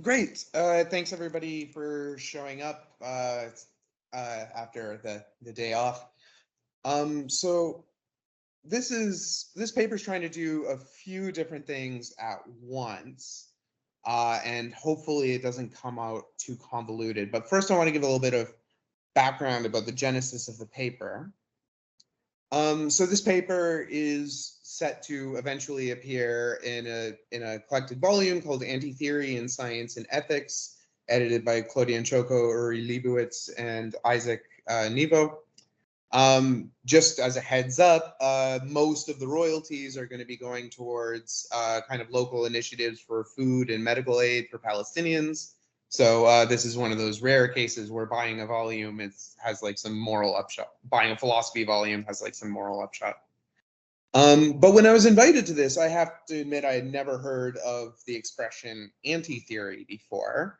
Great. Thanks everybody for showing up after the day off. So this paper is trying to do a few different things at once, and hopefully it doesn't come out too convoluted. But first, I want to give a little bit of background about the genesis of the paper. So this paper is set to eventually appear in a collected volume called Anti-Theory in Science and Ethics, edited by Claudian Choco, Uri Leibowitz, and Isaac Nevo. Just as a heads up, most of the royalties are going to be going towards kind of local initiatives for food and medical aid for Palestinians. So this is one of those rare cases where buying a volume has like some moral upshot. Buying a philosophy volume has like some moral upshot. But when I was invited to this, I have to admit I had never heard of the expression anti-theory before.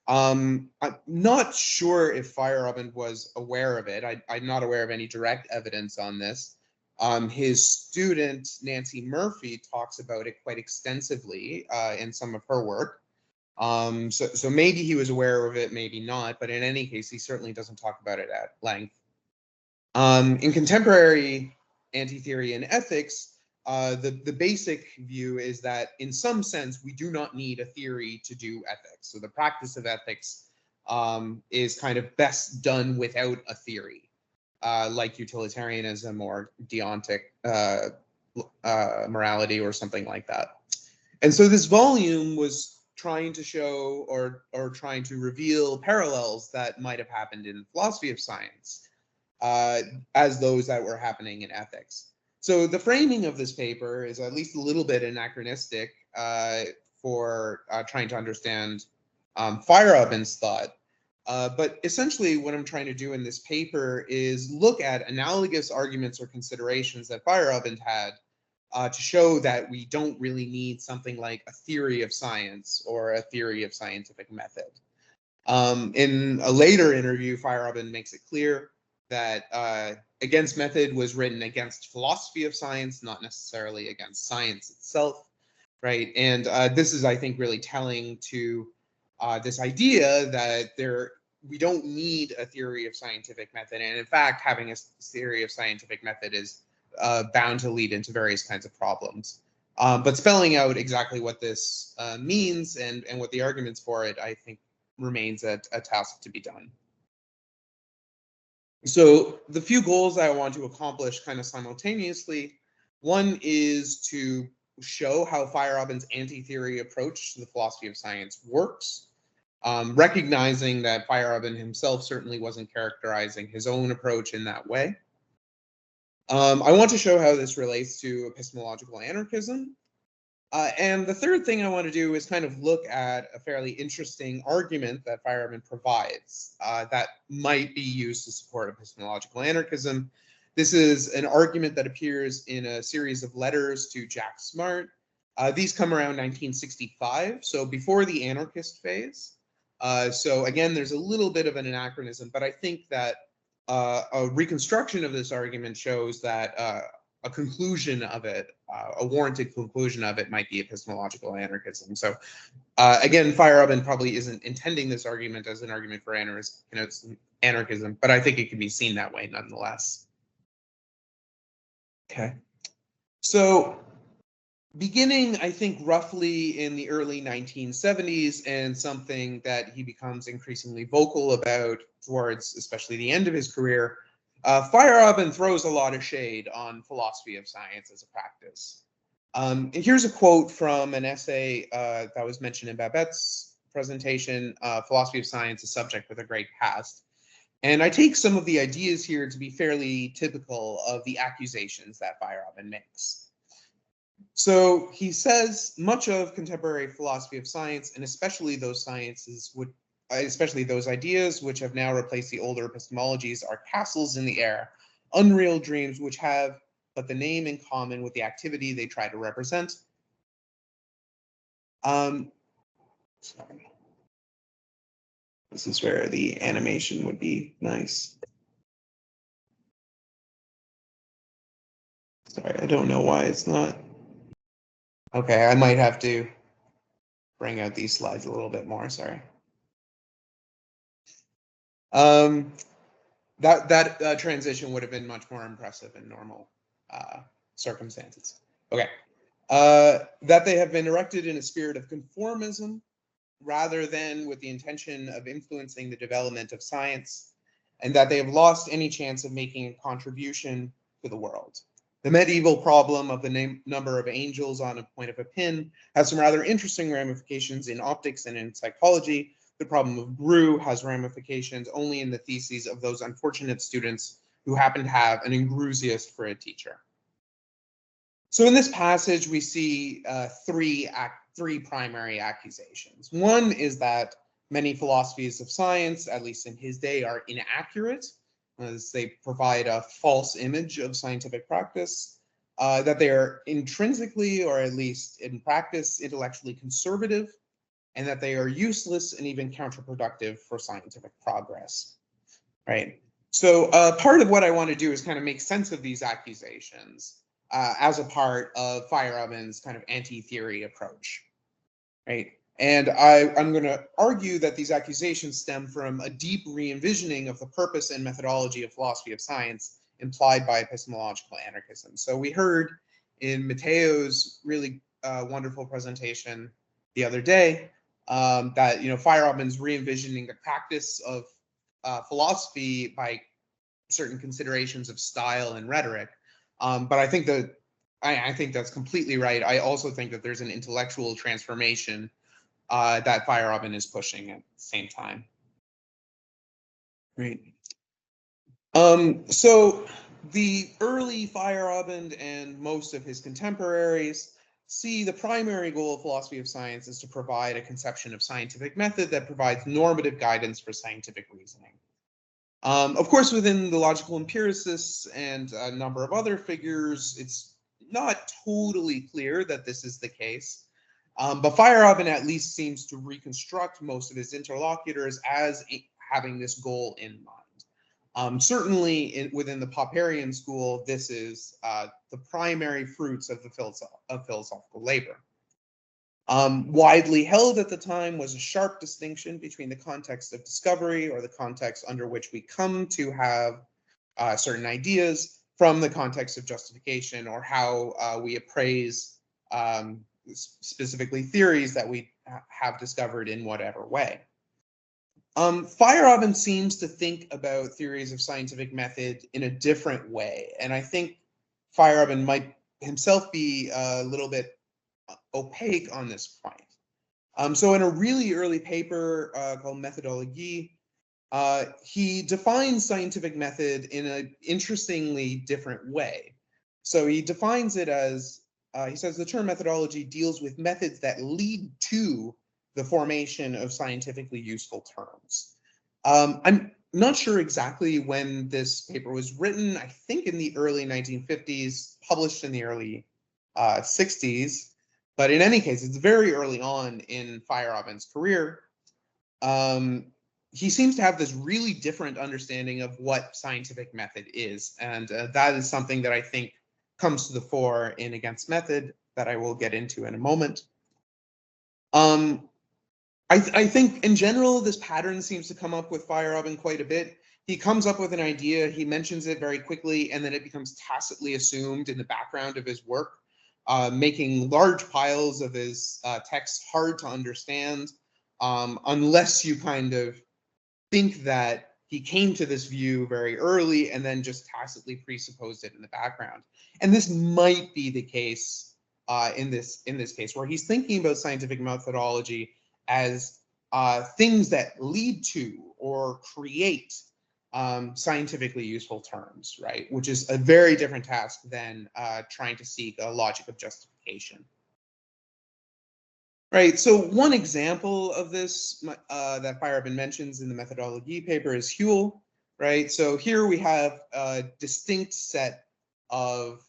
I'm not sure if Feyerabend was aware of it. I'm not aware of any direct evidence on this. His student, Nancy Murphy, talks about it quite extensively in some of her work. So maybe he was aware of it, maybe not, but in any case, he certainly doesn't talk about it at length. In contemporary anti-theory and ethics, the basic view is that in some sense, we do not need a theory to do ethics. So the practice of ethics is kind of best done without a theory, like utilitarianism or deontic morality or something like that. And so this volume was trying to show or trying to reveal parallels that might have happened in philosophy of science as those that were happening in ethics. So the framing of this paper is at least a little bit anachronistic for trying to understand Feyerabend's thought. But essentially what I'm trying to do in this paper is look at analogous arguments or considerations that Feyerabend had to show that we don't really need something like a theory of science or a theory of scientific method. In a later interview, Feyerabend makes it clear that Against Method was written against philosophy of science, not necessarily against science itself, right? And this is, I think, really telling to this idea that we don't need a theory of scientific method. And in fact, having a theory of scientific method is bound to lead into various kinds of problems. But spelling out exactly what this means and what the arguments for it, I think, remains a task to be done. So the few goals I want to accomplish kind of simultaneously, one is to show how Feyerabend's anti-theory approach to the philosophy of science works, recognizing that Feyerabend himself certainly wasn't characterizing his own approach in that way. I want to show how this relates to epistemological anarchism. And the third thing I want to do is kind of look at a fairly interesting argument that Feyerabend provides that might be used to support epistemological anarchism. This is an argument that appears in a series of letters to Jack Smart. These come around 1965, so before the anarchist phase. So again, there's a little bit of an anachronism, but I think that a reconstruction of this argument shows that a conclusion of it, a warranted conclusion of it, might be epistemological anarchism. So again, Feyerabend probably isn't intending this argument as an argument for anarchism, but I think it can be seen that way nonetheless. Okay, so beginning, I think, roughly in the early 1970s, and something that he becomes increasingly vocal about towards especially the end of his career, Feyerabend throws a lot of shade on philosophy of science as a practice. And here's a quote from an essay that was mentioned in Babette's presentation, Philosophy of Science, a Subject with a Great Past. And I take some of the ideas here to be fairly typical of the accusations that Feyerabend makes. So he says much of contemporary philosophy of science, and especially those ideas which have now replaced the older epistemologies, are castles in the air, unreal dreams which have but the name in common with the activity they try to represent. Sorry. This is where the animation would be nice. Sorry, I don't know why it's not. Okay, I might have to bring out these slides a little bit more, sorry. That transition would have been much more impressive in normal circumstances. Okay. That they have been erected in a spirit of conformism rather than with the intention of influencing the development of science, and that they have lost any chance of making a contribution to the world. The medieval problem of the number of angels on a point of a pin has some rather interesting ramifications in optics and in psychology. The problem of Grue has ramifications only in the theses of those unfortunate students who happen to have an enthusiast for a teacher. So in this passage, we see three primary accusations. One is that many philosophies of science, at least in his day, are inaccurate, as they provide a false image of scientific practice, that they are intrinsically, or at least in practice, intellectually conservative, and that they are useless and even counterproductive for scientific progress, right? So part of what I want to do is kind of make sense of these accusations as a part of Feyerabend's kind of anti-theory approach, right? And I'm going to argue that these accusations stem from a deep re-envisioning of the purpose and methodology of philosophy of science implied by epistemological anarchism. So we heard in Matteo's really wonderful presentation the other day that Feyerabend's re-envisioning the practice of philosophy by certain considerations of style and rhetoric. But I think that I think that's completely right. I also think that there's an intellectual transformation that Feyerabend is pushing at the same time. Right. So the early Feyerabend and most of his contemporaries see the primary goal of philosophy of science is to provide a conception of scientific method that provides normative guidance for scientific reasoning. Of course, within the logical empiricists and a number of other figures, it's not totally clear that this is the case. But Feyerabend at least seems to reconstruct most of his interlocutors as having this goal in mind. Certainly within the Popperian school, this is the primary fruits of the philosophical labor. Widely held at the time was a sharp distinction between the context of discovery, or the context under which we come to have certain ideas, from the context of justification, or how we appraise specifically theories that we have discovered in whatever way. Feyerabend seems to think about theories of scientific method in a different way, and I think Feyerabend might himself be a little bit opaque on this point. So in a really early paper called Methodologie, he defines scientific method in an interestingly different way. So he defines it as, he says the term methodology deals with methods that lead to the formation of scientifically useful terms. I'm not sure exactly when this paper was written. I think in the early 1950s, published in the early 60s. But in any case, it's very early on in Feyerabend's career. He seems to have this really different understanding of what scientific method is. And that is something that I think comes to the fore in Against Method that I will get into in a moment. I think in general, this pattern seems to come up with Feyerabend quite a bit. He comes up with an idea, he mentions it very quickly, and then it becomes tacitly assumed in the background of his work, making large piles of his texts hard to understand, unless you kind of think that he came to this view very early and then just tacitly presupposed it in the background. And this might be the case in this case, where he's thinking about scientific methodology as things that lead to or create scientifically useful terms, right? Which is a very different task than trying to seek a logic of justification. Right, so one example of this that Feyerabend mentions in the Methodologie paper is Whewell, right? So here we have a distinct set of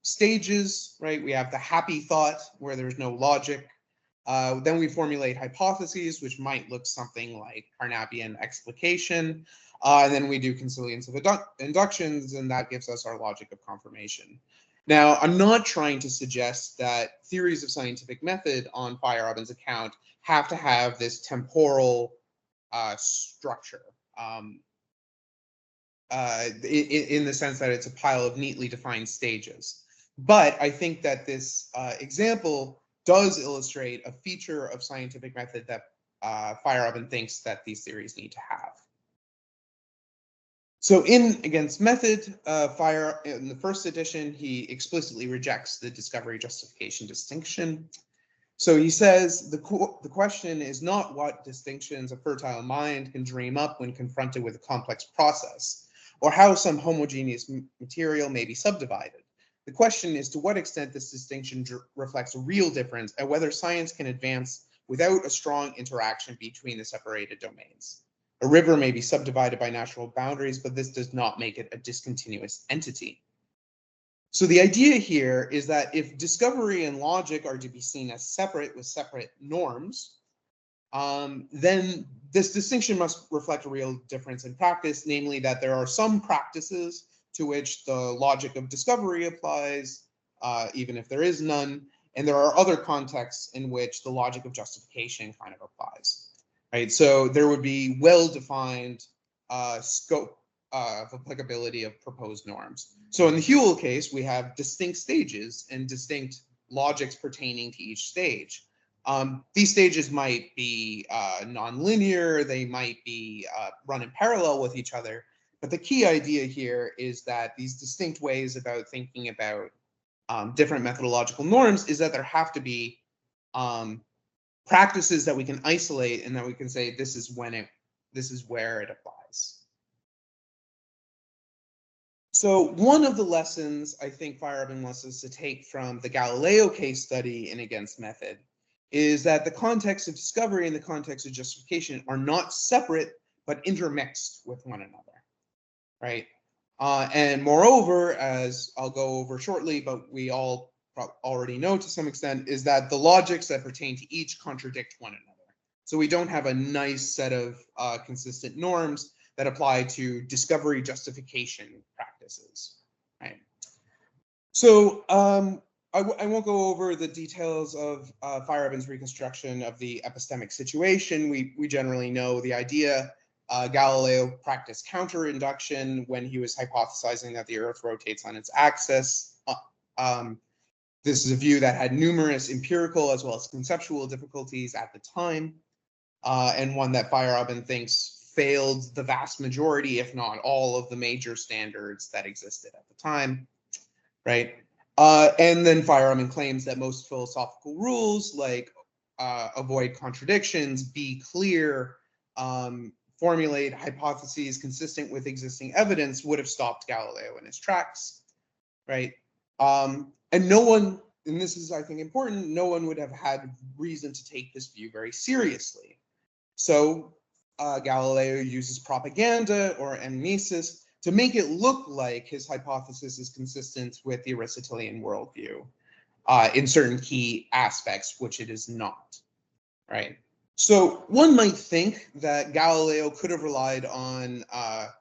stages, right? We have the happy thought where there's no logic. Then we formulate hypotheses, which might look something like Carnapian explication. And then we do consilience of inductions, and that gives us our logic of confirmation. Now, I'm not trying to suggest that theories of scientific method on Feyerabend's account have to have this temporal structure in the sense that it's a pile of neatly defined stages. But I think that this example does illustrate a feature of scientific method that Feyerabend thinks that these theories need to have. So in Against Method, in the first edition, he explicitly rejects the discovery justification distinction. So he says the question is not what distinctions a fertile mind can dream up when confronted with a complex process, or how some homogeneous material may be subdivided. The question is to what extent this distinction reflects a real difference and whether science can advance without a strong interaction between the separated domains. A river may be subdivided by natural boundaries, but this does not make it a discontinuous entity. So the idea here is that if discovery and logic are to be seen as separate with separate norms, then this distinction must reflect a real difference in practice, namely that there are some practices to which the logic of discovery applies, even if there is none, and there are other contexts in which the logic of justification kind of applies. Right, so there would be well-defined scope of applicability of proposed norms. So in the Whewell case, we have distinct stages and distinct logics pertaining to each stage. These stages might be nonlinear, they might be run in parallel with each other, but the key idea here is that these distinct ways about thinking about different methodological norms is that there have to be practices that we can isolate and that we can say this is where it applies. So one of the lessons I think Feyerabend wants us to take from the Galileo case study in Against Method is that the context of discovery and the context of justification are not separate but intermixed with one another, right? And moreover, as I'll go over shortly, but we all already know to some extent, is that the logics that pertain to each contradict one another. So we don't have a nice set of consistent norms that apply to discovery justification practices, right? So I won't go over the details of Feyerabend's reconstruction of the epistemic situation. We generally know the idea. Galileo practiced counterinduction when he was hypothesizing that the Earth rotates on its axis. This is a view that had numerous empirical as well as conceptual difficulties at the time, and one that Feyerabend thinks failed the vast majority, if not all, of the major standards that existed at the time, right? And then Feyerabend claims that most philosophical rules, like avoid contradictions, be clear, formulate hypotheses consistent with existing evidence, would have stopped Galileo in his tracks, right? And no one, and this is, I think, important, no one would have had reason to take this view very seriously. So Galileo uses propaganda or emesis to make it look like his hypothesis is consistent with the Aristotelian worldview in certain key aspects, which it is not, right? So one might think that Galileo could have relied on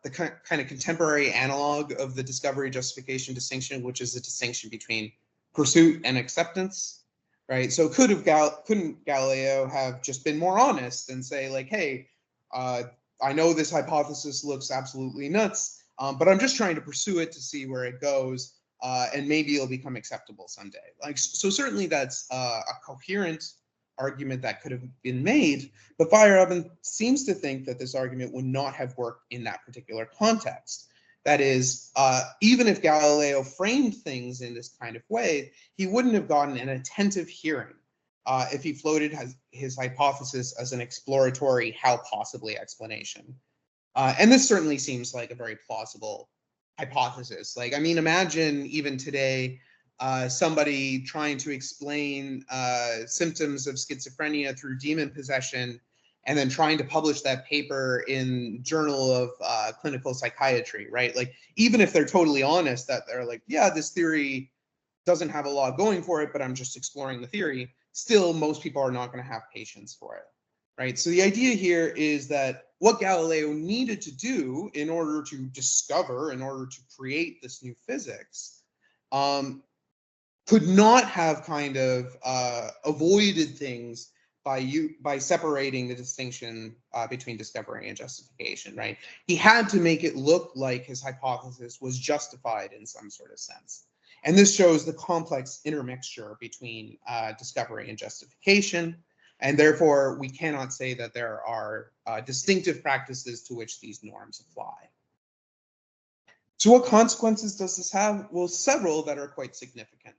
the kind of contemporary analog of the discovery justification distinction, which is the distinction between pursuit and acceptance, right? So couldn't Galileo have just been more honest and say like, hey, I know this hypothesis looks absolutely nuts, but I'm just trying to pursue it to see where it goes, and maybe it'll become acceptable someday. Like, so certainly that's a coherent argument that could have been made, but Feyerabend seems to think that this argument would not have worked in that particular context. That is, even if Galileo framed things in this kind of way, he wouldn't have gotten an attentive hearing if he floated his hypothesis as an exploratory how possibly explanation. And this certainly seems like a very plausible hypothesis. Like, I mean, imagine even today, somebody trying to explain symptoms of schizophrenia through demon possession and then trying to publish that paper in Journal of Clinical Psychiatry, right? Like, even if they're totally honest that they're like, yeah, this theory doesn't have a lot going for it, but I'm just exploring the theory, still most people are not going to have patience for it, right? So the idea here is that what Galileo needed to do in order to discover, in order to create this new physics, could not have kind of avoided things by separating the distinction between discovery and justification, right? He had to make it look like his hypothesis was justified in some sort of sense. And this shows the complex intermixture between discovery and justification. And therefore, we cannot say that there are distinctive practices to which these norms apply. So what consequences does this have? Well, several that are quite significant.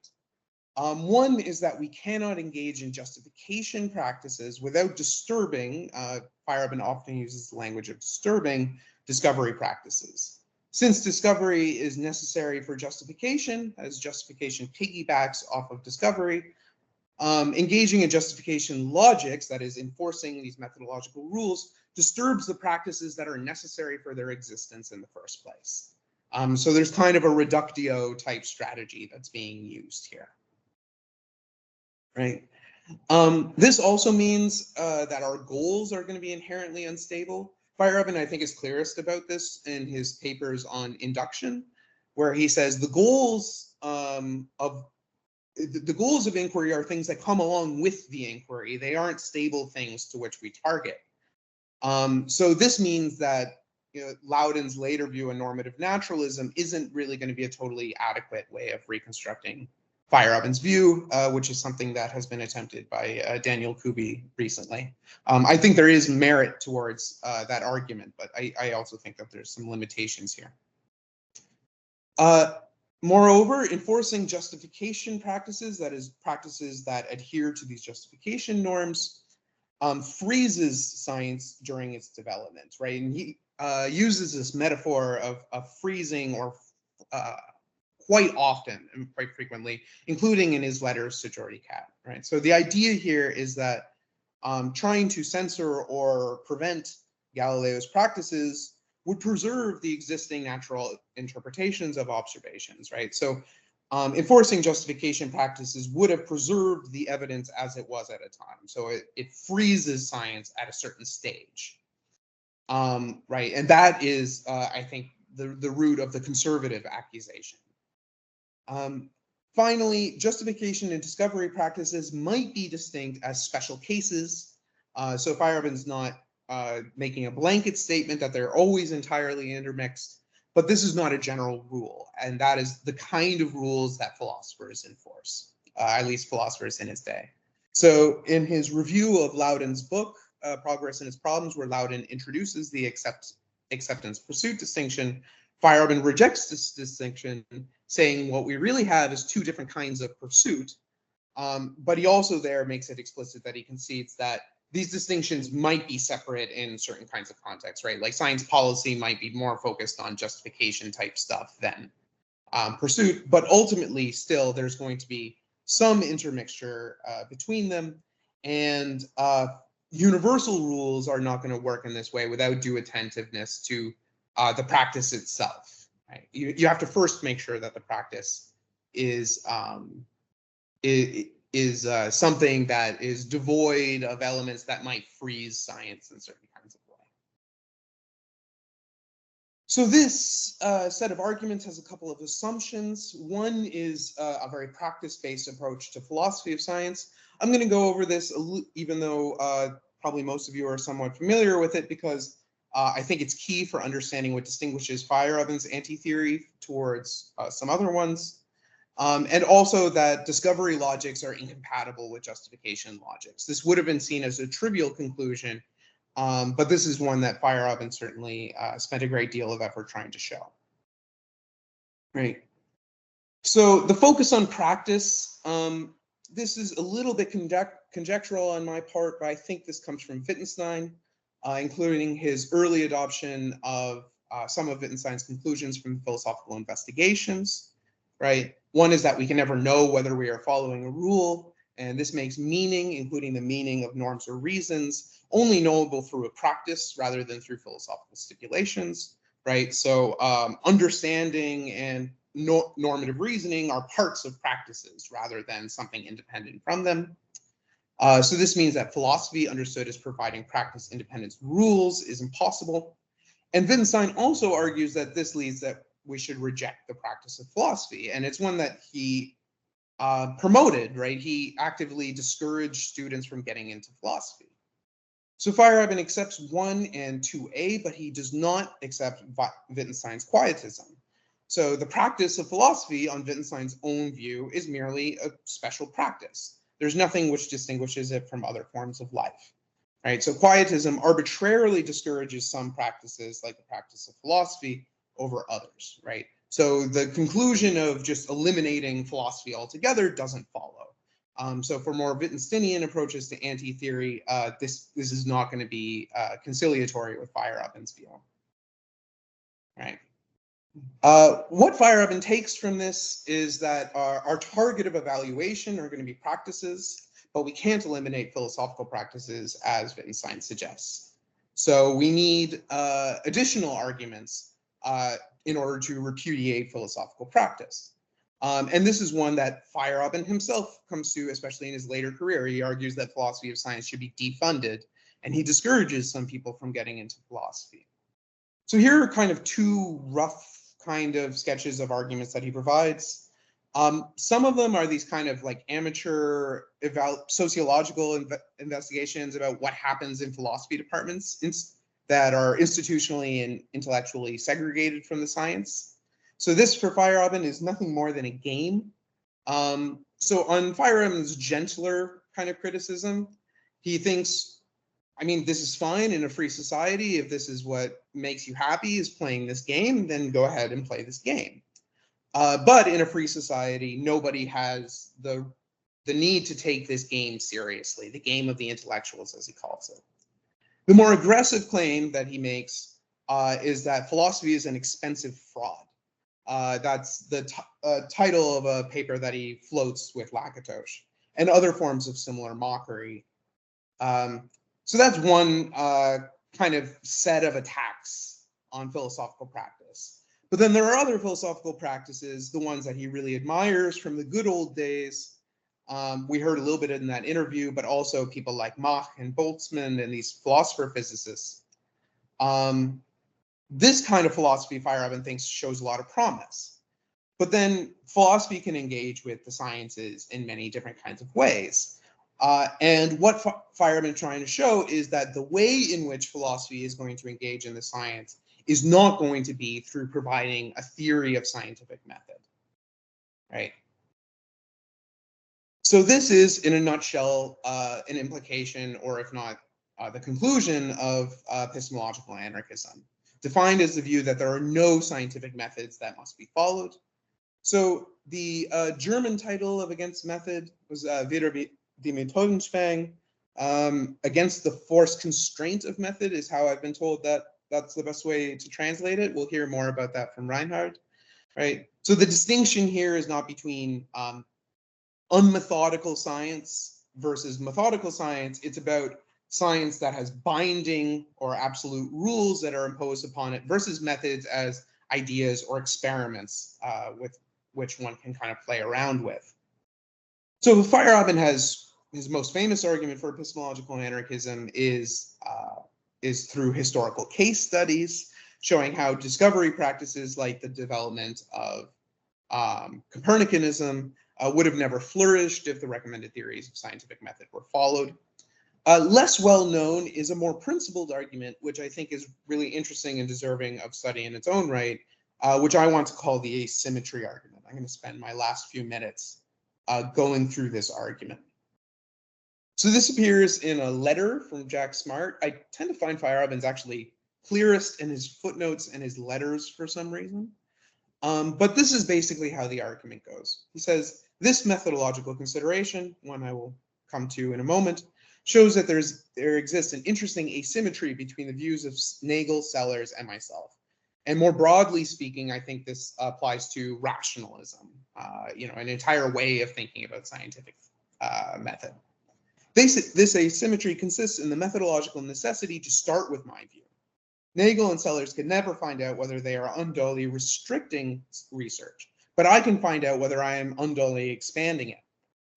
One is that we cannot engage in justification practices without disturbing, Feyerabend often uses the language of disturbing, discovery practices. Since discovery is necessary for justification, as justification piggybacks off of discovery, engaging in justification logics, that is enforcing these methodological rules, disturbs the practices that are necessary for their existence in the first place. So there's kind of a reductio type strategy that's being used here. Right. This also means that our goals are going to be inherently unstable. Feyerabend, I think, is clearest about this in his papers on induction, where he says the goals of inquiry are things that come along with the inquiry. They aren't stable things to which we target. So this means that Loudon's later view of normative naturalism isn't really going to be a totally adequate way of reconstructing Feyerabend's view, which is something that has been attempted by Daniel Kuby recently. I think there is merit towards that argument, but I also think that there's some limitations here. Moreover, enforcing justification practices, that is, practices that adhere to these justification norms, freezes science during its development, right? And he uses this metaphor of freezing or quite often and quite frequently, including in his letters to Geordie Cat, right? So the idea here is that trying to censor or prevent Galileo's practices would preserve the existing natural interpretations of observations, right? So enforcing justification practices would have preserved the evidence as it was at a time. So it freezes science at a certain stage, right? And that is, I think, the root of the conservative accusation. Finally, justification and discovery practices might be distinct as special cases. So Feyerabend's not making a blanket statement that they're always entirely intermixed, but this is not a general rule. And that is the kind of rules that philosophers enforce, at least philosophers in his day. So in his review of Loudon's book, Progress and Its Problems, where Loudon introduces the acceptance-pursuit distinction, Feyerabend rejects this distinction, saying what we really have is two different kinds of pursuit. But he also there makes it explicit that he concedes that these distinctions might be separate in certain kinds of contexts, right? Like science policy might be more focused on justification type stuff than pursuit, but ultimately still there's going to be some intermixture between them, and universal rules are not going to work in this way without due attentiveness to the practice itself. Right? You have to first make sure that the practice is something that is devoid of elements that might freeze science in certain kinds of way. So this set of arguments has a couple of assumptions. One is a very practice-based approach to philosophy of science. I'm going to go over this, even though probably most of you are somewhat familiar with it, because I think it's key for understanding what distinguishes Feyerabend's anti-theory towards some other ones. And also that discovery logics are incompatible with justification logics. This would have been seen as a trivial conclusion, but this is one that Feyerabend certainly spent a great deal of effort trying to show. Right. So the focus on practice, this is a little bit conjectural on my part, but I think this comes from Wittgenstein, including his early adoption of some of Wittgenstein's conclusions from philosophical investigations, right? One is that we can never know whether we are following a rule, and this makes meaning, including the meaning of norms or reasons, only knowable through a practice rather than through philosophical stipulations, right? So understanding and normative reasoning are parts of practices rather than something independent from them. So this means that philosophy understood as providing practice independent rules is impossible. And Wittgenstein also argues that this leads that we should reject the practice of philosophy. And it's one that he promoted, right? He actively discouraged students from getting into philosophy. So Feyerabend accepts 1 and 2a, but he does not accept Wittgenstein's quietism. So the practice of philosophy, on Wittgenstein's own view, is merely a special practice. There's nothing which distinguishes it from other forms of life, right? So quietism arbitrarily discourages some practices, like the practice of philosophy, over others, right? So the conclusion of just eliminating philosophy altogether doesn't follow. So for more Wittgensteinian approaches to anti-theory, this is not going to be conciliatory with Feyerabend's view, right? What Feyerabend takes from this is that our target of evaluation are going to be practices, but we can't eliminate philosophical practices as Wittgenstein suggests. So we need additional arguments in order to repudiate philosophical practice. And this is one that Feyerabend himself comes to, especially in his later career. He argues that philosophy of science should be defunded, and he discourages some people from getting into philosophy. So here are kind of 2 rough kind of sketches of arguments that he provides. Some of them are these kind of like amateur sociological investigations about what happens in philosophy departments that are institutionally and intellectually segregated from the science. So this for Feyerabend is nothing more than a game. So on Feyerabend's gentler kind of criticism, he thinks, I mean, this is fine in a free society. If this is what makes you happy is playing this game, then go ahead and play this game. But in a free society, nobody has the need to take this game seriously, the game of the intellectuals, as he calls it. The more aggressive claim that he makes is that philosophy is an expensive fraud. That's the title of a paper that he floats with Lakatos and other forms of similar mockery. So that's one kind of set of attacks on philosophical practice. But then there are other philosophical practices, the ones that he really admires from the good old days. We heard a little bit in that interview, but also people like Mach and Boltzmann and these philosopher-physicists. This kind of philosophy, Feyerabend thinks, shows a lot of promise. But then philosophy can engage with the sciences in many different kinds of ways. And what Feyerabend is trying to show is that the way in which philosophy is going to engage in the science is not going to be through providing a theory of scientific method, right? So this is, in a nutshell, an implication, or if not the conclusion of epistemological anarchism, defined as the view that there are no scientific methods that must be followed. So the German title of Against Method was Wider die Methodenzwang. Against the forced constraint of method is how I've been told that that's the best way to translate it. We'll hear more about that from Reinhard, right? So the distinction here is not between unmethodical science versus methodical science. It's about science that has binding or absolute rules that are imposed upon it versus methods as ideas or experiments with which one can kind of play around with. So Feyerabend has his most famous argument for epistemological anarchism is through historical case studies showing how discovery practices like the development of Copernicanism would have never flourished if the recommended theories of scientific method were followed. Less well known is a more principled argument, which I think is really interesting and deserving of study in its own right, which I want to call the asymmetry argument. I'm going to spend my last few minutes going through this argument. So this appears in a letter from Jack Smart. I tend to find Feyerabend's actually clearest in his footnotes and his letters for some reason. But this is basically how the argument goes. He says, this methodological consideration, one I will come to in a moment, shows that there exists an interesting asymmetry between the views of Nagel, Sellers, and myself. And more broadly speaking, I think this applies to rationalism, an entire way of thinking about scientific method. This asymmetry consists in the methodological necessity to start with my view. Nagel and Sellers can never find out whether they are unduly restricting research, but I can find out whether I am unduly expanding it.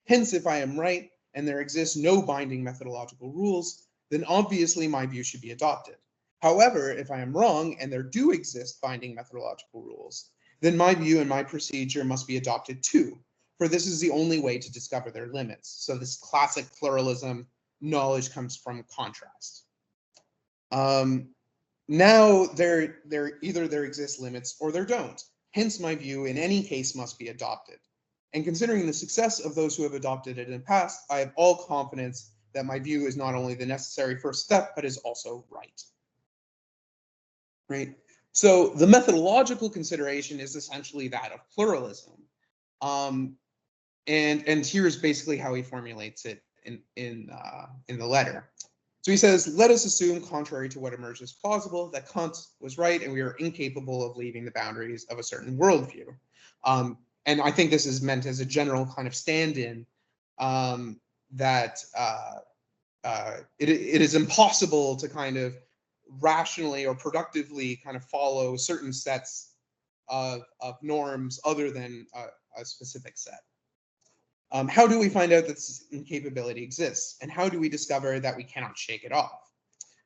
Hence, if I am right and there exists no binding methodological rules, then obviously my view should be adopted. However, if I am wrong and there do exist binding methodological rules, then my view and my procedure must be adopted too, for this is the only way to discover their limits. So this classic pluralism, knowledge comes from contrast. Now there either there exist limits or there don't. Hence my view in any case must be adopted. And considering the success of those who have adopted it in the past, I have all confidence that my view is not only the necessary first step, but is also right. Right? So the methodological consideration is essentially that of pluralism. And here's basically how he formulates it in the letter. So he says, let us assume, contrary to what emerges plausible, that Kant was right and we are incapable of leaving the boundaries of a certain worldview. And I think this is meant as a general kind of stand-in that it is impossible to kind of rationally or productively kind of follow certain sets of norms other than a specific set. How do we find out that this incapability exists? And how do we discover that we cannot shake it off?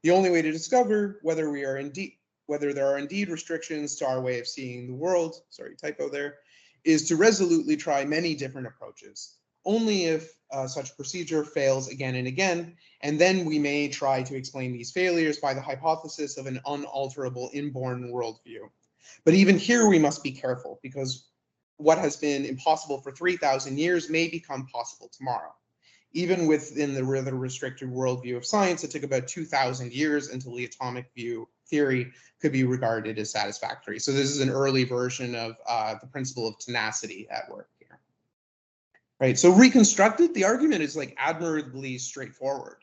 The only way to discover whether there are indeed restrictions to our way of seeing the world, sorry, typo there, is to resolutely try many different approaches. Only if such procedure fails again and again, and then we may try to explain these failures by the hypothesis of an unalterable inborn worldview. But even here we must be careful, because what has been impossible for 3,000 years may become possible tomorrow. Even within the rather restricted worldview of science, it took about 2,000 years until the atomic view theory could be regarded as satisfactory. So this is an early version of the principle of tenacity at work here. Right, so reconstructed, the argument is like admirably straightforward.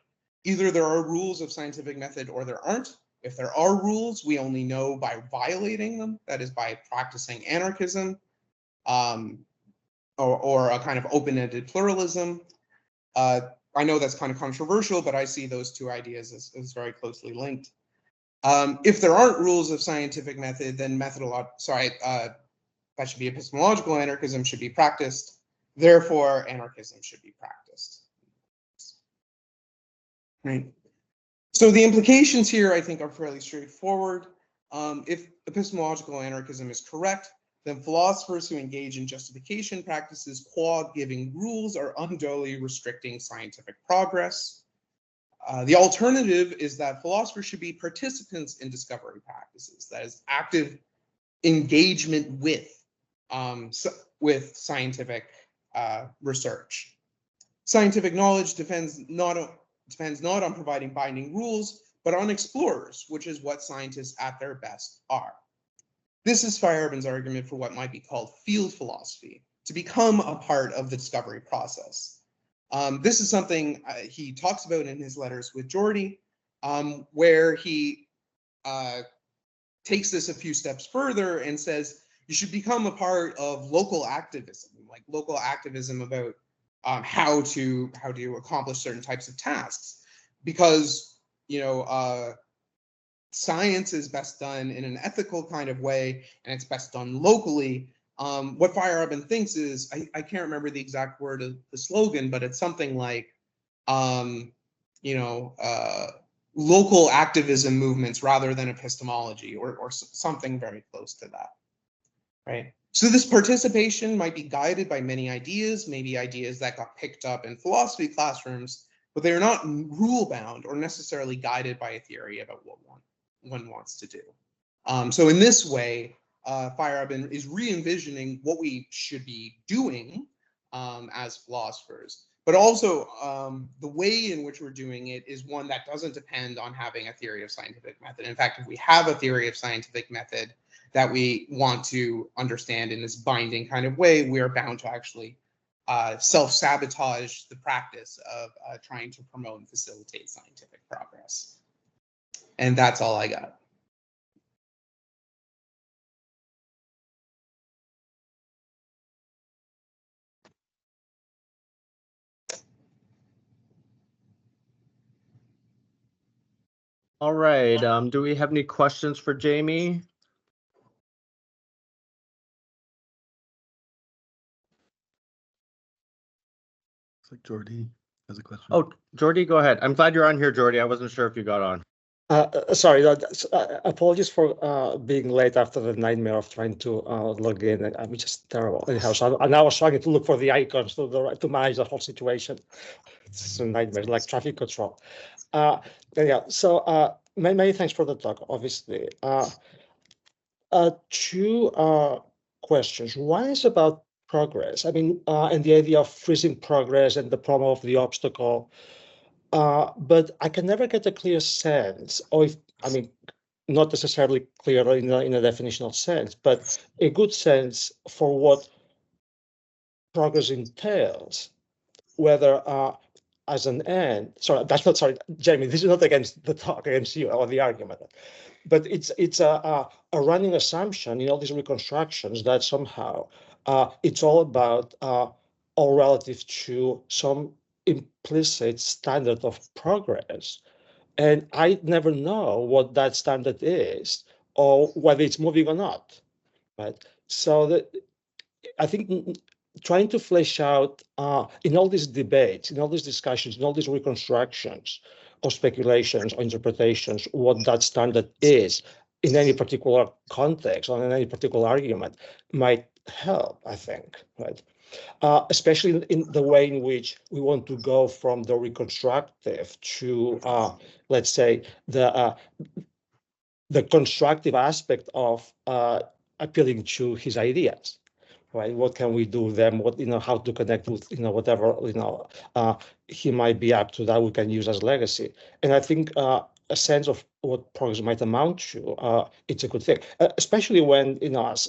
Either there are rules of scientific method or there aren't. If there are rules, we only know by violating them, that is by practicing anarchism, or a kind of open-ended pluralism. I know that's kind of controversial, but I see those two ideas as very closely linked. If there aren't rules of scientific method, then that should be epistemological anarchism should be practiced. Therefore, anarchism should be practiced. Right. So the implications here, I think, are fairly straightforward. If epistemological anarchism is correct, then philosophers who engage in justification practices qua giving rules are unduly restricting scientific progress. The alternative is that philosophers should be participants in discovery practices, that is, active engagement with scientific research. Scientific knowledge depends not on providing binding rules, but on explorers, which is what scientists at their best are. This is Feyerabend's argument for what might be called field philosophy, to become a part of the discovery process. This is something he talks about in his letters with Jordy, where he takes this a few steps further and says you should become a part of local activism, like local activism about how to accomplish certain types of tasks, because science is best done in an ethical kind of way, and it's best done locally. What Feyerabend thinks is, I can't remember the exact word of the slogan, but it's something like, local activism movements rather than epistemology, or something very close to that, right? So this participation might be guided by many ideas, maybe ideas that got picked up in philosophy classrooms, but they are not rule-bound or necessarily guided by a theory about what one wants to do. So in this way, Feyerabend is re-envisioning what we should be doing as philosophers, but also the way in which we're doing it is one that doesn't depend on having a theory of scientific method. In fact, if we have a theory of scientific method that we want to understand in this binding kind of way, we are bound to actually self-sabotage the practice of trying to promote and facilitate scientific progress. And that's all I got. All right. Do we have any questions for Jamie? Looks like Jordy has a question. Oh, Jordy, go ahead. I'm glad you're on here, Jordy. I wasn't sure if you got on. Sorry, apologies for being late after the nightmare of trying to log in. I'm just terrible. Anyhow, so I was trying to look for the icons to manage the whole situation. It's a nightmare, like traffic control. Yeah, so many thanks for the talk, obviously. Two questions. One is about progress. I mean, and the idea of freezing progress and the problem of the obstacle. But I can never get a clear sense, or if, I mean, not necessarily clear in a definitional sense, but a good sense for what progress entails, whether as an end. Sorry, that's not, sorry, Jamie, this is not against the talk, against you or the argument, but it's a running assumption in all these reconstructions that somehow it's all about or relative to some implicit standard of progress. And I never know what that standard is or whether it's moving or not, right? So I think trying to flesh out in all these debates, in all these discussions, in all these reconstructions or speculations or interpretations, what that standard is in any particular context or in any particular argument might help, I think, right? Especially in the way in which we want to go from the reconstructive to, let's say, the constructive aspect of appealing to his ideas, right? What can we do with them? What, how to connect with, whatever, he might be up to that we can use as legacy. And I think a sense of what progress might amount to, it's a good thing, especially when, as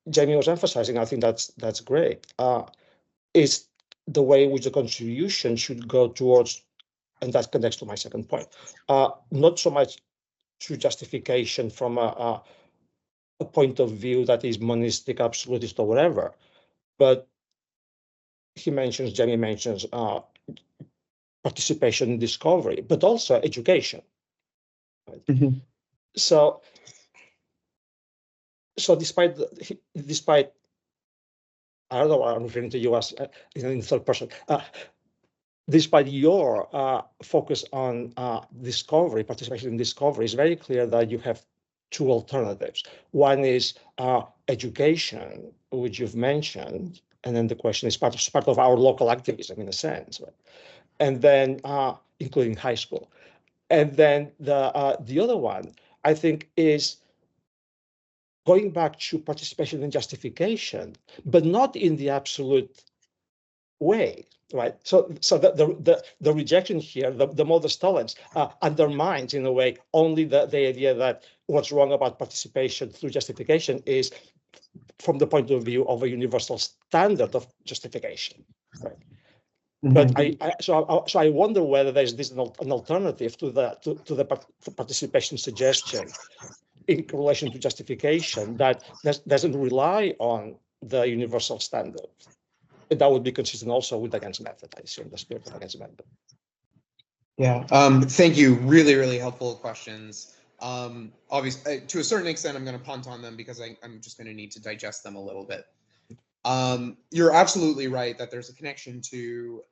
Jamie was emphasizing, I think that's great, is the way in which the contribution should go towards, and that connects to my second point, not so much to justification from a point of view that is monistic, absolutist, or whatever, but Jamie mentions participation in discovery, but also education. Right? Mm-hmm. So despite I don't know why I'm referring to you as in third person. Despite your focus on discovery, participation in discovery, it's very clear that you have two alternatives. One is education, which you've mentioned, and then the question is part of our local activism in a sense, right? And then including high school. And then the other one, I think, is going back to participation in justification, but not in the absolute way, right? So the rejection here, the modus tollens, undermines in a way only the idea that what's wrong about participation through justification is from the point of view of a universal standard of justification, right? Mm-hmm. But I wonder whether there's an alternative to the participation suggestion in relation to justification that doesn't rely on the universal standard. That would be consistent also with against method, I assume, the spirit of against method. Yeah, thank you. Really, really helpful questions. Obviously, to a certain extent, I'm going to punt on them because I'm just going to need to digest them a little bit. You're absolutely right that there's a connection to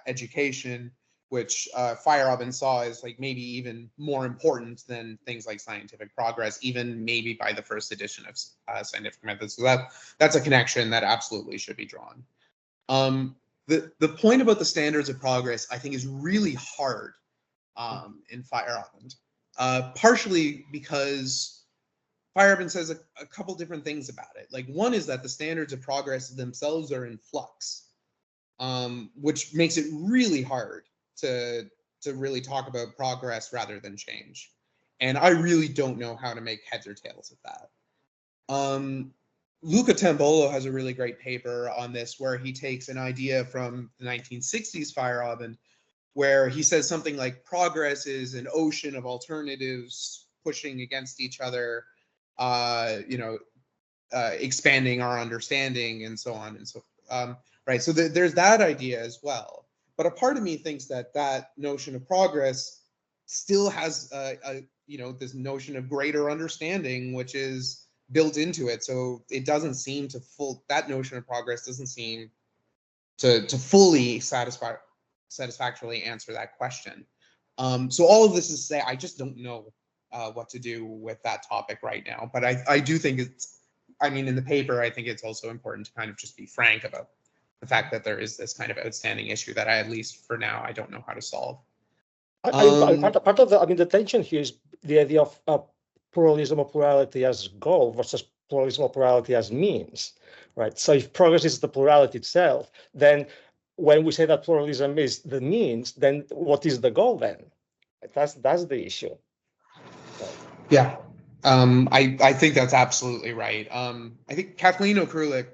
education, which Feyerabend saw as like maybe even more important than things like scientific progress, even maybe by the first edition of scientific methods. So that's a connection that absolutely should be drawn. The point about the standards of progress, I think, is really hard in Feyerabend, partially because Feyerabend says a couple different things about it. Like, one is that the standards of progress themselves are in flux, which makes it really hard to really talk about progress rather than change. And I really don't know how to make heads or tails of that. Luca Tambolo has a really great paper on this where he takes an idea from the 1960s Feyerabend, where he says something like progress is an ocean of alternatives pushing against each other, expanding our understanding and so on and so right. So there's that idea as well. But a part of me thinks that notion of progress still has this notion of greater understanding, which is built into it. So it doesn't seem to that notion of progress doesn't seem to fully satisfactorily answer that question. So all of this is to say, I just don't know what to do with that topic right now. But I do think it's, I mean, in the paper, I think it's also important to kind of just be frank about the fact that there is this kind of outstanding issue that I, at least for now, I don't know how to solve. Part of the, I mean, the tension here is the idea of pluralism or plurality as goal versus pluralism or plurality as means, right? So if progress is the plurality itself, then when we say that pluralism is the means, then what is the goal then? That's the issue. Yeah, I think that's absolutely right. I think Kathleen O'Krulik,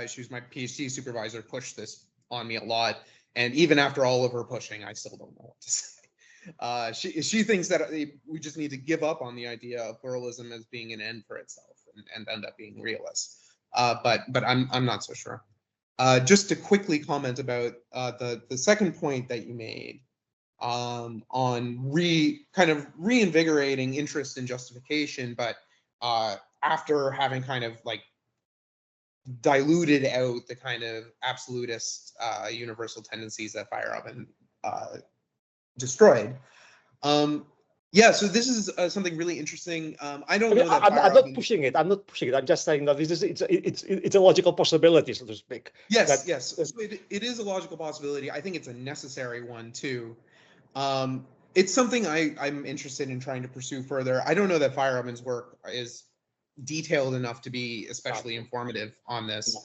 she was my PhD supervisor, pushed this on me a lot. And even after all of her pushing, I still don't know what to say. She thinks that we just need to give up on the idea of pluralism as being an end for itself and end up being realists. But I'm not so sure. Just to quickly comment about the second point that you made on kind of reinvigorating interest in justification, but after having kind of like diluted out the kind of absolutist universal tendencies that Feyerabend destroyed. Yeah, so this is something really interesting. I don't know that I'm not pushing it. I'm not pushing it. I'm just saying that this is it's a logical possibility, so to speak. Yes, yes. So it is a logical possibility. I think it's a necessary one too. It's something I'm interested in trying to pursue further. I don't know that Feyerabend's work is detailed enough to be especially informative on this.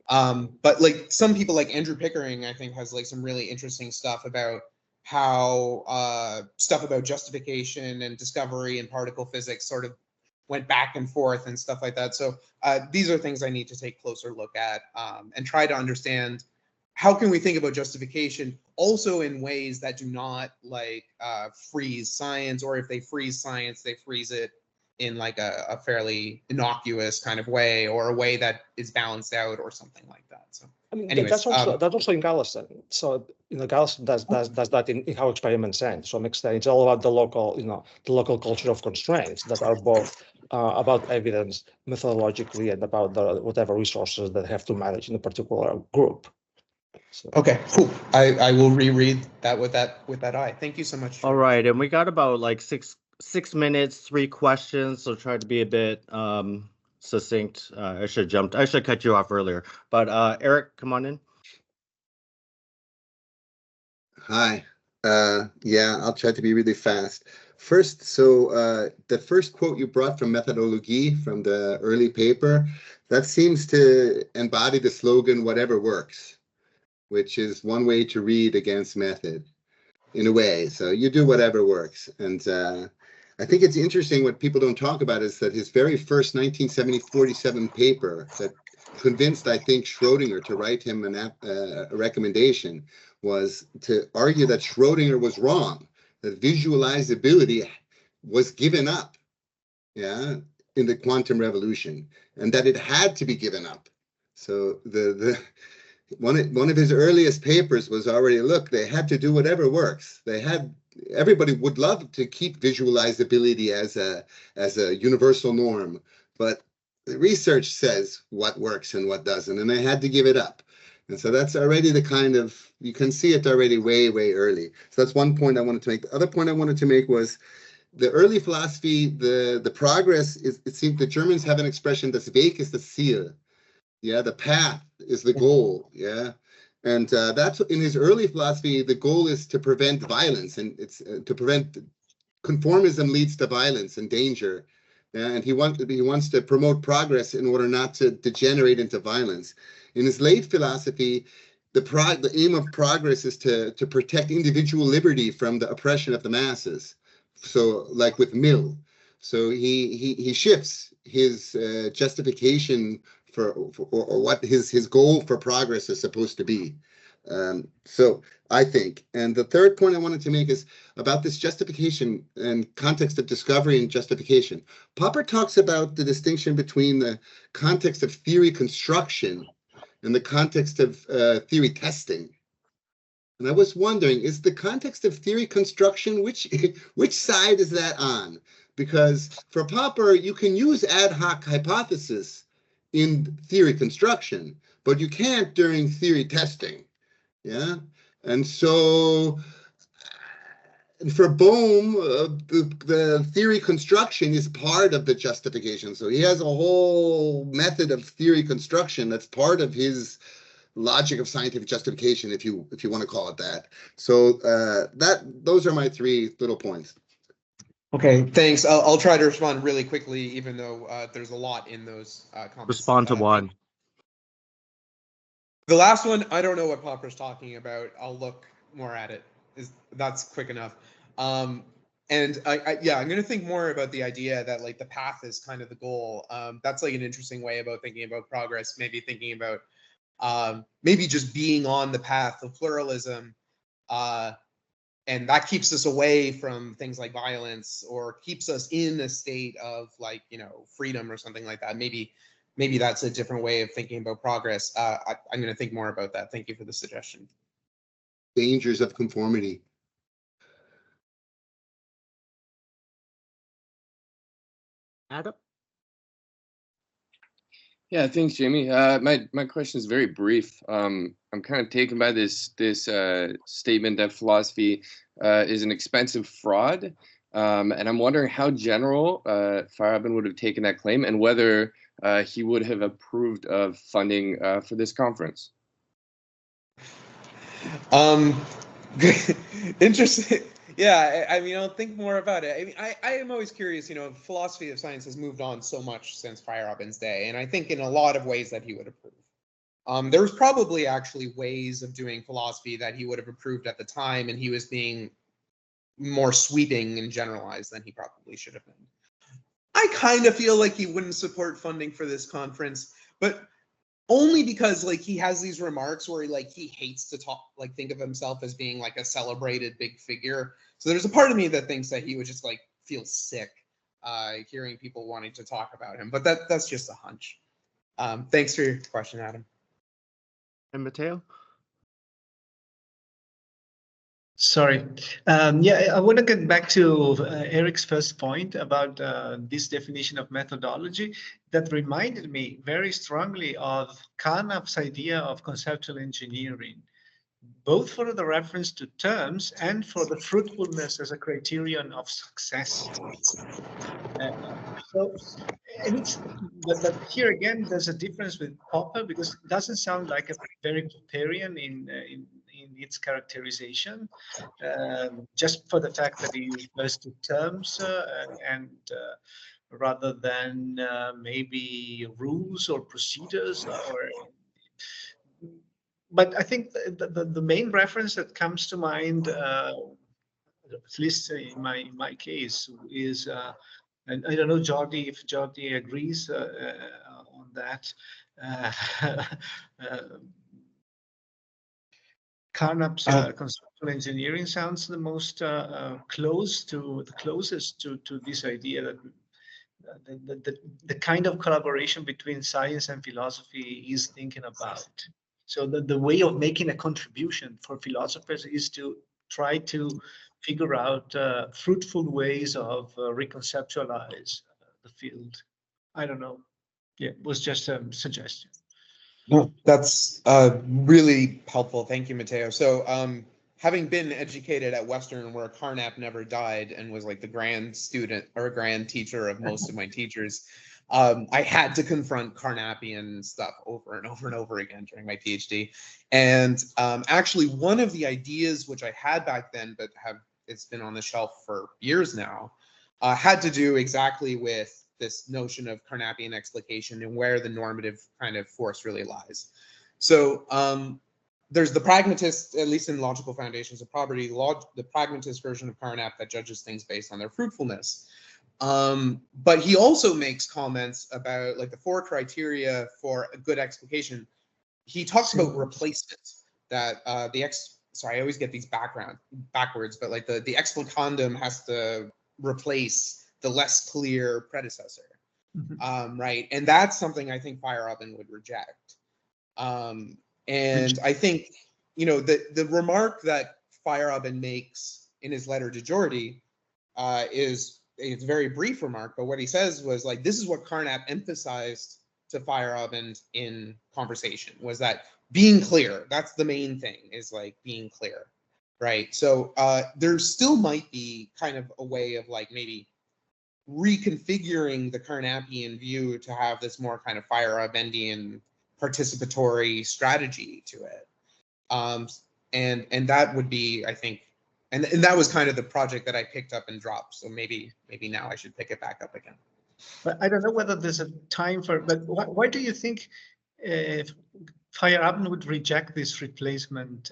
But like some people like Andrew Pickering, I think, has like some really interesting stuff about how stuff about justification and discovery and particle physics sort of went back and forth and stuff like that. So these are things I need to take a closer look at and try to understand how can we think about justification also in ways that do not like freeze science, or if they freeze science, they freeze it in like a fairly innocuous kind of way, or a way that is balanced out or something like that. So I mean, anyways, that's also in Galison. So Galison does that in how experiments end. To some extent, it's all about the local, the local culture of constraints that are both about evidence methodologically and about the whatever resources that have to manage in a particular group. So. Okay, cool. I will reread that with that eye. Thank you so much. All right, and we got about like six minutes, 3 questions, so try to be a bit succinct. I should cut you off earlier, but Eric, come on in. Hi. Yeah, I'll try to be really fast. First, so the first quote you brought from Methodologie from the early paper, that seems to embody the slogan, whatever works, which is one way to read against method in a way. So you do whatever works. And I think it's interesting what people don't talk about is that his very first 1947 paper that convinced, I think, Schrödinger to write him a recommendation was to argue that Schrödinger was wrong, that visualizability was given up, yeah, in the quantum revolution, and that it had to be given up. So one of his earliest papers was already, look, they had to do whatever works. Everybody would love to keep visualizability as a universal norm, but the research says what works and what doesn't, and they had to give it up. And so that's already the kind of, you can see it already way, way early. So that's one point I wanted to make. The other point I wanted to make was the early philosophy, the progress is, it seems the Germans have an expression, das Weg ist das Ziel. Yeah, the path is the goal. Yeah. And that's in his early philosophy, the goal is to prevent violence, and it's to prevent conformism leads to violence and danger. Yeah, and he wants to promote progress in order not to degenerate into violence. In his late philosophy, the aim of progress is to protect individual liberty from the oppression of the masses. So, like with Mill, so he shifts his justification for what his goal for progress is supposed to be. So I think, and the third point I wanted to make is about this justification and context of discovery and justification. Popper talks about the distinction between the context of theory construction and the context of theory testing. And I was wondering, is the context of theory construction, which side is that on? Because for Popper, you can use ad hoc hypothesis in theory construction, but you can't during theory testing. Yeah. And so And for Bohm, the theory construction is part of the justification. So he has a whole method of theory construction that's part of his logic of scientific justification, if you want to call it that. So those are my three little points. Okay, thanks. I'll try to respond really quickly, even though there's a lot in those comments. Respond to one. The last one, I don't know what Popper's talking about. I'll look more at it. That's quick enough. And yeah, I'm going to think more about the idea that like the path is kind of the goal. That's like an interesting way about thinking about progress. Maybe thinking about maybe just being on the path of pluralism, and that keeps us away from things like violence, or keeps us in a state of like, you know, freedom or something like that. Maybe that's a different way of thinking about progress. I'm going to think more about that. Thank you for the suggestion. Dangers of conformity. Adam? Yeah, thanks, Jamie. My question is very brief. I'm kind of taken by this statement that philosophy is an expensive fraud, and I'm wondering how general Feyerabend would have taken that claim, and whether he would have approved of funding for this conference. Interesting. Yeah, I mean, I'll think more about it. I mean, I am always curious, you know, philosophy of science has moved on so much since Feyerabend's day, and I think in a lot of ways that he would approve. There was probably actually ways of doing philosophy that he would have approved at the time, and he was being more sweeping and generalized than he probably should have been. I kind of feel like he wouldn't support funding for this conference, but only because like he has these remarks where he hates to think of himself as being like a celebrated big figure. So there's a part of me that thinks that he would just like feel sick hearing people wanting to talk about him. But that's just a hunch. Thanks for your question, Adam. And Matteo? Sorry. Yeah, I want to get back to Eric's first point about this definition of methodology. That reminded me very strongly of Carnap's idea of conceptual engineering, both for the reference to terms and for the fruitfulness as a criterion of success. But here again, there's a difference with Popper, because it doesn't sound like a very Popperian in its characterization, just for the fact that he refers to terms and rather than maybe rules or procedures. But I think the main reference that comes to mind, at least in my case, is, and I don't know, Jordi, if Jordi agrees on that. Carnap's conceptual engineering sounds the most closest to this idea that the kind of collaboration between science and philosophy is thinking about. So the way of making a contribution for philosophers is to try to figure out fruitful ways of reconceptualize the field. I don't know. Yeah, it was just a suggestion. No, that's really helpful. Thank you, Matteo. So having been educated at Western, where Carnap never died and was like the grand student or grand teacher of most of my teachers, I had to confront Carnapian stuff over and over and over again during my PhD. And actually, one of the ideas which I had back then, but it's been on the shelf for years now, had to do exactly with this notion of Carnapian explication and where the normative kind of force really lies. So there's the pragmatist, at least in Logical Foundations of Property, the pragmatist version of Carnap that judges things based on their fruitfulness. But he also makes comments about like the 4 criteria for a good explication. He talks about replacement, that sorry, I always get these backwards, but like the explicandum has to replace the less clear predecessor, right? And that's something I think Feyerabend would reject. And I think, you know, the remark that Feyerabend makes in his letter to Jordi it's a very brief remark, but what he says was like, this is what Carnap emphasized to Feyerabend in conversation, was that being clear, that's the main thing, is like being clear. right? So there still might be kind of a way of like maybe reconfiguring the Carnapian view to have this more kind of Feyerabendian participatory strategy to it. And that would be, I think, and that was kind of the project that I picked up and dropped. So maybe now I should pick it back up again. But I don't know whether there's a time for, but why do you think Feyerabend would reject this replacement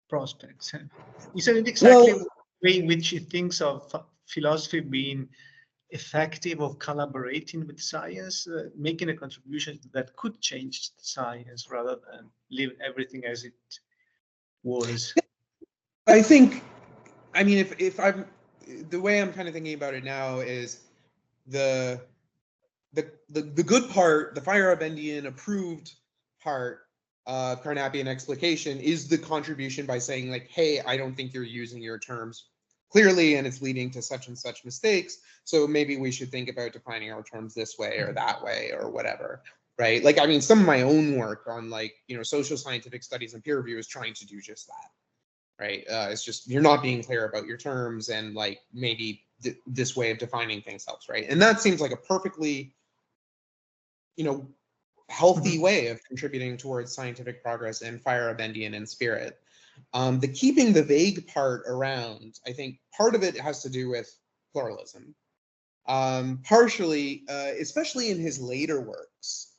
prospects? Isn't it exactly the way in which he thinks of philosophy being effective of collaborating with science, making a contribution that could change science rather than leave everything as it was? I think, I mean, if I'm, the way I'm kind of thinking about it now is the good part, the Feyerabendian approved part of Carnapian explication is the contribution by saying like, hey, I don't think you're using your terms clearly and it's leading to such and such mistakes. So maybe we should think about defining our terms this way or that way or whatever, right? Like, I mean, some of my own work on like, you know, social scientific studies and peer review is trying to do just that, right? It's just, you're not being clear about your terms and like maybe this way of defining things helps, right? And that seems like a perfectly, you know, healthy way of contributing towards scientific progress and Feyerabendian in spirit. The keeping the vague part around, I think part of it has to do with pluralism. Partially, especially in his later works,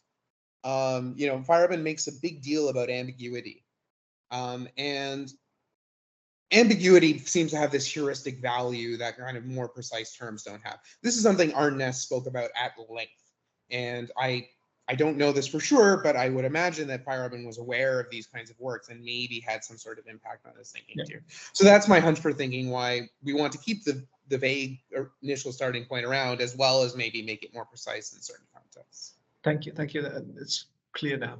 you know, Feyerabend makes a big deal about ambiguity. And ambiguity seems to have this heuristic value that kind of more precise terms don't have. This is something Arness spoke about at length. And I don't know this for sure, but I would imagine that Feyerabend was aware of these kinds of works and maybe had some sort of impact on his thinking too. So that's my hunch for thinking why we want to keep the vague initial starting point around, as well as maybe make it more precise in certain contexts. Thank you. It's clear now.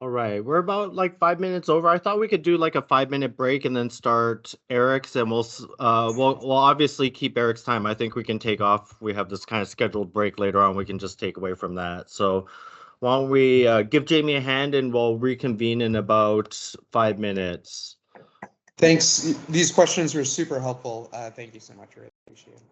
All right, we're about like 5 minutes over. I thought we could do like a 5-minute break and then start Eric's, and we'll obviously keep Eric's time. I think we can take off. We have this kind of scheduled break later on. We can just take away from that. So why don't we give Jamie a hand and we'll reconvene in about 5 minutes. Thanks. These questions were super helpful. Thank you so much. Really appreciate it.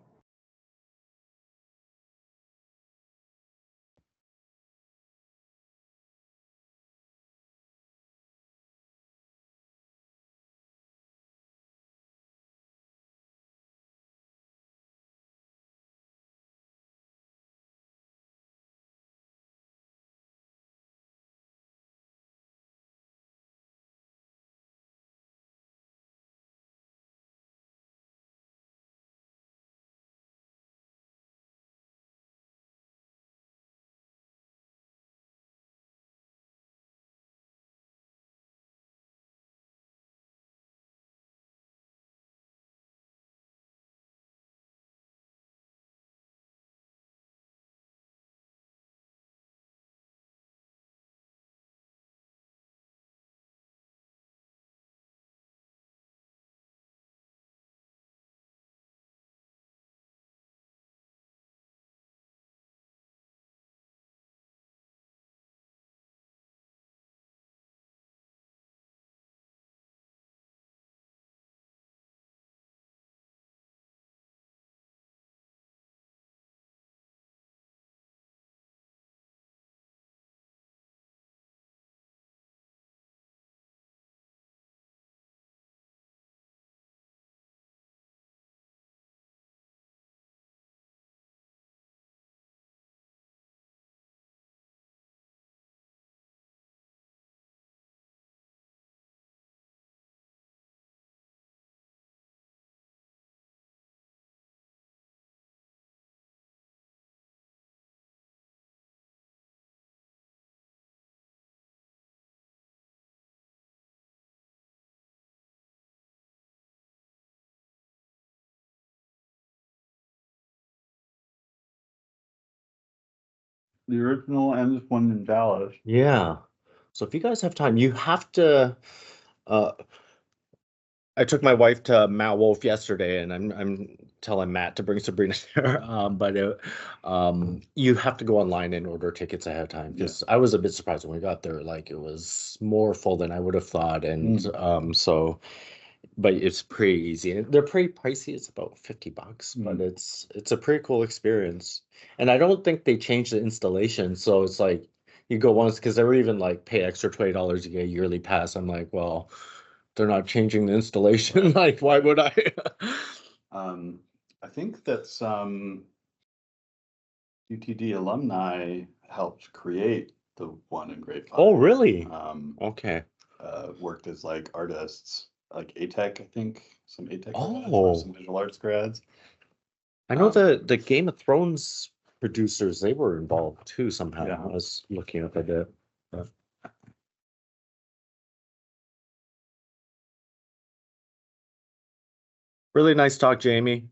The original and this one in Dallas. Yeah. So if you guys have time, you have to. I took my wife to Mount Wolf yesterday, and I'm telling Matt to bring Sabrina there, but you have to go online and order tickets ahead of time, because I was a bit surprised when we got there. Like, it was more full than I would have thought, and so, but it's pretty easy. And they're pretty pricey. It's about $50, but it's a pretty cool experience. And I don't think they changed the installation, so it's like you go once, because they were even like pay extra $20 to get a yearly pass. I'm like, well, they're not changing the installation. Like, why would I? I think that's UTD alumni helped create the one in grade 5. Oh, really? Okay. Worked as like artists, like ATEC, I think, some ATEC grads, Oh. or some visual arts grads. I know the Game of Thrones producers, they were involved too somehow. Yeah. I was looking up a bit. But... Really nice talk, Jamie.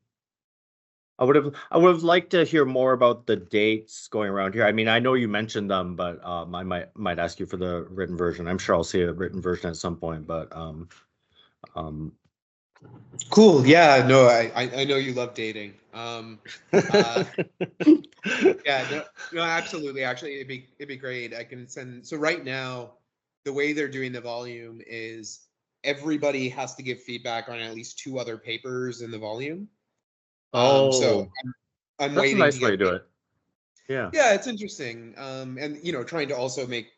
I would have liked to hear more about the dates going around here. I mean, I know you mentioned them, but I might ask you for the written version. I'm sure I'll see a written version at some point, but Cool. Yeah. No, I know you love dating. Yeah. No, absolutely. Actually, it'd be great. I can send. So right now, the way they're doing the volume is everybody has to give feedback on at least 2 other papers in the volume. So I'm that's a waiting nice to way to get do it. Yeah. Yeah, it's interesting. And trying to also make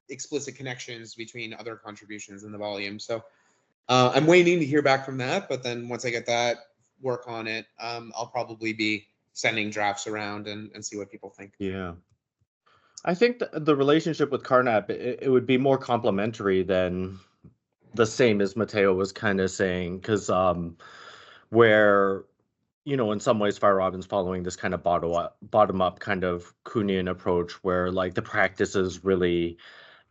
explicit connections between other contributions in the volume. So I'm waiting to hear back from that, but then once I get that, work on it, I'll probably be sending drafts around and see what people think. Yeah. I think the relationship with Carnap, it would be more complementary than the same as Matteo was kind of saying, because where, in some ways Feyerabend's following this kind of bottom up kind of Kuhnian approach where like the practices really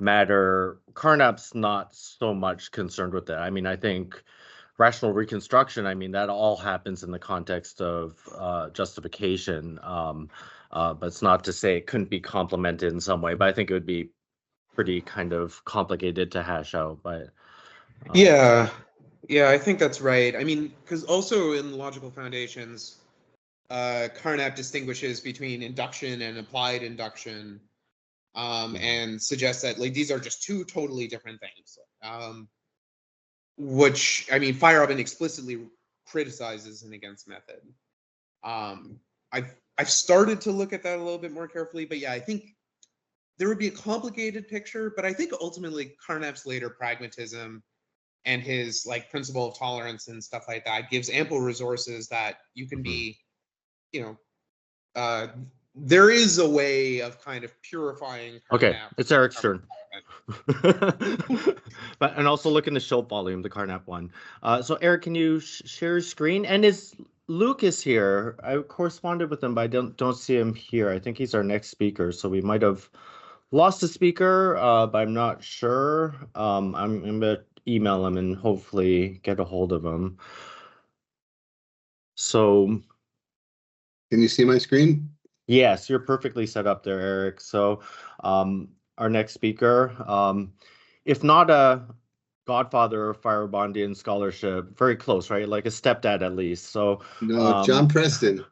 matter. Carnap's not so much concerned with that. I mean, I think rational reconstruction, I mean, that all happens in the context of justification. But it's not to say it couldn't be complemented in some way, but I think it would be pretty kind of complicated to hash out. But yeah, I think that's right. I mean, because also in logical foundations, Carnap distinguishes between induction and applied induction, and suggests that like these are just 2 totally different things. Which, I mean, Feyerabend explicitly criticizes an against method. I've started to look at that a little bit more carefully, but yeah, I think there would be a complicated picture, but I think ultimately Carnap's later pragmatism and his like principle of tolerance and stuff like that gives ample resources that you can be, there is a way of kind of purifying Carnap. Okay, it's Eric's turn. And also look in the Schultz volume, the Carnap one. So Eric, can you share your screen? And is Lucas here? I corresponded with him, but I don't see him here. I think he's our next speaker, so we might have lost a speaker, but I'm not sure. I'm gonna email him and hopefully get a hold of him. So, can you see my screen? Yes, you're perfectly set up there, Eric. So, our next speaker, if not a godfather of Feyerabendian scholarship, very close, right? Like a stepdad at least. So no, John Preston.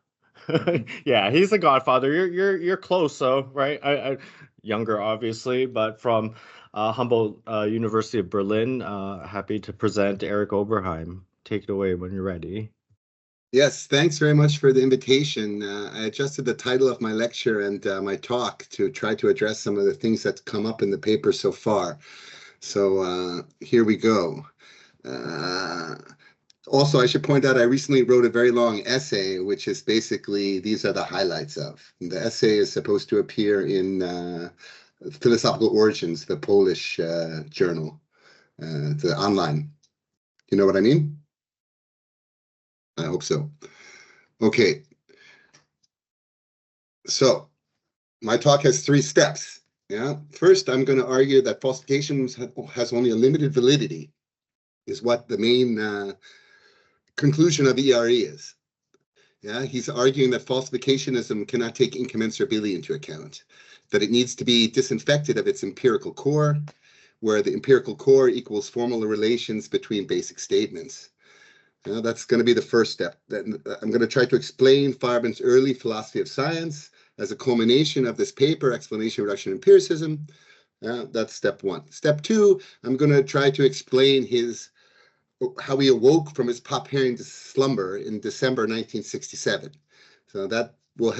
Yeah, he's a godfather. You're close, so right. I younger, obviously, but from Humboldt-University of Berlin. Happy to present Eric Oberheim. Take it away when you're ready. Yes, thanks very much for the invitation. I adjusted the title of my lecture and my talk to try to address some of the things that's come up in the paper so far. So here we go. Also, I should point out I recently wrote a very long essay, which is basically, these are the highlights of. The essay is supposed to appear in Philosophical Origins, the Polish journal, the online. You know what I mean? I hope so. Okay. So my talk has 3 steps. Yeah. First, I'm going to argue that falsification has only a limited validity, is what the main conclusion of ERE is. Yeah, he's arguing that falsificationism cannot take incommensurability into account, that it needs to be disinfected of its empirical core, where the empirical core equals formal relations between basic statements. That's going to be the first step. Then I'm going to try to explain Feyerabend's early philosophy of science as a culmination of this paper, Explanation, Reduction, Empiricism. That's step one. Step two, I'm going to try to explain how he awoke from his Popperian slumber in December 1967. So that we'll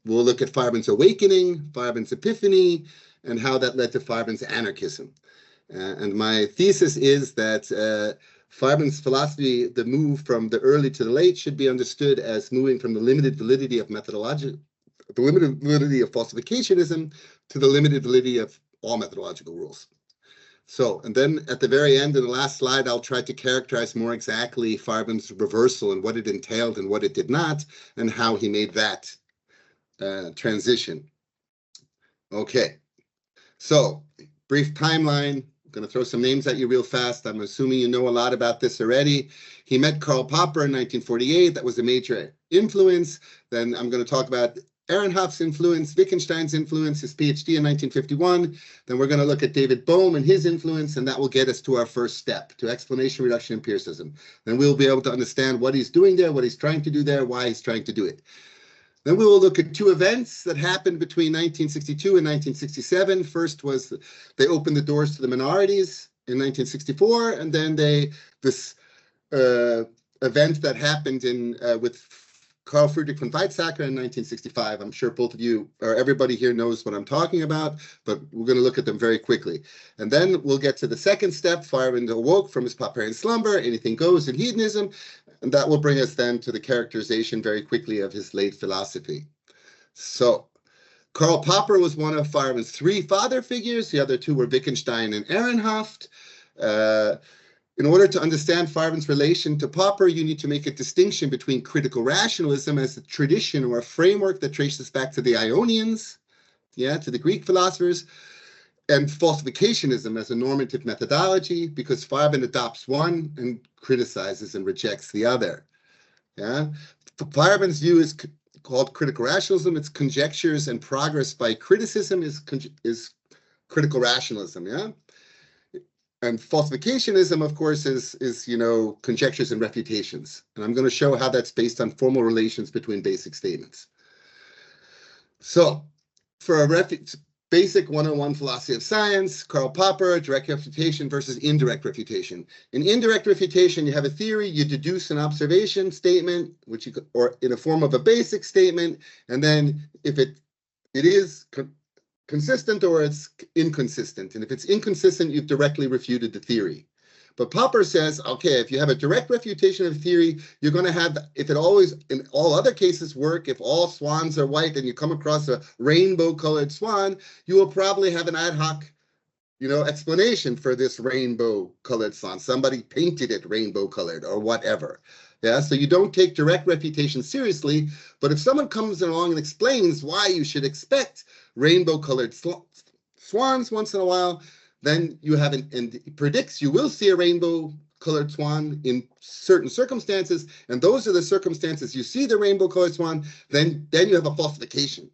look at Feyerabend's awakening, Feyerabend's epiphany, and how that led to Feyerabend's anarchism. And my thesis is that Feyerabend's philosophy, the move from the early to the late, should be understood as moving from the limited validity of falsificationism to the limited validity of all methodological rules. So, and then at the very end, in the last slide, I'll try to characterize more exactly Feyerabend's reversal and what it entailed and what it did not, and how he made that transition. Okay, so brief timeline. I'm going to throw some names at you real fast. I'm assuming you know a lot about this already. He met Karl Popper in 1948. That was a major influence. Then I'm going to talk about Ehrenhoff's influence, Wittgenstein's influence, his PhD in 1951. Then we're going to look at David Bohm and his influence, and that will get us to our first step, to explanation, reduction, empiricism. Then we'll be able to understand what he's doing there, what he's trying to do there, why he's trying to do it. Then we will look at two events that happened between 1962 and 1967. First was they opened the doors to the minorities in 1964, and then this event that happened with Carl Friedrich von Weizsäcker in 1965. I'm sure both of you, or everybody here, knows what I'm talking about, but we're going to look at them very quickly. And then we'll get to the second step. Feyerabend awoke from his Popperian slumber, anything goes in hedonism, and that will bring us then to the characterization very quickly of his late philosophy. So Karl Popper was one of Feyerabend's three father figures. The other two were Wittgenstein and Ehrenhoff. In order to understand Feyerabend's relation to Popper, you need to make a distinction between critical rationalism as a tradition or a framework that traces back to the Ionians, to the Greek philosophers, and falsificationism as a normative methodology, because Feyerabend adopts one and criticizes and rejects the other. Feyerabend's view is called critical rationalism. It's conjectures and progress by criticism is critical rationalism. And falsificationism, of course, is conjectures and refutations. And I'm going to show how that's based on formal relations between basic statements. So for a basic 101 philosophy of science, Karl Popper, direct refutation versus indirect refutation. In indirect refutation, you have a theory, you deduce an observation statement, or in a form of a basic statement, and then if it is consistent or it's inconsistent. And if it's inconsistent, you've directly refuted the theory. But Popper says, okay, if you have a direct refutation of a theory, you're going to have, if it always, in all other cases work, if all swans are white and you come across a rainbow-colored swan, you will probably have an ad hoc, explanation for this rainbow-colored swan. Somebody painted it rainbow-colored or whatever. So you don't take direct refutation seriously, but if someone comes along and explains why you should expect rainbow-colored swans once in a while, then you have and predicts you will see a rainbow-colored swan in certain circumstances, and those are the circumstances you see the rainbow-colored swan, then you have a falsification.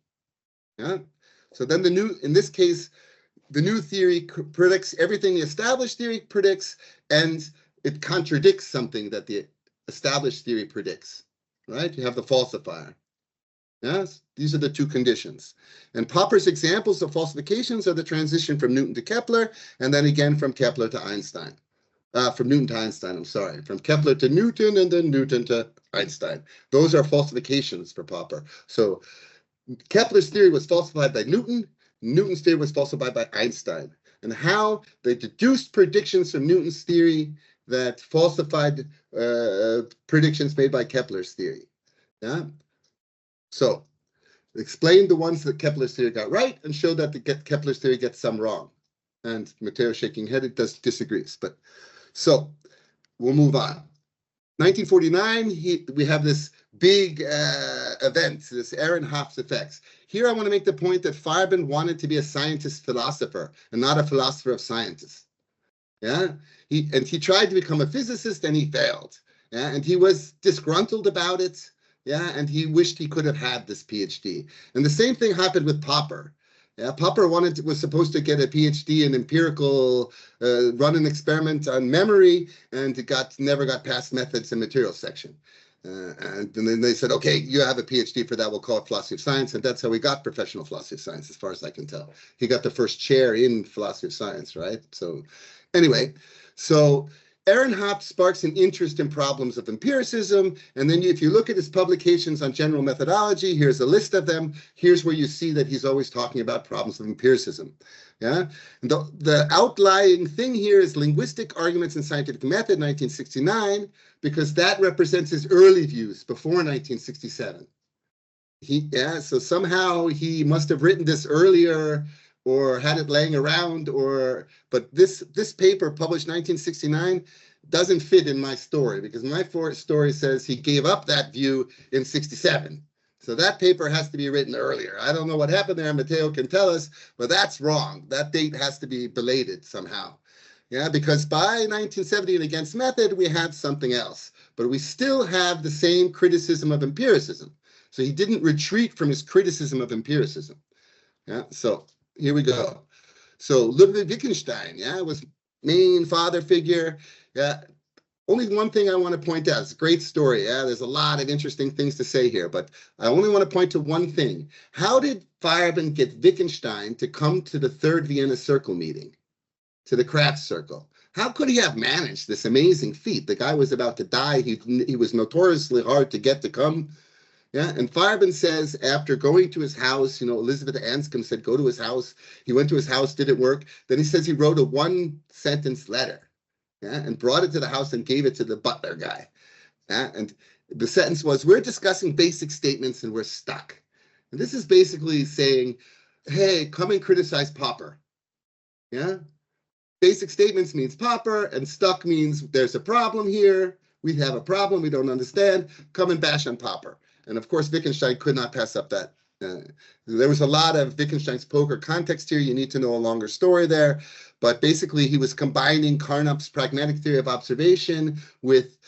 So then in this case, the new theory predicts everything the established theory predicts, and it contradicts something that the established theory predicts, right? You have the falsifier. Yes, these are the two conditions. And Popper's examples of falsifications are the transition from Newton to Kepler, and then again from Kepler to Einstein. From Newton to Einstein, I'm sorry. From Kepler to Newton, and then Newton to Einstein. Those are falsifications for Popper. So Kepler's theory was falsified by Newton. Newton's theory was falsified by Einstein. And how they deduced predictions from Newton's theory that falsified predictions made by Kepler's theory. So explain the ones that Kepler's theory got right and show that Kepler's theory gets some wrong. And Matteo shaking head, it disagrees. But so we'll move on. 1949, we have this big event, this Ehrenhoff's effects. Here I want to make the point that Feyerabend wanted to be a scientist philosopher and not a philosopher of scientists. He tried to become a physicist and he failed. And he was disgruntled about it. And he wished he could have had this PhD. And the same thing happened with Popper. Yeah, Popper was supposed to get a PhD in empirical, run an experiment on memory, and never got past methods and materials section. And then they said, okay, you have a PhD for that, we'll call it philosophy of science. And that's how we got professional philosophy of science, as far as I can tell. He got the first chair in philosophy of science, right? So anyway, so Ehrenhaupt sparks an interest in problems of empiricism. And then if you look at his publications on general methodology, here's a list of them. Here's where you see that he's always talking about problems of empiricism. Yeah, and the outlying thing here is Linguistic Arguments in Scientific Method, 1969, because that represents his early views before 1967. So somehow he must have written this earlier or had it laying around, but this paper published 1969 doesn't fit in my story, because my story says he gave up that view in 67. So that paper has to be written earlier. I don't know what happened there. Matteo can tell us, but that's wrong. That date has to be belated somehow. Yeah, because by 1970 and Against Method, we had something else, but we still have the same criticism of empiricism. So he didn't retreat from his criticism of empiricism. Yeah, so here we go. So Ludwig Wittgenstein, yeah, was main father figure. Yeah. Only one thing I want to point out. It's a great story. Yeah, there's a lot of interesting things to say here, but I only want to point to one thing. How did Feyerabend get Wittgenstein to come to the third Vienna Circle meeting, to the Kraft Circle? How could he have managed this amazing feat? The guy was about to die. He was notoriously hard to get to come. Yeah, and Feyerabend says after going to his house, Elizabeth Anscombe said, go to his house. He went to his house, didn't work. Then he says he wrote a one-sentence letter. Yeah, and brought it to the house and gave it to the butler guy. Yeah, and the sentence was, we're discussing basic statements and we're stuck. And this is basically saying, hey, come and criticize Popper. Yeah, basic statements means Popper, and stuck means there's a problem here. We have a problem we don't understand. Come and bash on Popper. And of course, Wittgenstein could not pass up that. There was a lot of Wittgenstein's poker context here. You need to know a longer story there. But basically, he was combining Carnap's pragmatic theory of observation with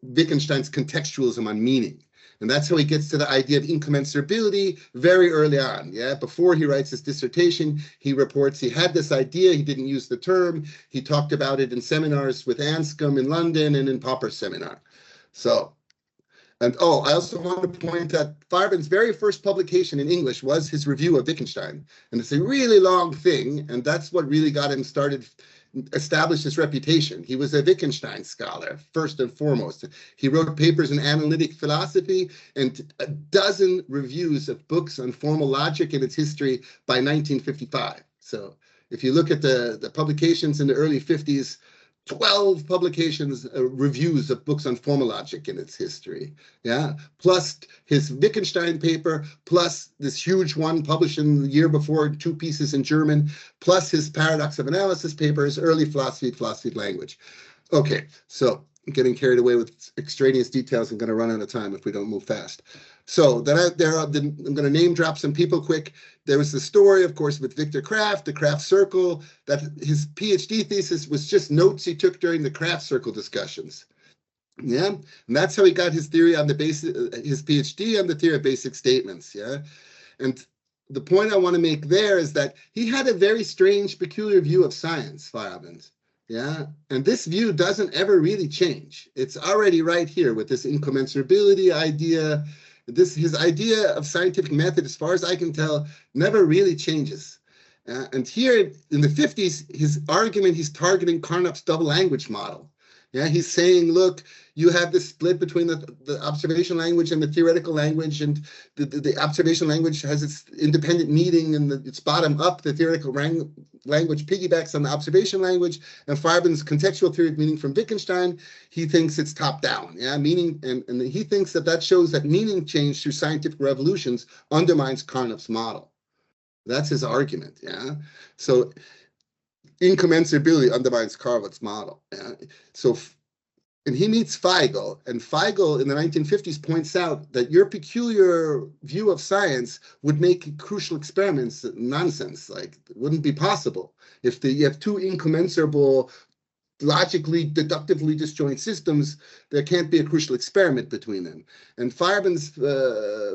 Wittgenstein's contextualism on meaning. And that's how he gets to the idea of incommensurability very early on. Yeah, before he writes his dissertation, he reports he had this idea. He didn't use the term. He talked about it in seminars with Anscombe in London and in Popper's seminar. So. And I also want to point out Feyerabend's very first publication in English was his review of Wittgenstein. And it's a really long thing, and that's what really got him started, established his reputation. He was a Wittgenstein scholar, first and foremost. He wrote papers in analytic philosophy and a dozen reviews of books on formal logic and its history by 1955. So if you look at the publications in the early 50s, 12 publications, reviews of books on formal logic in its history, yeah, plus his Wittgenstein paper, plus this huge one published in the year before, 2 pieces in German, plus his paradox of analysis paper, his early philosophy of language. Okay, so I'm getting carried away with extraneous details. I'm going to run out of time if we don't move fast. So then I'm going to name drop some people quick. There was the story, of course, with Victor Kraft, the Kraft Circle, that his PhD thesis was just notes he took during the Kraft Circle discussions. Yeah, and that's how he got his theory on his PhD on the theory of basic statements. Yeah, and the point I want to make there is that he had a very strange, peculiar view of science, Feyerabend. Yeah, and this view doesn't ever really change. It's already right here with this incommensurability idea. His idea of scientific method, as far as I can tell, never really changes. And here in the 50s, his argument, he's targeting Carnap's double language model. Yeah, he's saying, look, you have this split between the observation language and the theoretical language, and the observation language has its independent meaning, and it's bottom up. The theoretical language piggybacks on the observation language. And Feyerabend's contextual theory of meaning from Wittgenstein, he thinks it's top down. Yeah, meaning, and he thinks that shows that meaning change through scientific revolutions undermines Carnap's model. That's his argument. Yeah, so incommensurability undermines Carnap's model. Yeah? So, and he meets Feigl, and Feigl in the 1950s points out that your peculiar view of science would make crucial experiments nonsense. Like, it wouldn't be possible if you have 2 incommensurable logically, deductively disjoint systems, there can't be a crucial experiment between them. And Feyerabend's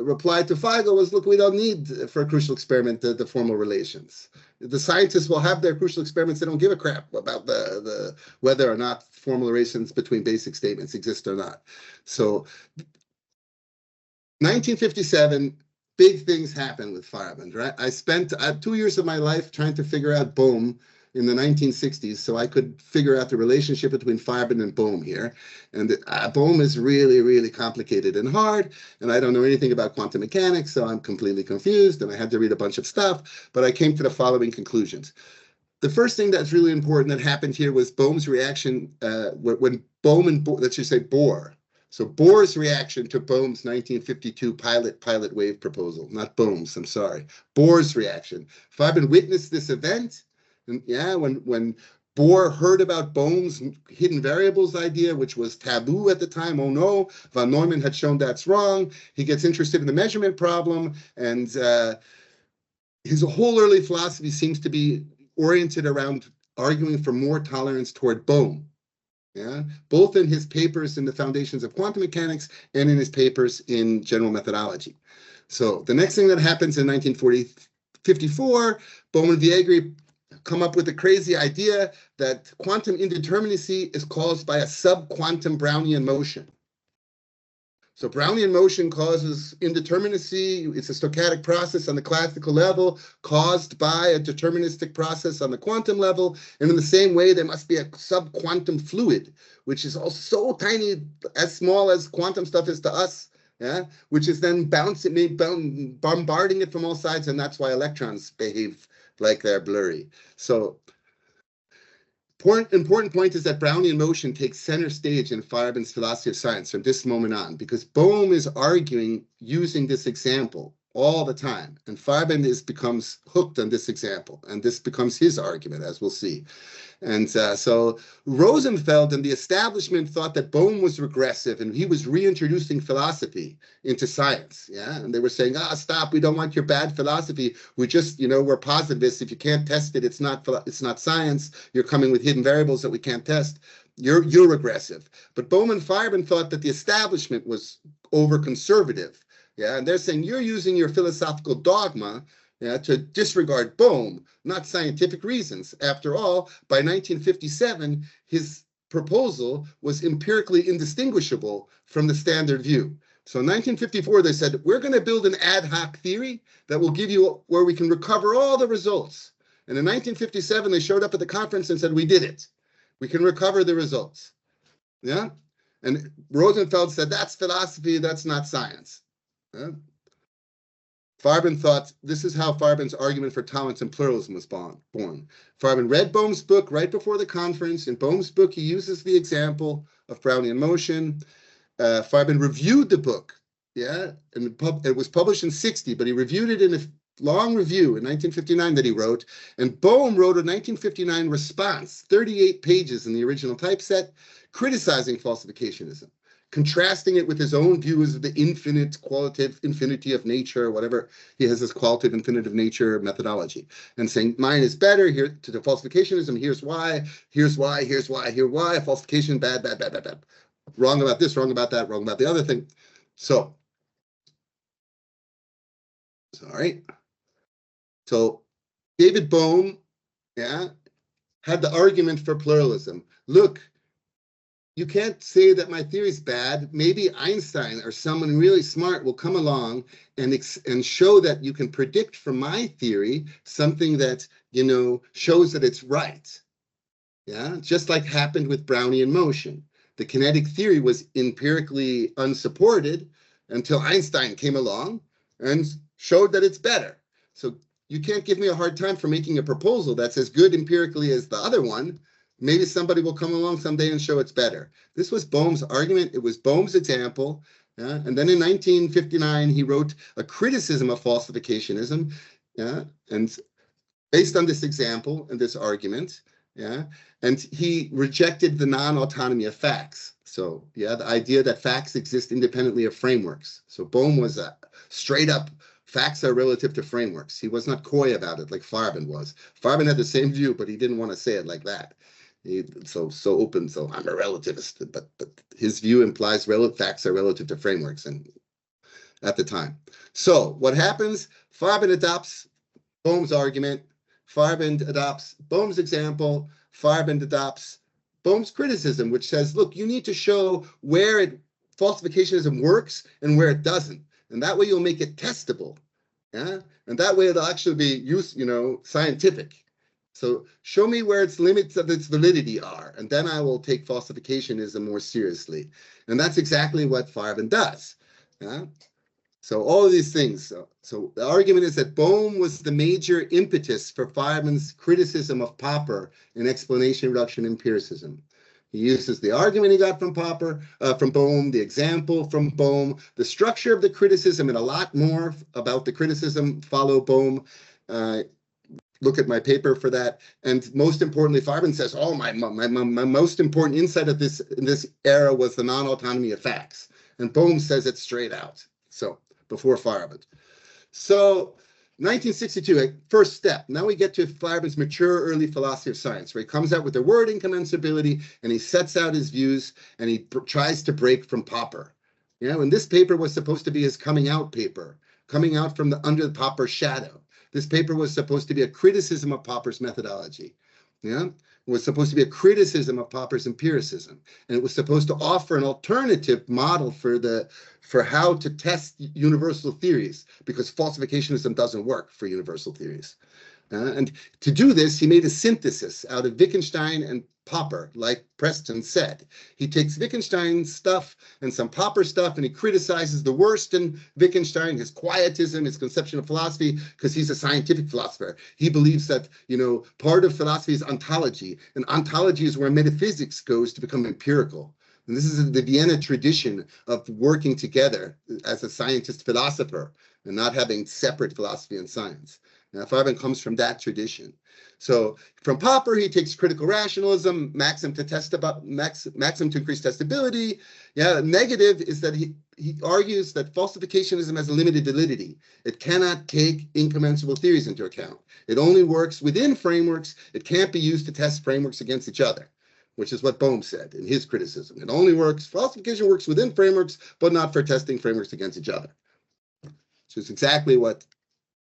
reply to Feigl was, look, we don't need for a crucial experiment the formal relations. The scientists will have their crucial experiments. They don't give a crap about the whether or not formal relations between basic statements exist or not. So 1957, big things happened with Feyerabend, right? I spent 2 years of my life trying to figure out Bohm in the 1960s, so I could figure out the relationship between Feyerabend and Bohm here. And Bohm is really, really complicated and hard, and I don't know anything about quantum mechanics, so I'm completely confused, and I had to read a bunch of stuff, but I came to the following conclusions. The first thing that's really important that happened here was Bohm's reaction when Bohm and, let's just say Bohr. So Bohr's reaction to Bohm's 1952 pilot wave proposal, not Bohm's, I'm sorry, Bohr's reaction. Feyerabend witnessed this event. And yeah, when Bohr heard about Bohm's hidden variables idea, which was taboo at the time, oh no, von Neumann had shown that's wrong. He gets interested in the measurement problem, and his whole early philosophy seems to be oriented around arguing for more tolerance toward Bohm. Yeah, both in his papers in the Foundations of Quantum Mechanics and in his papers in General Methodology. So the next thing that happens in 1954, Bohm and Viegri come up with a crazy idea that quantum indeterminacy is caused by a subquantum Brownian motion. So Brownian motion causes indeterminacy. It's a stochastic process on the classical level caused by a deterministic process on the quantum level. And in the same way, there must be a subquantum fluid, which is also so tiny, as small as quantum stuff is to us, yeah, which is then bombarding it from all sides. And that's why electrons behave like they're blurry. So important point is that Brownian motion takes center stage in Feyerabend's philosophy of science from this moment on, because Bohm is arguing using this example all the time, and Feyerabend becomes hooked on this example, and this becomes his argument, as we'll see. And so Rosenfeld and the establishment thought that Bohm was regressive and he was reintroducing philosophy into science. Yeah, and they were saying, stop, we don't want your bad philosophy. We just, we're positivists. If you can't test it, it's not science. You're coming with hidden variables that we can't test. You're regressive. But Bohm and Feyerabend thought that the establishment was over conservative. Yeah, and they're saying you're using your philosophical dogma to disregard Bohm, not scientific reasons. After all, by 1957, his proposal was empirically indistinguishable from the standard view. So in 1954, they said, we're going to build an ad hoc theory that will give you where we can recover all the results. And in 1957, they showed up at the conference and said, we did it. We can recover the results. Yeah. And Rosenfeld said, that's philosophy, that's not science. Yeah? Feyerabend thought this is how Feyerabend's argument for tolerance and pluralism was born. Feyerabend read Bohm's book right before the conference. In Bohm's book, he uses the example of Brownian motion. Feyerabend reviewed the book, yeah, and it was published in 60, but he reviewed it in a long review in 1959 that he wrote. And Bohm wrote a 1959 response, 38 pages in the original typeset, criticizing falsificationism, contrasting it with his own views of the infinite qualitative infinity of nature, whatever. He has this qualitative infinitive nature methodology, and saying mine is better here to the falsificationism. Here's why, here's why, here's why, here's why. Falsification, bad, bad, bad, bad, bad. Wrong about this, wrong about that, wrong about the other thing. So, sorry. So David Bohm, yeah, had the argument for pluralism. Look, you can't say that my theory is bad. Maybe Einstein or someone really smart will come along and show that you can predict from my theory something that, shows that it's right. Yeah, just like happened with Brownian motion. The kinetic theory was empirically unsupported until Einstein came along and showed that it's better. So you can't give me a hard time for making a proposal that's as good empirically as the other one. Maybe somebody will come along someday and show it's better. This was Bohm's argument. It was Bohm's example. Yeah? And then in 1959, he wrote a criticism of falsificationism. Yeah? And based on this example and this argument, yeah, and he rejected the non-autonomy of facts. So, yeah, the idea that facts exist independently of frameworks. So Bohm was a straight up, facts are relative to frameworks. He was not coy about it like Feyerabend was. Feyerabend had the same view, but he didn't want to say it like that. So open. So I'm a relativist, but his view implies facts are relative to frameworks, and at the time. So what happens? Feyerabend adopts Bohm's argument. Feyerabend adopts Bohm's example. Feyerabend adopts Bohm's criticism, which says, look, you need to show where falsificationism works and where it doesn't, and that way you'll make it testable. Yeah, and that way it'll actually be scientific. So show me where its limits of its validity are, and then I will take falsificationism more seriously. And that's exactly what Feyerabend does. Yeah? So all of these things. So the argument is that Bohm was the major impetus for Feyerabend's criticism of Popper in explanation, reduction, empiricism. He uses the argument he got from Bohm, the example from Bohm, the structure of the criticism, and a lot more about the criticism follow Bohm. Look at my paper for that. And most importantly, Feyerabend says, oh, my most important insight of in this era was the non-autonomy of facts. And Bohm says it straight out. So before Feyerabend. So 1962, first step. Now we get to Feyerabend's mature early philosophy of science, where he comes out with the word incommensurability, and he sets out his views, and he tries to break from Popper. And this paper was supposed to be his coming out paper, coming out from under the Popper shadow. This paper was supposed to be a criticism of Popper's methodology. It was supposed to be a criticism of Popper's empiricism, and it was supposed to offer an alternative model for how to test universal theories, because falsificationism doesn't work for universal theories. And to do this, he made a synthesis out of Wittgenstein and Popper, like Preston said. He takes Wittgenstein's stuff and some Popper stuff, and he criticizes the worst in Wittgenstein, his quietism, his conception of philosophy, because he's a scientific philosopher. He believes that, part of philosophy is ontology, and ontology is where metaphysics goes to become empirical. And this is the Vienna tradition of working together as a scientist philosopher and not having separate philosophy and science. Now, Feyerabend comes from that tradition. So from Popper, he takes critical rationalism, maxim to increase testability. Negative is that he argues that falsificationism has a limited validity. It cannot take incommensurable theories into account. It only works within frameworks. It can't be used to test frameworks against each other, which is what Bohm said in his criticism. It only works, falsification works within frameworks, but not for testing frameworks against each other. So it's exactly what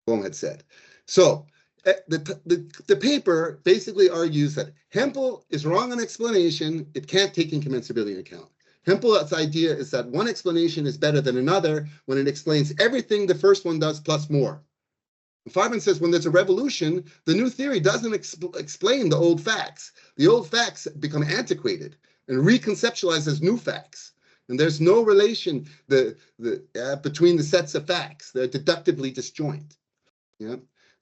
Bohm had said. So the paper basically argues that Hempel is wrong on explanation. It can't take incommensurability into account. Hempel's idea is that one explanation is better than another when it explains everything the first one does plus more. Feyerabend says when there's a revolution, the new theory doesn't explain the old facts. The old facts become antiquated and reconceptualized as new facts. And there's no relation between the sets of facts. They're deductively disjoint.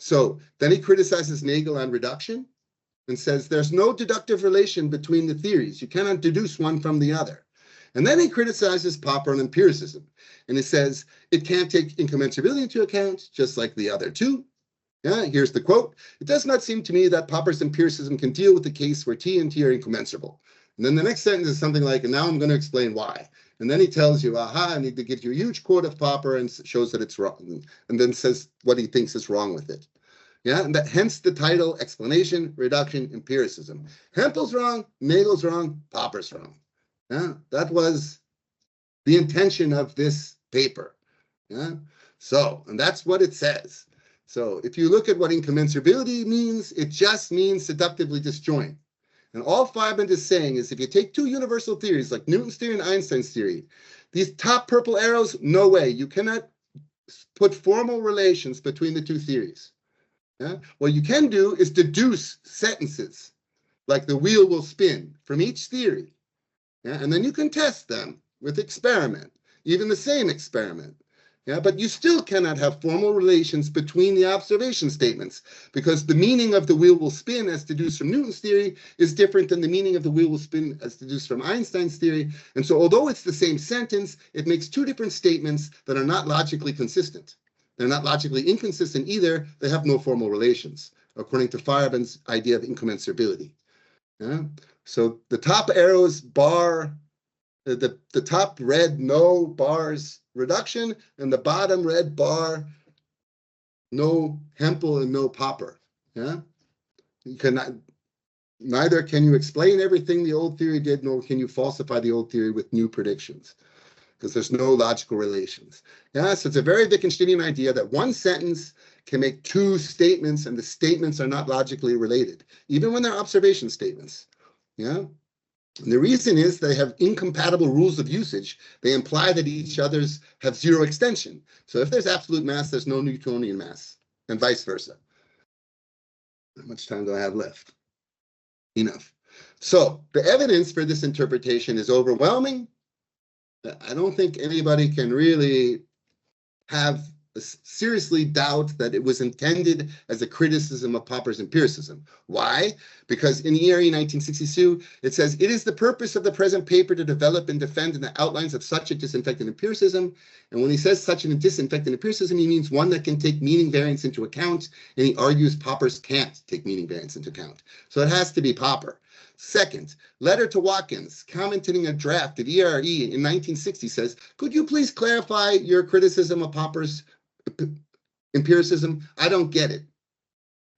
So then he criticizes Nagel on reduction and says there's no deductive relation between the theories. You cannot deduce one from the other. And then he criticizes Popper on empiricism. And he says it can't take incommensurability into account, just like the other two. Here's the quote. It does not seem to me that Popper's empiricism can deal with the case where T and T are incommensurable. And then the next sentence is something like, and now I'm going to explain why. And then he tells you, aha, I need to give you a huge quote of Popper and shows that it's wrong. And then says what he thinks is wrong with it. And hence the title, Explanation, Reduction, Empiricism. Hempel's wrong, Nagel's wrong, Popper's wrong. That was the intention of this paper. So, and that's what it says. So if you look at what incommensurability means, it just means seductively disjoint. And all Feyerabend is saying is if you take two universal theories like Newton's theory and Einstein's theory, these top purple arrows, no way. You cannot put formal relations between the two theories. What you can do is deduce sentences like the wheel will spin from each theory. And then you can test them with experiment, even the same experiment. But you still cannot have formal relations between the observation statements because the meaning of the wheel will spin as deduced from Newton's theory is different than the meaning of the wheel will spin as deduced from Einstein's theory. And so although it's the same sentence, it makes two different statements that are not logically consistent. They're not logically inconsistent either. They have no formal relations, according to Feyerabend's idea of incommensurability. So the top arrows bar, the top red no bars reduction, and the bottom red bar no Hempel and no Popper. You cannot. neither can you explain everything the old theory did, nor can you falsify the old theory with new predictions, because there's no logical relations. Yeah, so it's a very Wittgensteinian idea that one sentence can make two statements, and the statements are not logically related, even when they're observation statements. Yeah. And the reason is they have incompatible rules of usage. They imply that each other's have zero extension. So if there's absolute mass, there's no Newtonian mass, and vice versa. How much time do I have left? Enough. So the evidence for this interpretation is overwhelming. I don't think anybody can really have seriously doubt that it was intended as a criticism of Popper's empiricism. Why? Because in ERE 1962, it says, it is the purpose of the present paper to develop and defend in the outlines of such a disinfectant empiricism. And when he says such a disinfectant empiricism, he means one that can take meaning variance into account, and he argues Popper's can't take meaning variance into account. So it has to be Popper. Second, letter to Watkins, commenting a draft at ERE in 1960 says, could you please clarify your criticism of Popper's empiricism? I don't get it.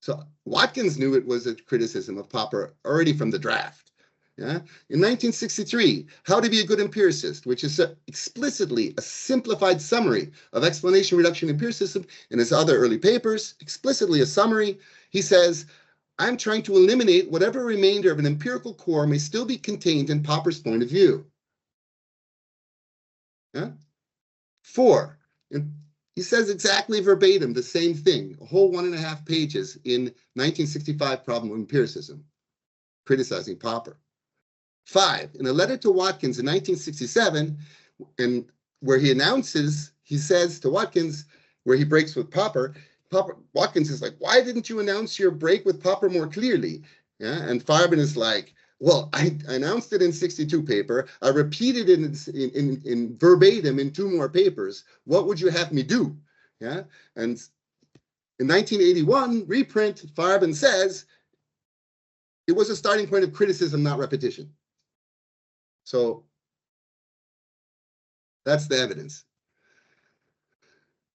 So Watkins knew it was a criticism of Popper already from the draft. Yeah. In 1963, How to Be a Good Empiricist, which is explicitly a simplified summary of explanation reduction empiricism in his other early papers, explicitly a summary, he says, I'm trying to eliminate whatever remainder of an empirical core may still be contained in Popper's point of view. Yeah? 4, he says exactly verbatim the same thing, a whole 1.5 pages in 1965 Problem of Empiricism, criticizing Popper. 5, in a letter to Watkins in 1967, and where he announces, he says to Watkins, where he breaks with Popper, Watkins is like, why didn't you announce your break with Popper more clearly? Yeah, and Feyerabend is like, well, I announced it in 62 paper. I repeated it in verbatim in 2 more papers. What would you have me do? Yeah, and in 1981 reprint, Feyerabend says it was a starting point of criticism, not repetition. So that's the evidence.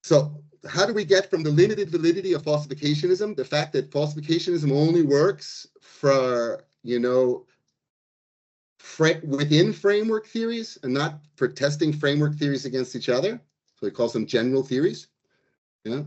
So how do we get from the limited validity of falsificationism, the fact that falsificationism only works for, you know, within framework theories and not for testing framework theories against each other? So he calls them general theories. Yeah.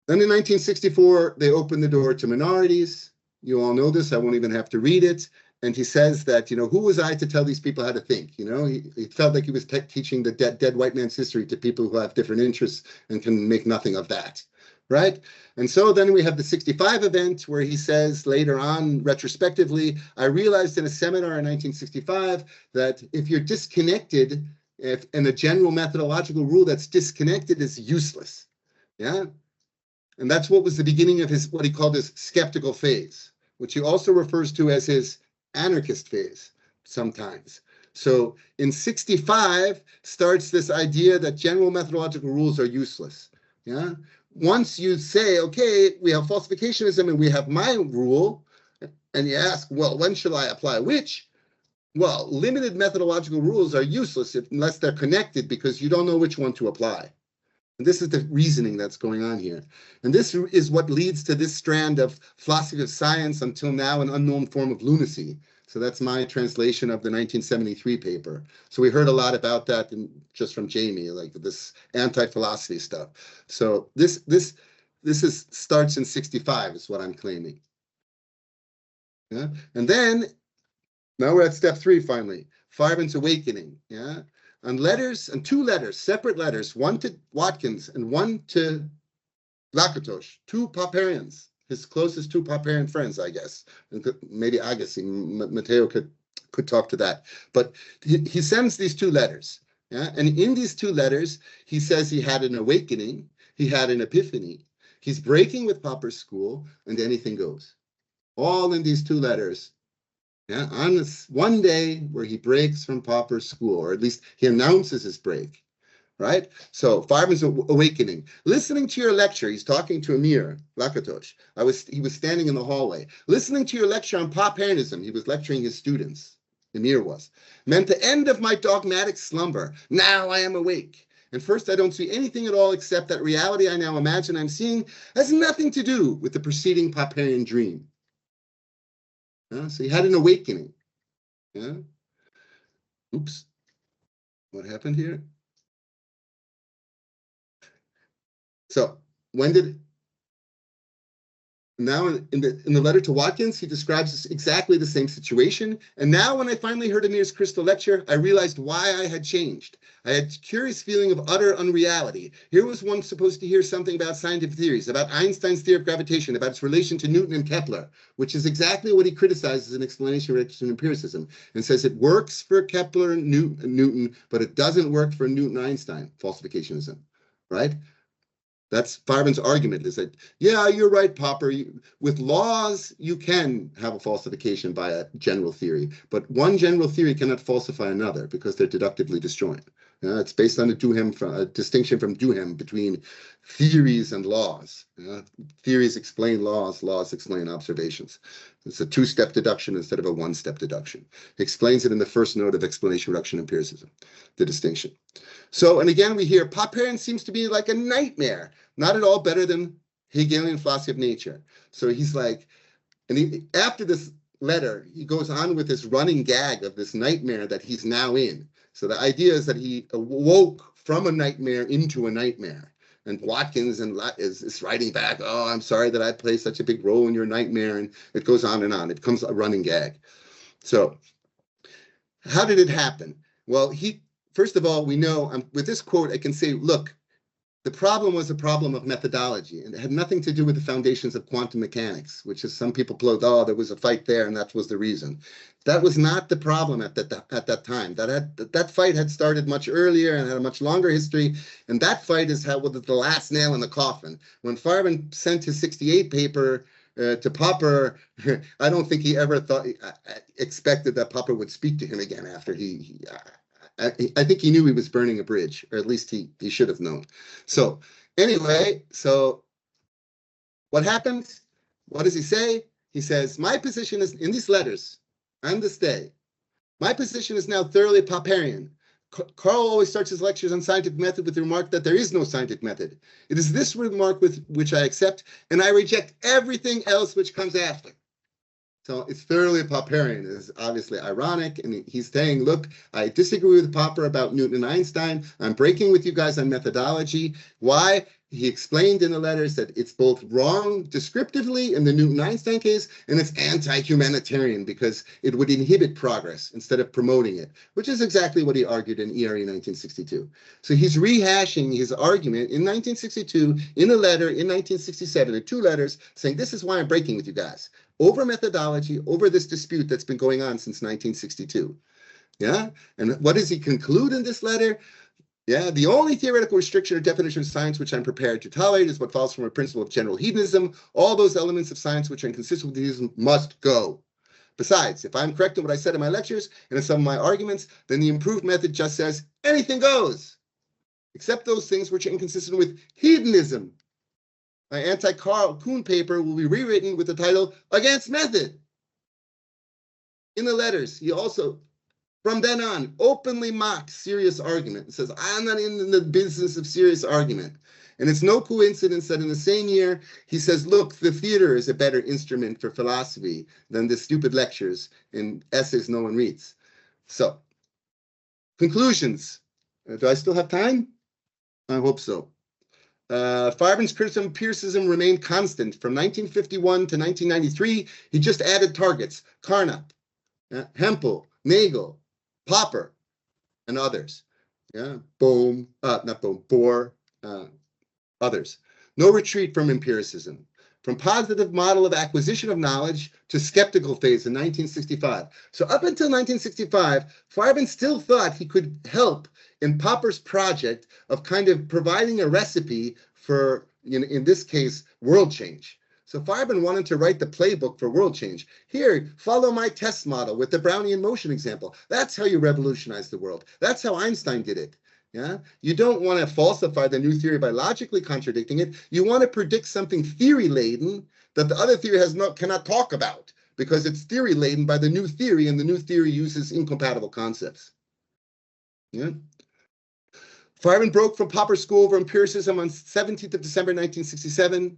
Then in 1964, they opened the door to minorities. You all know this. I won't even have to read it. And he says that, you know, who was I to tell these people how to think? You know, he felt like he was teaching the dead white man's history to people who have different interests and can make nothing of that, right? And so then we have the 65 event where he says later on, retrospectively, I realized in a seminar in 1965 that if you're disconnected, and a general methodological rule that's disconnected is useless, yeah? And that's what was the beginning of his, what he called his skeptical phase, which he also refers to as his anarchist phase sometimes. So in 65 starts this idea that general methodological rules are useless. Yeah. Once you say, okay, we have falsificationism and we have my rule, and you ask, well, when shall I apply which? Well, limited methodological rules are useless unless they're connected, because you don't know which one to apply. And this is the reasoning that's going on here. And this is what leads to this strand of philosophy of science, until now an unknown form of lunacy. So that's my translation of the 1973 paper. So we heard a lot about that just from Jamie, like this anti-philosophy stuff. So this starts in 65 is what I'm claiming. Yeah. And then now we're at step 3 finally, Feyerabend's awakening. Yeah. And letters, and 2 letters, separate letters, one to Watkins and one to Lakatos, 2 Popperians, his closest 2 Popperian friends, I guess. And maybe Agassi, Matteo could talk to that. But he sends these 2 letters. Yeah? And in these 2 letters, he says he had an awakening, he had an epiphany. He's breaking with Popper's school, and anything goes. All in these 2 letters. Yeah, on this one day where he breaks from Popper's school, or at least he announces his break, right? So Feyerabend's awakening. Listening to your lecture, he's talking to Amir Lakatos. He was standing in the hallway. Listening to your lecture on Popperianism, he was lecturing his students. Amir was. Meant the end of my dogmatic slumber. Now I am awake. And first, I don't see anything at all except that reality I now imagine I'm seeing has nothing to do with the preceding Popperian dream. So he had an awakening. Yeah. Oops. What happened here? So when did, now in the letter to Watkins, he describes exactly the same situation. And now when I finally heard Amir's crystal lecture, I realized why I had changed. I had a curious feeling of utter unreality. Here was one supposed to hear something about scientific theories, about Einstein's theory of gravitation, about its relation to Newton and Kepler, which is exactly what he criticizes in Explanation of Empiricism, and says it works for Kepler and Newton, but it doesn't work for Newton-Einstein, falsificationism, right? That's Feyerabend's argument, is that, yeah, you're right, Popper. With laws, you can have a falsification by a general theory, but one general theory cannot falsify another because they're deductively disjoint. It's based on a distinction from Duhem between theories and laws. Theories explain laws, laws explain observations. It's a two-step deduction instead of a one-step deduction. He explains it in the first note of Explanation, Reduction, Empiricism, the distinction. So, and again, we hear Popperian seems to be like a nightmare, not at all better than Hegelian philosophy of nature. So he's like, and after this letter, he goes on with this running gag of this nightmare that he's now in. So the idea is that he awoke from a nightmare into a nightmare. And Watkins is writing back, oh, I'm sorry that I play such a big role in your nightmare. And it goes on and on. It becomes a running gag. So how did it happen? Well, first of all, we know, with this quote, I can say, look, the problem was a problem of methodology, and it had nothing to do with the foundations of quantum mechanics, which is some people plot, oh, there was a fight there, and that was the reason. That was not the problem at that time. That fight had started much earlier and had a much longer history, and that fight is how was the last nail in the coffin. When Feyerabend sent his 68 paper to Popper, I don't think he ever expected that Popper would speak to him again after I think he knew he was burning a bridge, or at least he should have known. So anyway, so what happens? What does he say? He says, my position is, in these letters, on this day, my position is now thoroughly Popperian. Karl always starts his lectures on scientific method with the remark that there is no scientific method. It is this remark with which I accept, and I reject everything else which comes after. So it's thoroughly Popperian. It's obviously ironic, and he's saying, look, I disagree with Popper about Newton and Einstein. I'm breaking with you guys on methodology. Why? He explained in the letters that it's both wrong descriptively in the Newton-Einstein case, and it's anti-humanitarian because it would inhibit progress instead of promoting it, which is exactly what he argued in ERE 1962. So he's rehashing his argument in 1962 in a letter in 1967, in two letters, saying this is why I'm breaking with you guys. Over methodology, over this dispute that's been going on since 1962. Yeah, and what does he conclude in this letter? Yeah, the only theoretical restriction or definition of science which I'm prepared to tolerate is what follows from a principle of general hedonism. All those elements of science which are inconsistent with hedonism must go. Besides, if I'm correct in what I said in my lectures and in some of my arguments, then the improved method just says anything goes, except those things which are inconsistent with hedonism. My anti-Karl Kuhn paper will be rewritten with the title Against Method. In the letters, he also, from then on, openly mocks serious argument. It says, I'm not in the business of serious argument. And it's no coincidence that in the same year, he says, look, the theater is a better instrument for philosophy than the stupid lectures and essays no one reads. So, conclusions. Do I still have time? I hope so. Feyerabend's criticism of empiricism remained constant. From 1951 to 1993, he just added targets. Carnap, Hempel, Nagel, Popper, and others. Yeah, Bohm, not Bohm, Bohr, others. No retreat from empiricism. From positive model of acquisition of knowledge to skeptical phase in 1965. So up until 1965, Feyerabend still thought he could help in Popper's project of kind of providing a recipe for, in this case, world change. So Feyerabend wanted to write the playbook for world change. Here, follow my test model with the Brownian motion example. That's how you revolutionize the world. That's how Einstein did it. Yeah, you don't want to falsify the new theory by logically contradicting it. You want to predict something theory-laden that the other theory cannot talk about because it's theory-laden by the new theory, and the new theory uses incompatible concepts. Yeah. Feyerabend broke from Popper's school over empiricism on 17th of December 1967,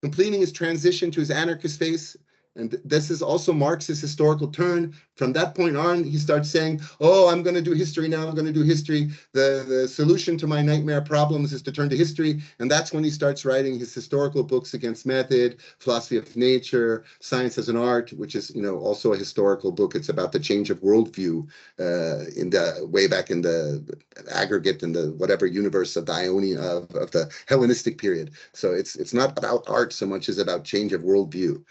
completing his transition to his anarchist phase And this is also Marx's historical turn. From that point on, he starts saying, oh, I'm going to do history now. I'm going to do history. The solution to my nightmare problems is to turn to history. And that's when he starts writing his historical books against method, philosophy of nature, science as an art, which is, also a historical book. It's about the change of worldview in the way back in the aggregate in the whatever universe of the Ionian of the Hellenistic period. So it's not about art so much as about change of worldview.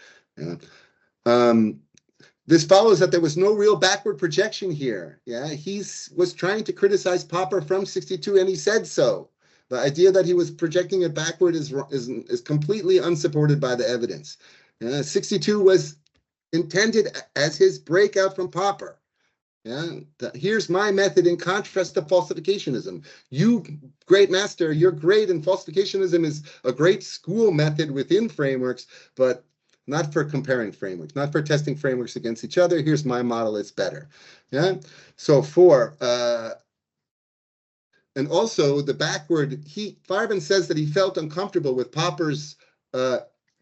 This follows that there was no real backward projection here. He was trying to criticize Popper from 62, and he said so. The idea that he was projecting it backward is completely unsupported by the evidence. 62 was intended as his breakout from Popper. Here's my method in contrast to falsificationism. You, great master, you're great, and falsificationism is a great school method within frameworks, but not for comparing frameworks, not for testing frameworks against each other. Here's my model, it's better. So and also the backward, Feyerabend says that he felt uncomfortable with Popper's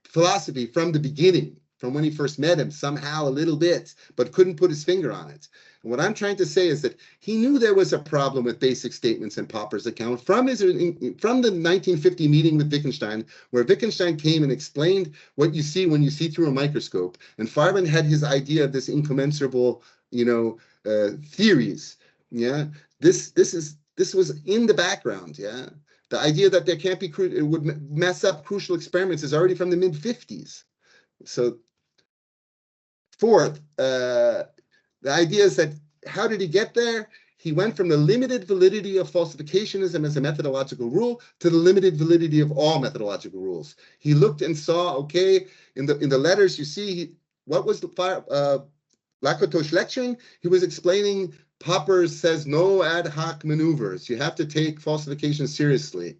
philosophy from the beginning, from when he first met him, somehow a little bit, but couldn't put his finger on it. And what I'm trying to say is that he knew there was a problem with basic statements in Popper's account from the 1950 meeting with Wittgenstein, where Wittgenstein came and explained what you see when you see through a microscope. And Feyerabend had his idea of this incommensurable, theories. This was in the background. The idea that there can't be it would mess up crucial experiments is already from the mid-50s. So fourth, the idea is that how did he get there? He went from the limited validity of falsificationism as a methodological rule to the limited validity of all methodological rules. He looked and saw, okay, in the letters you see, what was the Lakoto's lecturing? He was explaining Popper says no ad hoc maneuvers. You have to take falsification seriously.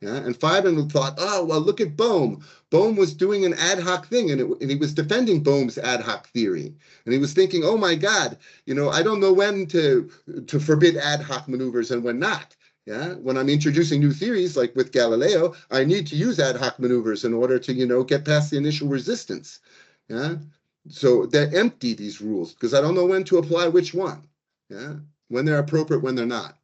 And Feyerabend thought, oh, well, look at Bohm. Bohm was doing an ad hoc thing, and he was defending Bohm's ad hoc theory. And he was thinking, oh, my God, I don't know when to forbid ad hoc maneuvers and when not. When I'm introducing new theories, like with Galileo, I need to use ad hoc maneuvers in order to, get past the initial resistance. So they're empty, these rules, because I don't know when to apply which one. When they're appropriate, when they're not.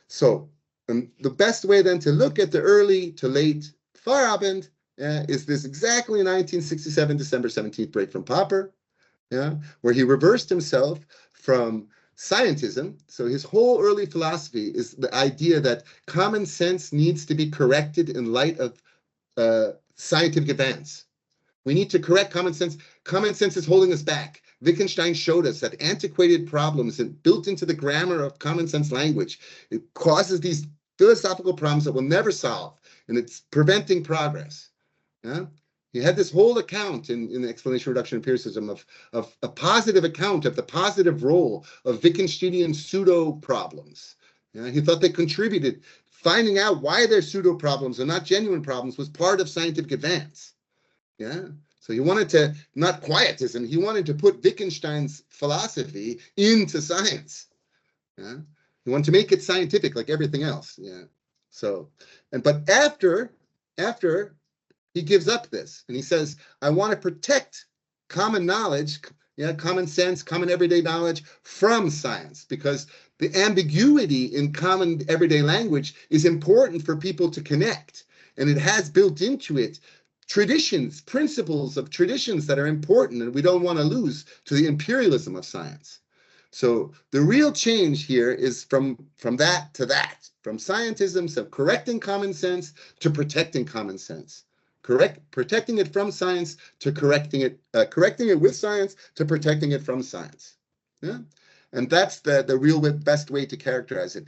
So the best way then to look at the early to late Feyerabend is this exactly 1967, December 17th break from Popper, where he reversed himself from scientism. So his whole early philosophy is the idea that common sense needs to be corrected in light of scientific advance. We need to correct common sense. Common sense is holding us back. Wittgenstein showed us that antiquated problems built into the grammar of common sense language, it causes these philosophical problems that we'll never solve, and it's preventing progress. He had this whole account in the Explanation, Reduction, and Empiricism of a positive account of the positive role of Wittgensteinian pseudo problems. He thought they contributed. Finding out why they're pseudo problems and not genuine problems was part of scientific advance. So he wanted to, not quietism, he wanted to put Wittgenstein's philosophy into science. He wanted to make it scientific like everything else. So, but after he gives up this and he says, I want to protect common knowledge, common sense, common everyday knowledge from science, because the ambiguity in common everyday language is important for people to connect. And it has built into it traditions, principles of traditions that are important and we don't want to lose to the imperialism of science. So the real change here is from that to that, from scientism, of correcting common sense to protecting common sense. Protecting it from science to correcting it with science to protecting it from science. And that's the real best way to characterize it.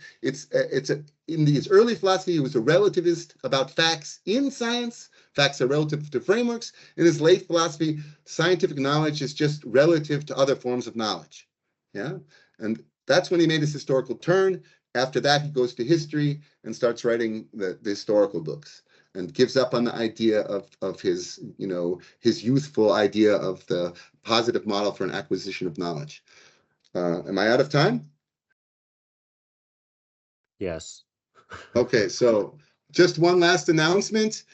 In his early philosophy, he was a relativist about facts in science. Facts are relative to frameworks. In his late philosophy, scientific knowledge is just relative to other forms of knowledge. And that's when he made his historical turn. After that, he goes to history and starts writing the historical books and gives up on the idea of his youthful idea of the positive model for an acquisition of knowledge. Am I out of time? Yes. Okay, so just one last announcement.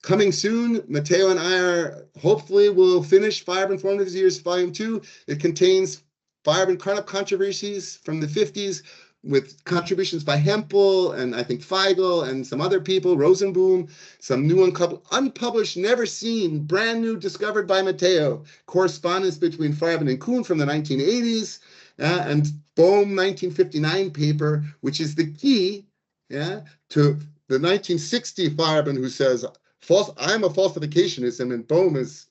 coming soon. Matteo and I hopefully will finish Feyerabend Formative Years Volume 2. It contains Feyerabend Carnap controversies from the 50s with contributions by Hempel and I think Feigl and some other people, Rosenboom, some new unpublished, never seen, brand new, discovered by Matteo, correspondence between Feyerabend and Kuhn from the 1980s, and Bohm 1959 paper, which is the key to the 1960 Feyerabend who says, I'm a falsificationist, and Bohm is,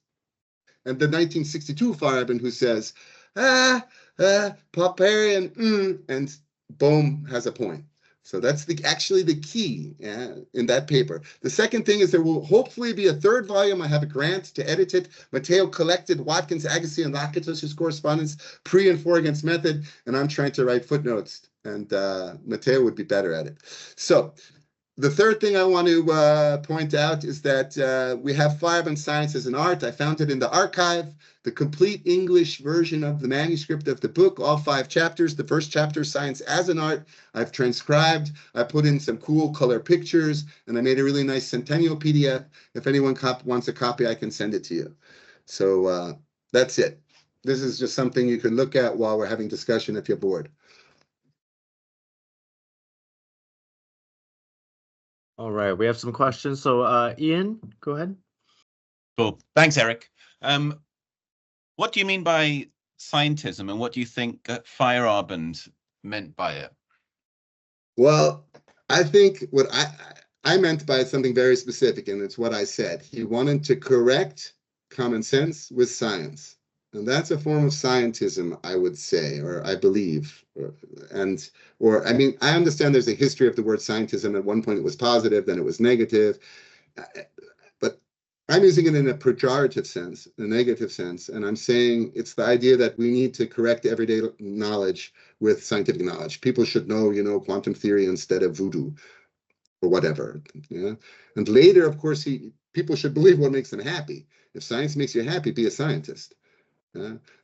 and the 1962 Feyerabend who says, Popperian, and Bohm has a point. So that's actually the key in that paper. The second thing is there will hopefully be a third volume. I have a grant to edit it. Matteo collected Watkins, Agassi, and Lakatos' correspondence pre and for against method, and I'm trying to write footnotes, and Matteo would be better at it. So the third thing I want to point out is that we have Feyerabend Science as an Art. I found it in the archive, the complete English version of the manuscript of the book, all 5 chapters. The first chapter, Science as an Art, I've transcribed. I put in some cool color pictures, and I made a really nice Centennial PDF. If anyone wants a copy, I can send it to you. So that's it. This is just something you can look at while we're having discussion if you're bored. All right, we have some questions. So Ian, go ahead. Cool. Thanks, Eric. What do you mean by scientism, and what do you think Feyerabend meant by it? Well, I think what I meant by it something very specific, and it's what I said. He wanted to correct common sense with science. And that's a form of scientism, I would say, or I believe. I mean, I understand there's a history of the word scientism. At one point it was positive, then it was negative. But I'm using it in a pejorative sense, a negative sense. And I'm saying it's the idea that we need to correct everyday knowledge with scientific knowledge. People should know, quantum theory instead of voodoo or whatever. Yeah. And later, of course, people should believe what makes them happy. If science makes you happy, be a scientist.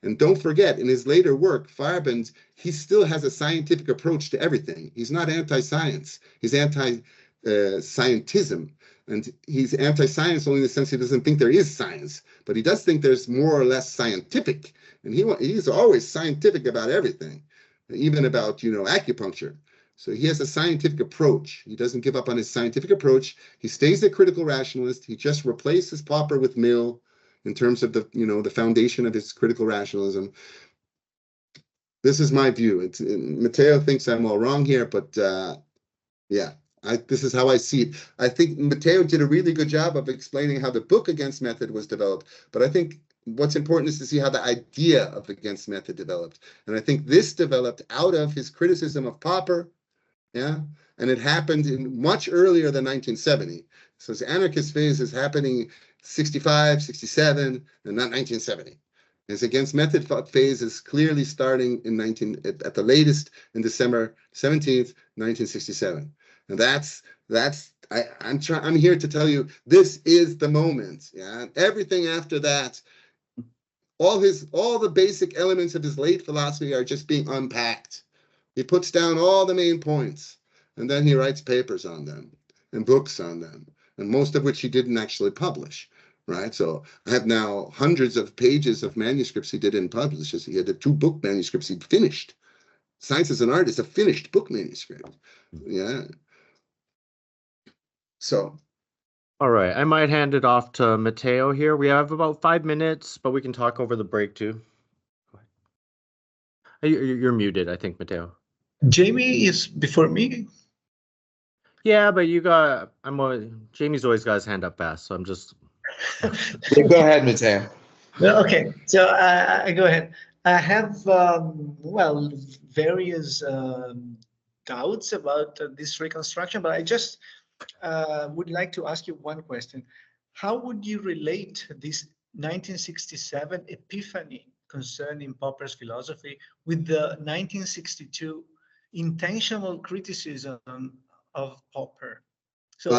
And don't forget, in his later work, Feyerabend, he still has a scientific approach to everything. He's not anti-science. He's anti-scientism. And he's anti-science only in the sense he doesn't think there is science. But he does think there's more or less scientific. And he's always scientific about everything, even about, acupuncture. So he has a scientific approach. He doesn't give up on his scientific approach. He stays a critical rationalist. He just replaces Popper with Mill, in terms of the foundation of his critical rationalism. This is my view. Matteo thinks I'm all wrong here, but this is how I see it. I think Matteo did a really good job of explaining how the book Against Method was developed, but I think what's important is to see how the idea of Against Method developed. And I think this developed out of his criticism of Popper, and it happened much earlier than 1970. So his anarchist phase is happening 65, 67, and not 1970. His Against Method phase is clearly starting at the latest in December 17th, 1967. And I'm here to tell you this is the moment. Yeah, everything after that, all the basic elements of his late philosophy are just being unpacked. He puts down all the main points, and then he writes papers on them and books on them, and most of which he didn't actually publish. Right, so I have now hundreds of pages of manuscripts he didn't publish. He had the 2 book manuscripts he finished. Science as an Art is a finished book manuscript. Yeah. So. All right, I might hand it off to Matteo here. We have about 5 minutes, but we can talk over the break too. Go ahead. You're muted, I think, Matteo. Jamie is before me. Yeah, but Jamie's always got his hand up fast, so I'm just. Yeah, go ahead, Matteo. Well, okay, so I go ahead. I have various doubts about this reconstruction, but I just would like to ask you one question. How would you relate this 1967 epiphany concerning Popper's philosophy with the 1962 intentional criticism of Popper? So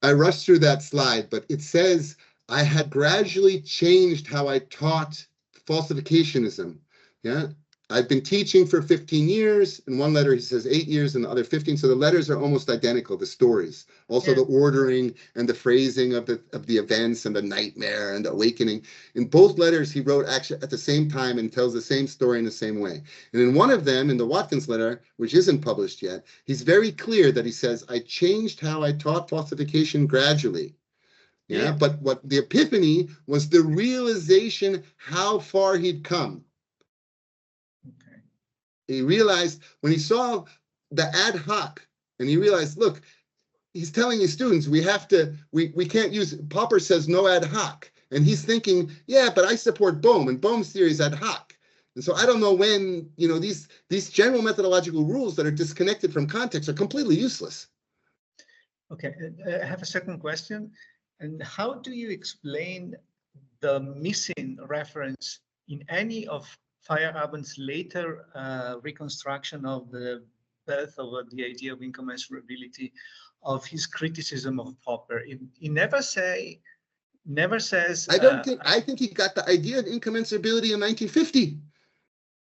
I rushed through that slide, but it says I had gradually changed how I taught falsificationism. Yeah, I've been teaching for 15 years. In one letter, he says 8 years, and the other 15. So the letters are almost identical, the stories. Also the ordering and the phrasing of the events and the nightmare and the awakening. In both letters, he wrote actually at the same time and tells the same story in the same way. And in one of them, in the Watkins letter, which isn't published yet, he's very clear that he says, I changed how I taught falsification gradually. Yeah, but what the epiphany was the realization how far he'd come. Okay. He realized when he saw the ad hoc, and he realized, look, he's telling his students we can't use, Popper says no ad hoc. And he's thinking, yeah, but I support Bohm, and Bohm's theory is ad hoc. And so I don't know when, you know, these general methodological rules that are disconnected from context are completely useless. Okay, I have a second question. And how do you explain the missing reference in any of Feyerabend's later reconstruction of the birth of the idea of incommensurability, of his criticism of Popper? He never says. I think he got the idea of incommensurability in 1950.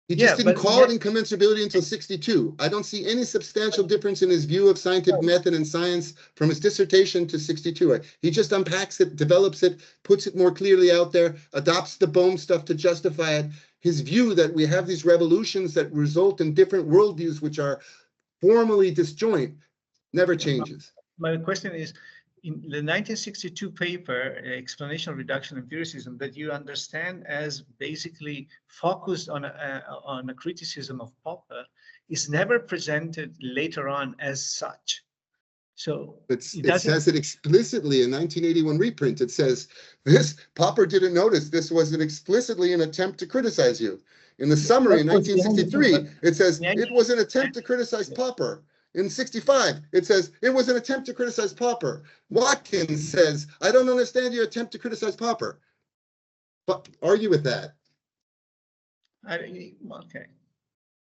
He just didn't call it incommensurability until 62. I don't see any substantial difference in his view of scientific method and science from his dissertation to 62. He just unpacks it, develops it, puts it more clearly out there, adopts the Bohm stuff to justify it. His view that we have these revolutions that result in different worldviews which are formally disjoint never changes. My question is, in the 1962 paper, Explanation of Reduction Empiricism, that you understand as basically focused on a criticism of Popper, is never presented later on as such. So it says it explicitly in 1981 reprint. It says, this, Popper didn't notice this was explicitly an attempt to criticize you. In the summary in 1963, it says, it was an attempt to criticize Popper. In 65, it says, it was an attempt to criticize Popper. Watkins says, I don't understand your attempt to criticize Popper. But argue with that. Okay.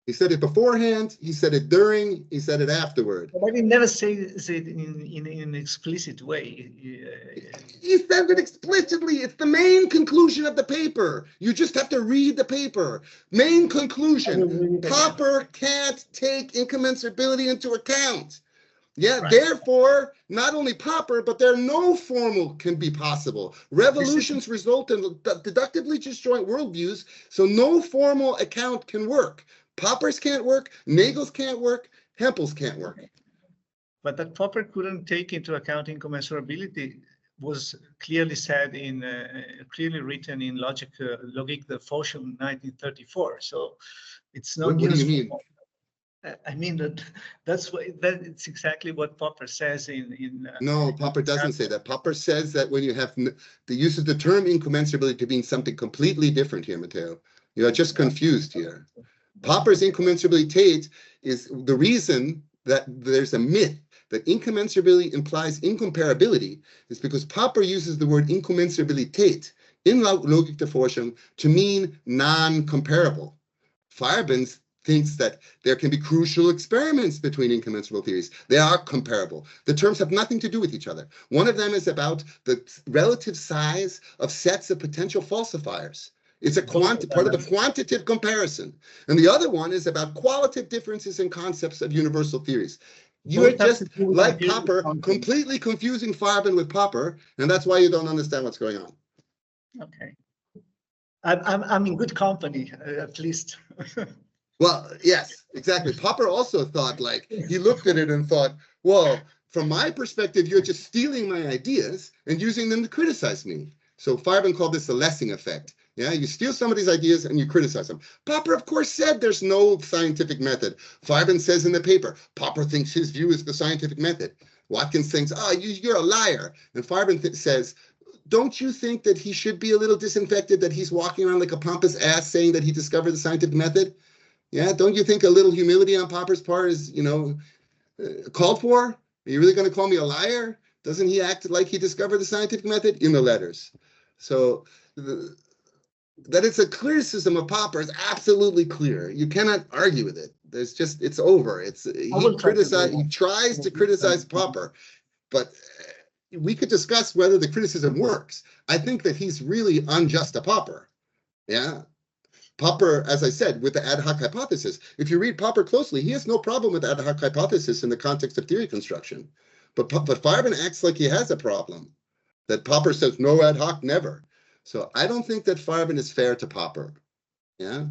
He said it beforehand, he said it during, he said it afterward. But he never says it in an explicit way. He says it explicitly. It's the main conclusion of the paper. You just have to read the paper. Main conclusion, Popper can't take incommensurability into account. Yeah, right. Therefore, not only Popper, but there no formal can be possible. Revolutions result in deductively disjoint worldviews, so no formal account can work. Popper's can't work, Nagel's can't work, Hempel's can't work. But that Popper couldn't take into account incommensurability was clearly said in, clearly written in Logique de Forschung 1934. So it's not. What do you mean? I mean that's it's exactly what Popper says in. No, Popper doesn't say that. Popper says that when you have the use of the term incommensurability to mean something completely different here, Matteo. You are just confused here. Popper's incommensurability is the reason that there's a myth that incommensurability implies incomparability is because Popper uses the word incommensurabilität in Logik der Forschung to mean non-comparable. Feyerabend thinks that there can be crucial experiments between incommensurable theories. They are comparable. The terms have nothing to do with each other. One of them is about the relative size of sets of potential falsifiers. It's a part of the quantitative comparison. And the other one is about qualitative differences in concepts of universal theories. You are just, like Popper, completely confusing Feyerabend with Popper, and that's why you don't understand what's going on. Okay. I'm in good company, at least. Well, yes, exactly. Popper also thought, like, he looked at it and thought, well, from my perspective, you're just stealing my ideas and using them to criticize me. So Feyerabend called this the Lessing effect. Yeah, you steal somebody's ideas and you criticize them. Popper, of course, said there's no scientific method. Feyerabend says in the paper, Popper thinks his view is the scientific method. Watkins thinks, oh, you're a liar. And Feyerabend says, don't you think that he should be a little disinfected, that he's walking around like a pompous ass saying that he discovered the scientific method? Yeah, don't you think a little humility on Popper's part is, you know, called for? Are you really going to call me a liar? Doesn't he act like he discovered the scientific method? In the letters. So that it's a criticism of Popper is absolutely clear. You cannot argue with it. There's just, it's over. He tries to criticize Popper, but we could discuss whether the criticism works. I think that he's really unjust to Popper. Yeah. Popper, as I said, with the ad hoc hypothesis. If you read Popper closely, he has no problem with ad hoc hypothesis in the context of theory construction. But Feyerabend acts like he has a problem, that Popper says no ad hoc, never. So I don't think that Feyerabend is fair to Popper. Yeah,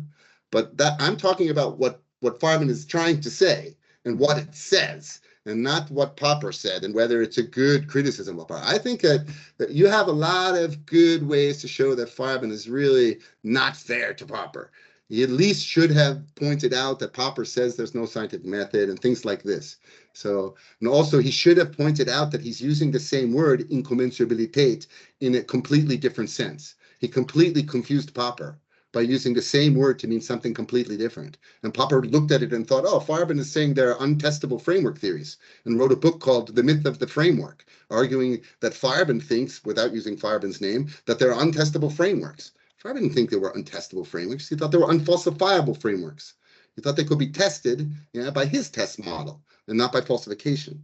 but that I'm talking about what Feyerabend is trying to say and what it says, and not what Popper said and whether it's a good criticism of Popper. I think that you have a lot of good ways to show that Feyerabend is really not fair to Popper. He at least should have pointed out that Popper says there's no scientific method and things like this. So, and also he should have pointed out that he's using the same word, incommensurabilität, in a completely different sense. He completely confused Popper by using the same word to mean something completely different. And Popper looked at it and thought, oh, Feyerabend is saying there are untestable framework theories, and wrote a book called The Myth of the Framework, arguing that Feyerabend thinks, without using Feyerabend's name, that there are untestable frameworks. Feyerabend didn't think there were untestable frameworks. He thought they were unfalsifiable frameworks. He thought they could be tested by his test model and not by falsification.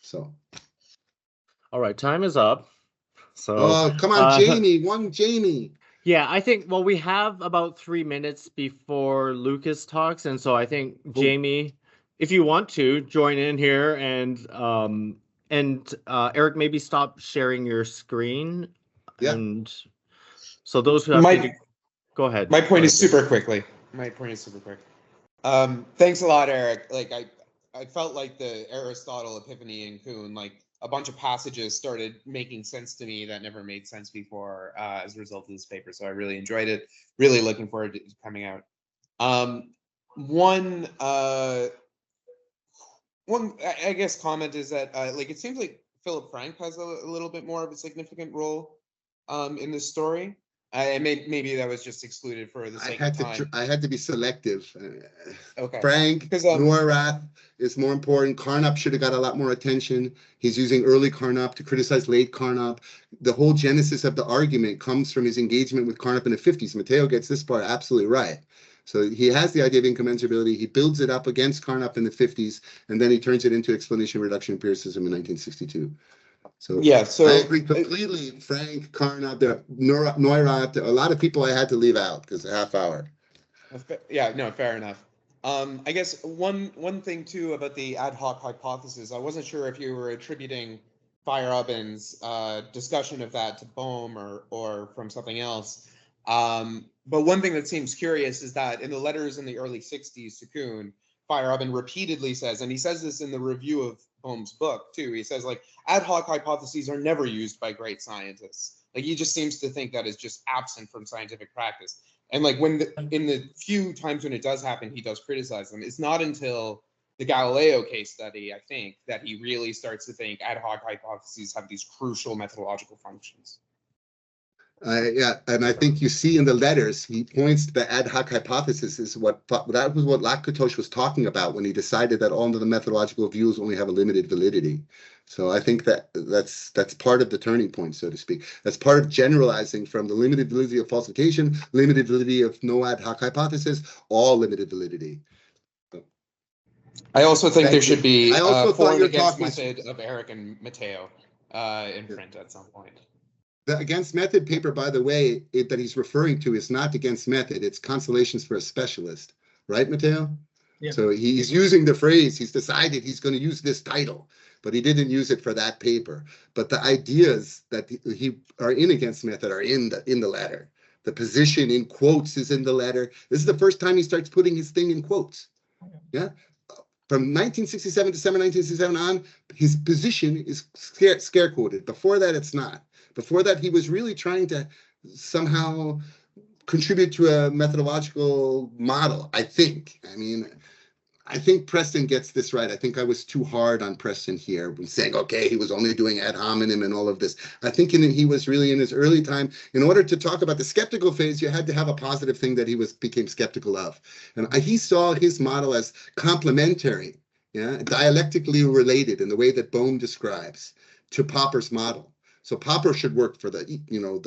So. All right, time is up. So. Oh, come on, Jamie. Yeah, I think, well, we have about 3 minutes before Lucas talks. And so I think, Jamie, if you want to join in here and Eric, maybe stop sharing your screen. Yeah. And so those who have to go ahead. My point is super quickly. Thanks a lot, Eric. Like I felt like the Aristotle, Epiphany, and Kuhn, like a bunch of passages started making sense to me that never made sense before as a result of this paper. So I really enjoyed it. Really looking forward to it coming out. One I guess comment is that like it seems like Philip Frank has a little bit more of a significant role in this story. Maybe that was just excluded for the sake of time. I had to be selective. Okay. Frank, Neurath is more important. Carnap should have got a lot more attention. He's using early Carnap to criticize late Carnap. The whole genesis of the argument comes from his engagement with Carnap in the 50s. Matteo gets this part absolutely right. So he has the idea of incommensurability. He builds it up against Carnap in the 50s, and then he turns it into explanation, reduction, empiricism in 1962. So yeah, so I agree completely. Frank, Carnap, Neurath, a lot of people I had to leave out because a half hour. Yeah, no, fair enough. I guess one thing too about the ad hoc hypothesis, I wasn't sure if you were attributing Feyerabend's discussion of that to Bohm or from something else. But one thing that seems curious is that in the letters in the early 60s to Kuhn, Feyerabend repeatedly says, and he says this in the review of Bohm's book too, he says like ad hoc hypotheses are never used by great scientists. Like he just seems to think that is just absent from scientific practice. And like in the few times when it does happen, he does criticize them. It's not until the Galileo case study, I think, that he really starts to think ad hoc hypotheses have these crucial methodological functions. Yeah, and I think you see in the letters, he points to the ad hoc hypothesis is that was what Lakatos was talking about when he decided that all of the methodological views only have a limited validity. So I think that's part of the turning point, so to speak. That's part of generalizing from the limited validity of falsification, limited validity of no ad hoc hypothesis, all limited validity. I also think there should be a for and against method of Eric and Matteo in print at some point. The against method paper, by the way, that he's referring to is not against method. It's Consolations for a Specialist. Right, Matteo? Yeah. So he's using the phrase, he's decided he's going to use this title, but he didn't use it for that paper. But the ideas that he are in against method are in the letter. The position in quotes is in the letter. This is the first time he starts putting his thing in quotes. Yeah. From 1967, December 1967 on, his position is scare quoted. Before that, it's not. Before that, he was really trying to somehow contribute to a methodological model, I think. I mean, I think Preston gets this right. I think I was too hard on Preston here when saying, okay, he was only doing ad hominem and all of this. I think he was really in his early time. In order to talk about the skeptical phase, you had to have a positive thing that he became skeptical of. And he saw his model as complementary, dialectically related in the way that Bohm describes to Popper's model. So Popper should work for the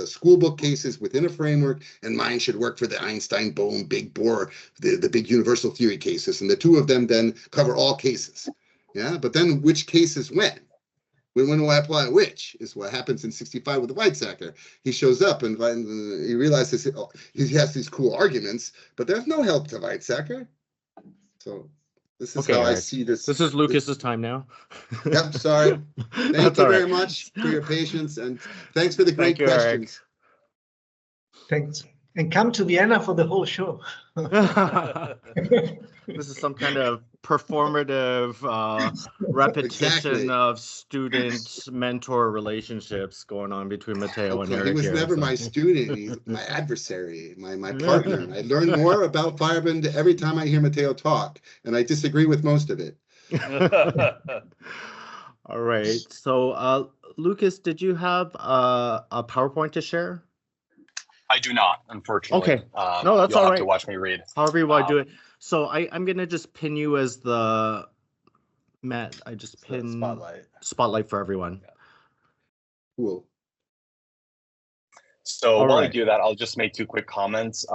school book cases within a framework, and mine should work for the Einstein, Bohm, Big Bohr, the big universal theory cases. And the two of them then cover all cases. Yeah, but then which cases when? When do I apply which? Is what happens in 65 with the Weizsäcker. He shows up and he realizes he has these cool arguments, but there's no help to Weizsäcker. So this is how I see this. This is Lucas's time now. Yep, sorry. Thank you very much for your patience, and thanks for the great questions. Thanks. And come to Vienna for the whole show. This is some kind of performative repetition of student-mentor relationships going on between Matteo and Eric. He was never my student. He's my adversary, my partner. I learn more about Feyerabend every time I hear Matteo talk, and I disagree with most of it. All right. So, Lucas, did you have a PowerPoint to share? I do not, unfortunately. Okay. No, that's all right. Have to watch me read. However you want to do it. So I'm gonna just pin you as the Matt. I just pin spotlight for everyone. Yeah. Cool. So while I do that, I'll just make two quick comments.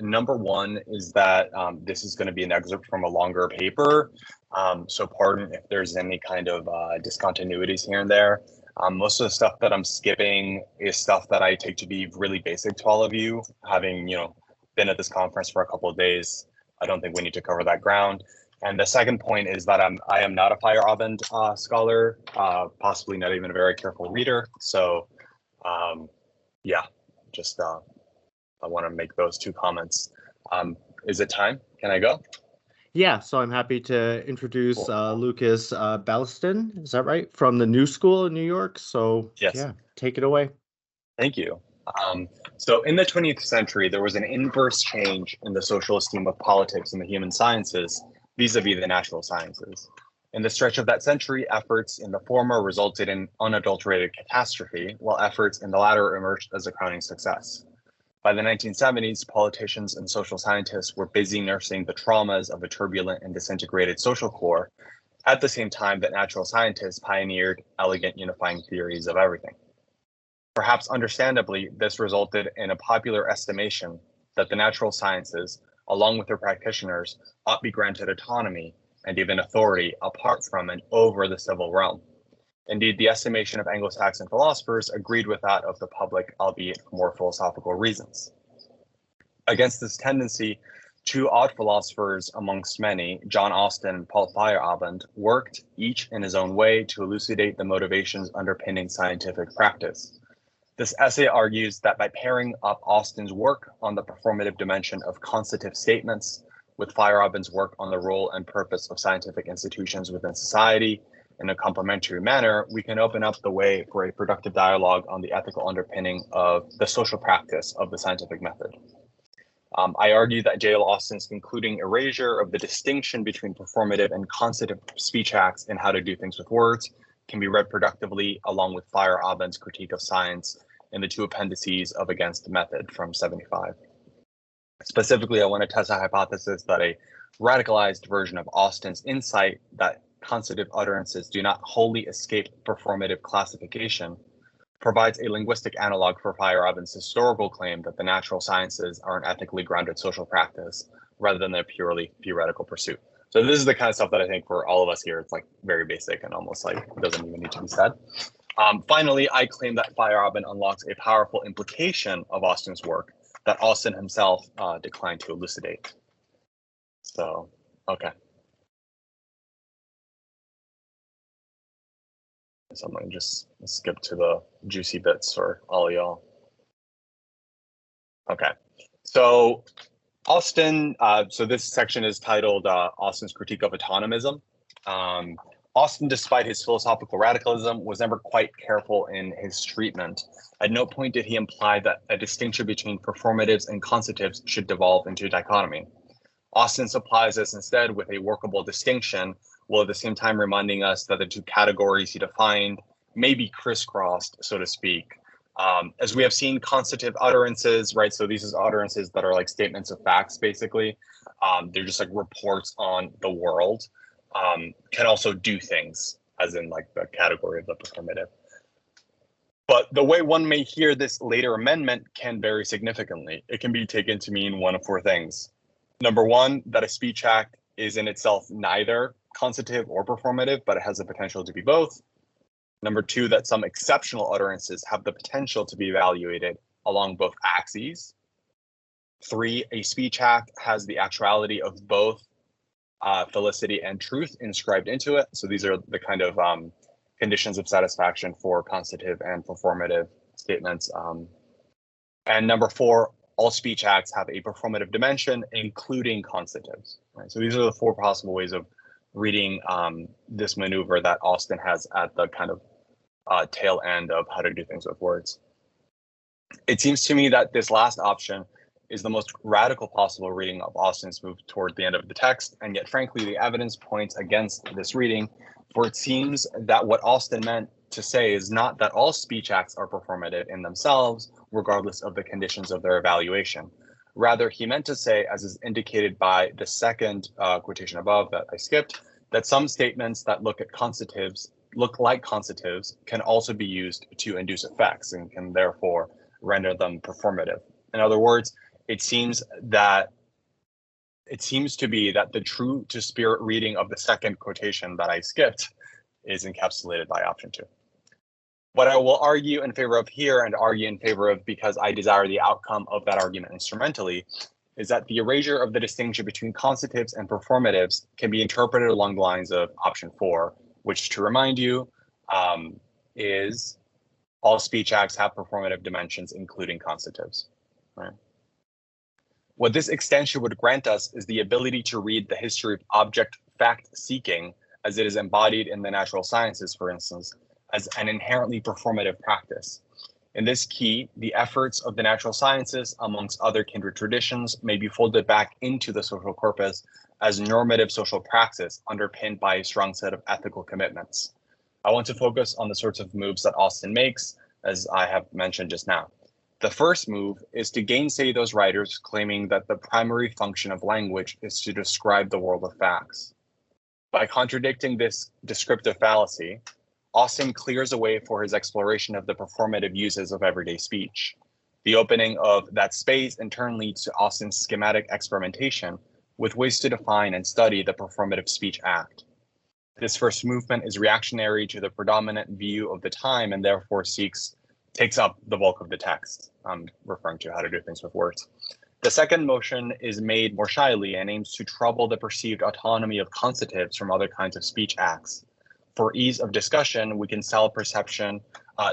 Number one is that this is going to be an excerpt from a longer paper. So pardon if there's any kind of discontinuities here and there. Most of the stuff that I'm skipping is stuff that I take to be really basic to all of you. Having, been at this conference for a couple of days, I don't think we need to cover that ground. And the second point is that I am not a Feyerabend scholar, possibly not even a very careful reader. So yeah, just I want to make those two comments. Is it time? Can I go? Yeah, so I'm happy to introduce Lucas Ballestín, is that right? From the New School in New York. So yes. Yeah, take it away. Thank you. So in the 20th century, there was an inverse change in the social esteem of politics and the human sciences vis-a-vis the natural sciences. In the stretch of that century, efforts in the former resulted in unadulterated catastrophe, while efforts in the latter emerged as a crowning success. By the 1970s, politicians and social scientists were busy nursing the traumas of a turbulent and disintegrated social core, at the same time that natural scientists pioneered elegant unifying theories of everything. Perhaps understandably, this resulted in a popular estimation that the natural sciences, along with their practitioners, ought be granted autonomy and even authority apart from and over the civil realm. Indeed, the estimation of Anglo-Saxon philosophers agreed with that of the public, albeit for more philosophical reasons. Against this tendency, two odd philosophers amongst many, John Austin and Paul Feyerabend, worked, each in his own way, to elucidate the motivations underpinning scientific practice. This essay argues that by pairing up Austin's work on the performative dimension of constative statements with Feyerabend's work on the role and purpose of scientific institutions within society in a complementary manner, we can open up the way for a productive dialogue on the ethical underpinning of the social practice of the scientific method. I argue that J.L. Austin's concluding erasure of the distinction between performative and constative speech acts and how to do things with words can be read productively along with Feyerabend's critique of science in the two appendices of Against the Method from 75. Specifically, I want to test a hypothesis that a radicalized version of Austin's insight that constative utterances do not wholly escape performative classification provides a linguistic analog for Feyerabend's historical claim that the natural sciences are an ethically grounded social practice rather than a purely theoretical pursuit. So this is the kind of stuff that I think for all of us here, it's like very basic and almost like doesn't even need to be said. Finally, I claim that Feyerabend unlocks a powerful implication of Austin's work that Austin himself declined to elucidate. So, okay. So I'm going to just skip to the juicy bits for all of y'all. Okay, so Austin, so this section is titled Austin's Critique of Autonomism. Austin, despite his philosophical radicalism, was never quite careful in his treatment. At no point did he imply that a distinction between performatives and constatives should devolve into a dichotomy. Austin supplies us instead with a workable distinction, while at the same time reminding us that the two categories he defined may be crisscrossed, so to speak. As we have seen, constative utterances, right? So these are utterances that are like statements of facts, basically. They're just like reports on the world. Can also do things, as in like the category of the performative. But the way one may hear this later amendment can vary significantly. It can be taken to mean one of four things. Number one, that a speech act is in itself neither constative or performative, but it has the potential to be both. Number two, that some exceptional utterances have the potential to be evaluated along both axes. Three, a speech act has the actuality of both felicity and truth inscribed into it. So these are the kind of conditions of satisfaction for constative and performative statements. And number four, all speech acts have a performative dimension, including constatives. Right? So these are the four possible ways of reading this maneuver that Austin has at the kind of tail end of how to do things with words. It seems to me that this last option is the most radical possible reading of Austin's move toward the end of the text, and yet frankly the evidence points against this reading, for it seems that what Austin meant to say is not that all speech acts are performative in themselves, regardless of the conditions of their evaluation. Rather, he meant to say, as is indicated by the second quotation above that I skipped, that some statements that look like constatives can also be used to induce effects and can therefore render them performative. In other words, it seems to be that the true to spirit reading of the second quotation that I skipped is encapsulated by option two. What I will argue in favor of here and argue in favor of because I desire the outcome of that argument instrumentally is that the erasure of the distinction between constatives and performatives can be interpreted along the lines of option four, which, to remind you, is all speech acts have performative dimensions, including constatives. Right? What this extension would grant us is the ability to read the history of object fact seeking as it is embodied in the natural sciences, for instance, as an inherently performative practice. In this key, the efforts of the natural sciences, amongst other kindred traditions, may be folded back into the social corpus as normative social praxis underpinned by a strong set of ethical commitments. I want to focus on the sorts of moves that Austin makes, as I have mentioned just now. The first move is to gainsay those writers claiming that the primary function of language is to describe the world of facts. By contradicting this descriptive fallacy, Austin clears a way for his exploration of the performative uses of everyday speech. The opening of that space in turn leads to Austin's schematic experimentation with ways to define and study the performative speech act. This first movement is reactionary to the predominant view of the time and therefore takes up the bulk of the text. I'm referring to how to do things with words. The second motion is made more shyly and aims to trouble the perceived autonomy of constatives from other kinds of speech acts. For ease of discussion, we can style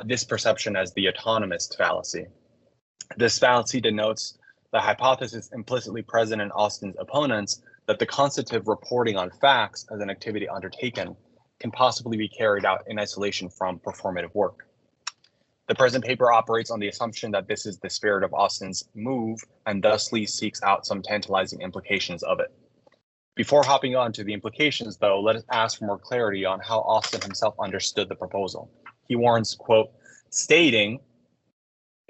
this perception as the autonomist fallacy. This fallacy denotes the hypothesis implicitly present in Austin's opponents that the constative reporting on facts as an activity undertaken can possibly be carried out in isolation from performative work. The present paper operates on the assumption that this is the spirit of Austin's move and thusly seeks out some tantalizing implications of it. Before hopping on to the implications, though, let us ask for more clarity on how Austin himself understood the proposal. He warns, quote, stating,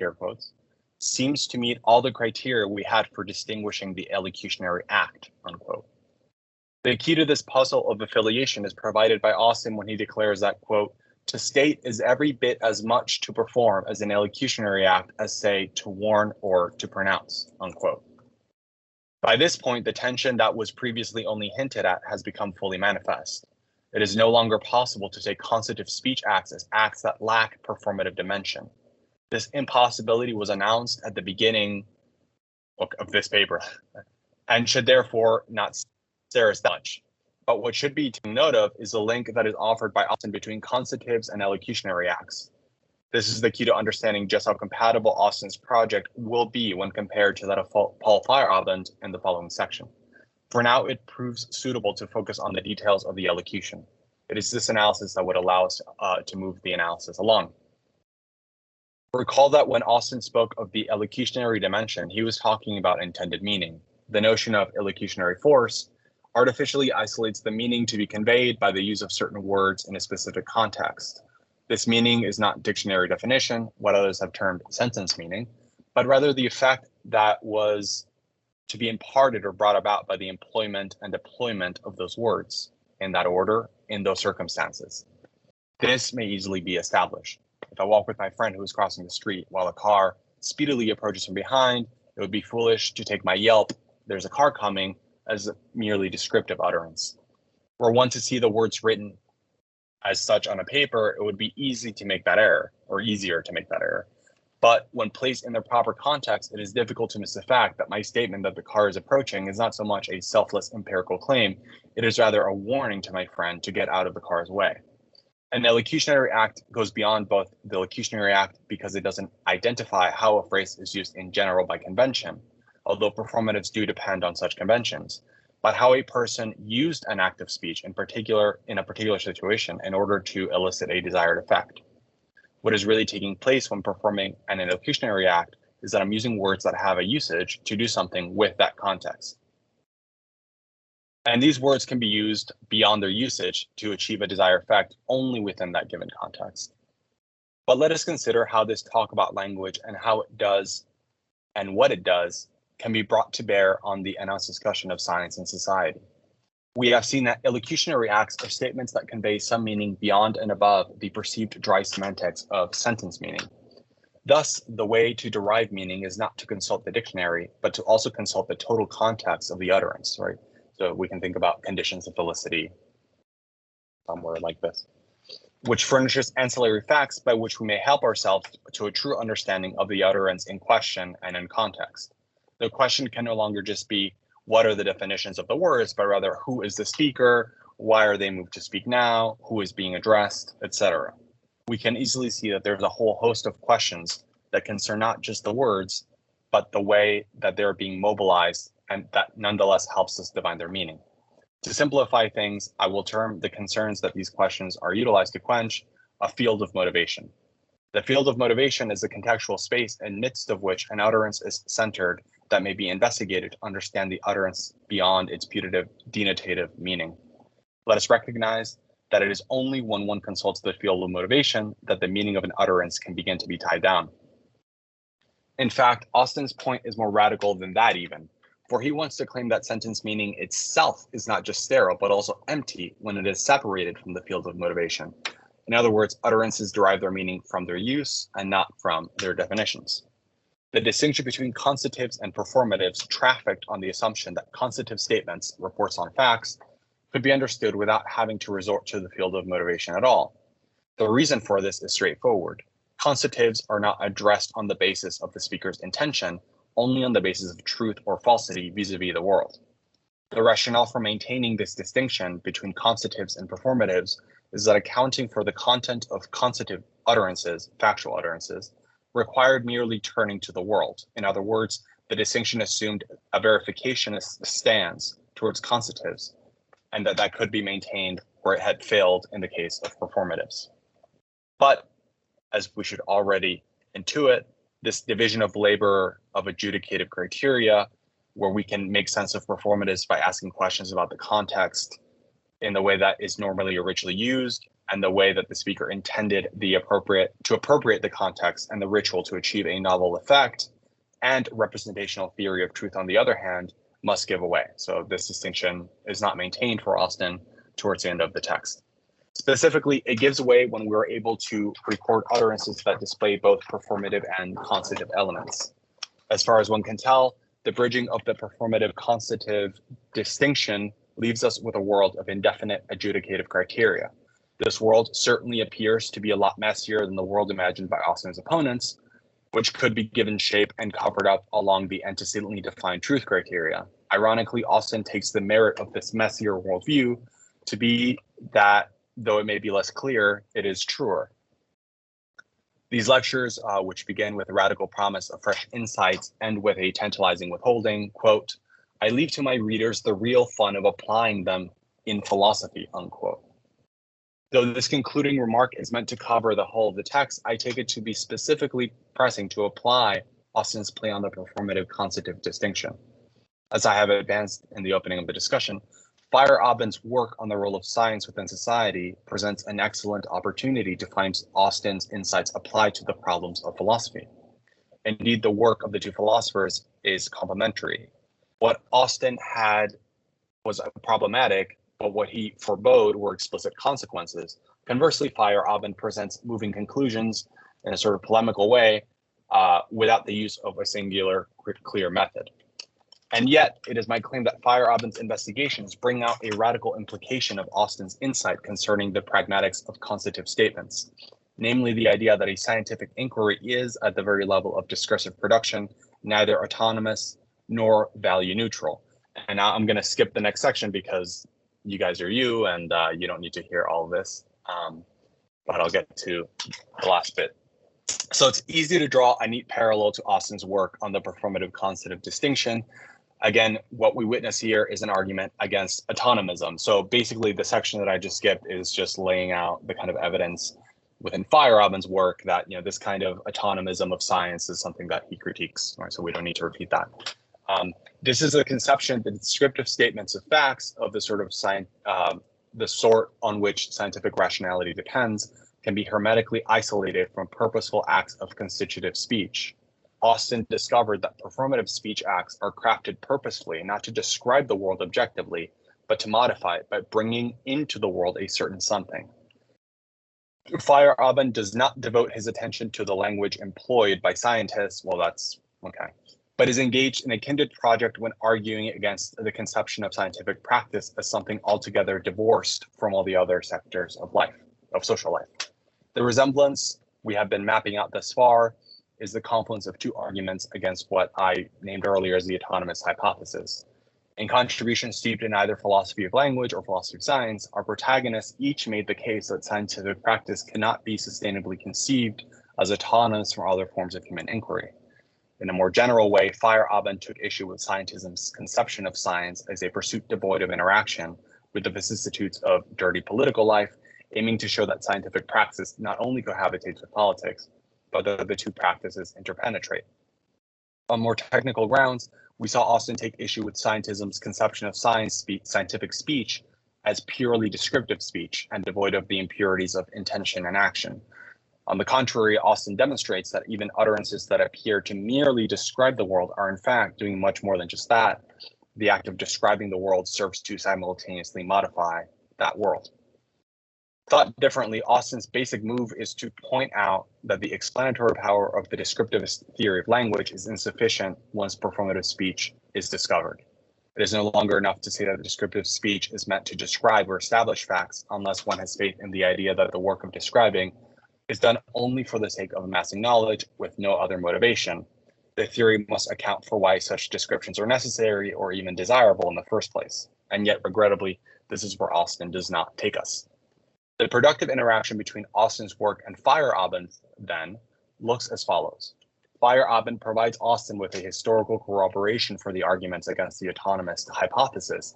air quotes, seems to meet all the criteria we had for distinguishing the elocutionary act, unquote. The key to this puzzle of affiliation is provided by Austin when he declares that, quote, to state is every bit as much to perform as an elocutionary act as, say, to warn or to pronounce, unquote. By this point, the tension that was previously only hinted at has become fully manifest. It is no longer possible to take constative speech acts as acts that lack performative dimension. This impossibility was announced at the beginning of this paper and should therefore not stare as much. But what should be taken note of is the link that is offered by Austin between constatives and elocutionary acts. This is the key to understanding just how compatible Austin's project will be when compared to that of Paul Feyerabend in the following section. For now, it proves suitable to focus on the details of the elocution. It is this analysis that would allow us to move the analysis along. Recall that when Austin spoke of the elocutionary dimension, he was talking about intended meaning. The notion of elocutionary force artificially isolates the meaning to be conveyed by the use of certain words in a specific context. This meaning is not dictionary definition, what others have termed sentence meaning, but rather the effect that was to be imparted or brought about by the employment and deployment of those words in that order, in those circumstances. This may easily be established. If I walk with my friend who is crossing the street while a car speedily approaches from behind, it would be foolish to take my yelp, "There's a car coming," as a merely descriptive utterance. Were one to see the words written As such, on a paper, it would be easy to make that error, or easier to make that error. But when placed in their proper context, it is difficult to miss the fact that my statement that the car is approaching is not so much a selfless empirical claim, it is rather a warning to my friend to get out of the car's way. An elocutionary act goes beyond both the elocutionary act because it doesn't identify how a phrase is used in general by convention, although performatives do depend on such conventions, but how a person used an act of speech in a particular situation in order to elicit a desired effect. What is really taking place when performing an elocutionary act is that I'm using words that have a usage to do something with that context. And these words can be used beyond their usage to achieve a desired effect only within that given context. But let us consider how this talk about language and how it does and what it does can be brought to bear on the announced discussion of science and society. We have seen that elocutionary acts are statements that convey some meaning beyond and above the perceived dry semantics of sentence meaning. Thus, the way to derive meaning is not to consult the dictionary, but to also consult the total context of the utterance, right? So we can think about conditions of felicity, somewhere like this, which furnishes ancillary facts by which we may help ourselves to a true understanding of the utterance in question and in context. The question can no longer just be, what are the definitions of the words, but rather who is the speaker, why are they moved to speak now, who is being addressed, etc. We can easily see that there's a whole host of questions that concern not just the words, but the way that they're being mobilized, and that nonetheless helps us define their meaning. To simplify things, I will term the concerns that these questions are utilized to quench a field of motivation. The field of motivation is the contextual space in midst of which an utterance is centered that may be investigated to understand the utterance beyond its putative denotative meaning. Let us recognize that it is only when one consults the field of motivation that the meaning of an utterance can begin to be tied down. In fact, Austin's point is more radical than that even, for he wants to claim that sentence meaning itself is not just sterile, but also empty when it is separated from the field of motivation. In other words, utterances derive their meaning from their use and not from their definitions. The distinction between constatives and performatives trafficked on the assumption that constative statements, reports on facts, could be understood without having to resort to the field of motivation at all. The reason for this is straightforward. Constatives are not addressed on the basis of the speaker's intention, only on the basis of truth or falsity vis-a-vis the world. The rationale for maintaining this distinction between constatives and performatives is that accounting for the content of constative utterances, factual utterances, required merely turning to the world. In other words, the distinction assumed a verificationist stance towards constatives, and that could be maintained where it had failed in the case of performatives. But, as we should already intuit, this division of labor of adjudicative criteria, where we can make sense of performatives by asking questions about the context in the way that is normally originally used, and the way that the speaker intended to appropriate the context and the ritual to achieve a novel effect, and representational theory of truth, on the other hand, must give away. So this distinction is not maintained for Austin towards the end of the text. Specifically, it gives way when we're able to record utterances that display both performative and constative elements. As far as one can tell, the bridging of the performative constative distinction leaves us with a world of indefinite adjudicative criteria. This world certainly appears to be a lot messier than the world imagined by Austin's opponents, which could be given shape and covered up along the antecedently defined truth criteria. Ironically, Austin takes the merit of this messier worldview to be that, though it may be less clear, it is truer. These lectures, which begin with a radical promise of fresh insights, end with a tantalizing withholding, quote, "I leave to my readers the real fun of applying them in philosophy," unquote. Though this concluding remark is meant to cover the whole of the text, I take it to be specifically pressing to apply Austin's play on the performative constative distinction. As I have advanced in the opening of the discussion, Feyerabend's work on the role of science within society presents an excellent opportunity to find Austin's insights applied to the problems of philosophy. Indeed, the work of the two philosophers is complementary. What Austin had was problematic, but what he forebode were explicit consequences. Conversely, Feyerabend presents moving conclusions in a sort of polemical way without the use of a singular, clear method. And yet, it is my claim that Feyerabend's investigations bring out a radical implication of Austin's insight concerning the pragmatics of constative statements, namely the idea that a scientific inquiry is, at the very level of discursive production, neither autonomous nor value neutral. And now I'm going to skip the next section because you guys are you, and you don't need to hear all of this. But I'll get to the last bit. So it's easy to draw a neat parallel to Austin's work on the performative constative distinction. Again, what we witness here is an argument against autonomism. So basically, the section that I just skipped is just laying out the kind of evidence within Feyerabend's work that this kind of autonomism of science is something that he critiques. Right? So we don't need to repeat that. This is a conception, the descriptive statements of facts of the sort of the sort on which scientific rationality depends can be hermetically isolated from purposeful acts of constitutive speech. Austin discovered that performative speech acts are crafted purposefully, not to describe the world objectively, but to modify it by bringing into the world a certain something. Feyerabend does not devote his attention to the language employed by scientists, well, that's okay, but is engaged in a kindred project when arguing against the conception of scientific practice as something altogether divorced from all the other sectors of life, of social life. The resemblance we have been mapping out thus far is the confluence of two arguments against what I named earlier as the autonomous hypothesis. In contributions steeped in either philosophy of language or philosophy of science, our protagonists each made the case that scientific practice cannot be sustainably conceived as autonomous from other forms of human inquiry. In a more general way, Feyerabend took issue with scientism's conception of science as a pursuit devoid of interaction with the vicissitudes of dirty political life, aiming to show that scientific practice not only cohabitates with politics, but that the two practices interpenetrate. On more technical grounds, we saw Austin take issue with scientism's conception of scientific speech as purely descriptive speech and devoid of the impurities of intention and action. On the contrary, Austin demonstrates that even utterances that appear to merely describe the world are in fact doing much more than just that. The act of describing the world serves to simultaneously modify that world. Thought differently, Austin's basic move is to point out that the explanatory power of the descriptivist theory of language is insufficient once performative speech is discovered. It is no longer enough to say that the descriptive speech is meant to describe or establish facts unless one has faith in the idea that the work of describing is done only for the sake of amassing knowledge with no other motivation. The theory must account for why such descriptions are necessary or even desirable in the first place. And yet, regrettably, this is where Austin does not take us. The productive interaction between Austin's work and Feyerabend, then, looks as follows. Feyerabend provides Austin with a historical corroboration for the arguments against the autonomous hypothesis,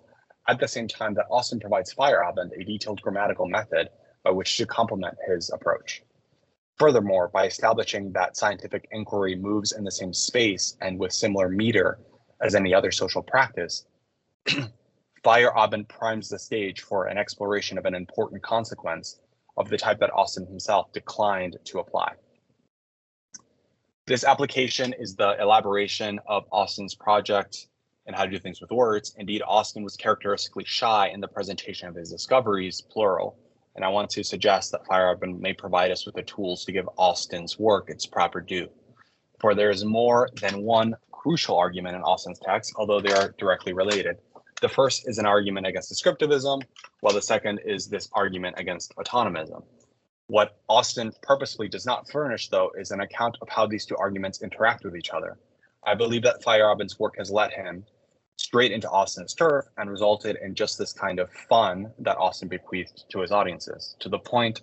at the same time that Austin provides Feyerabend a detailed grammatical method by which to complement his approach. Furthermore, by establishing that scientific inquiry moves in the same space and with similar meter as any other social practice, Feyerabend primes the stage for an exploration of an important consequence of the type that Austin himself declined to apply. This application is the elaboration of Austin's project and how to do things with words. Indeed, Austin was characteristically shy in the presentation of his discoveries, plural, and I want to suggest that Feyerabend may provide us with the tools to give Austin's work its proper due. For there is more than one crucial argument in Austin's text, although they are directly related. The first is an argument against descriptivism, while the second is this argument against autonomism. What Austin purposely does not furnish, though, is an account of how these two arguments interact with each other. I believe that Feyerabend's work has led him straight into Austin's turf and resulted in just this kind of fun that Austin bequeathed to his audiences. To the point,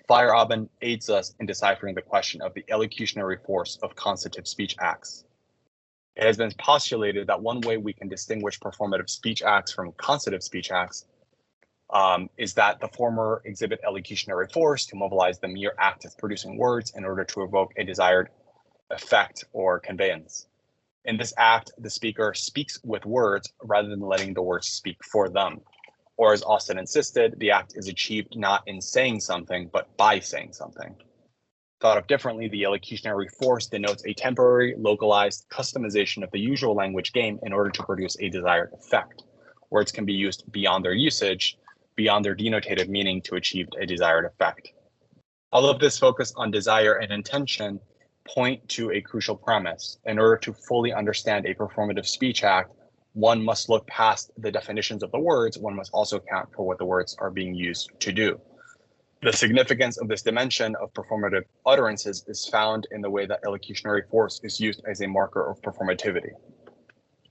Feyerabend aids us in deciphering the question of the elocutionary force of constative speech acts. It has been postulated that one way we can distinguish performative speech acts from constative speech acts is that the former exhibit elocutionary force to mobilize the mere act of producing words in order to evoke a desired effect or conveyance. In this act, the speaker speaks with words rather than letting the words speak for them. Or as Austin insisted, the act is achieved not in saying something, but by saying something. Thought of differently, the elocutionary force denotes a temporary, localized customization of the usual language game in order to produce a desired effect. Words can be used beyond their usage, beyond their denotative meaning to achieve a desired effect. All of this focus on desire and intention point to a crucial premise. In order to fully understand a performative speech act, one must look past the definitions of the words, one must also account for what the words are being used to do. The significance of this dimension of performative utterances is found in the way that elocutionary force is used as a marker of performativity.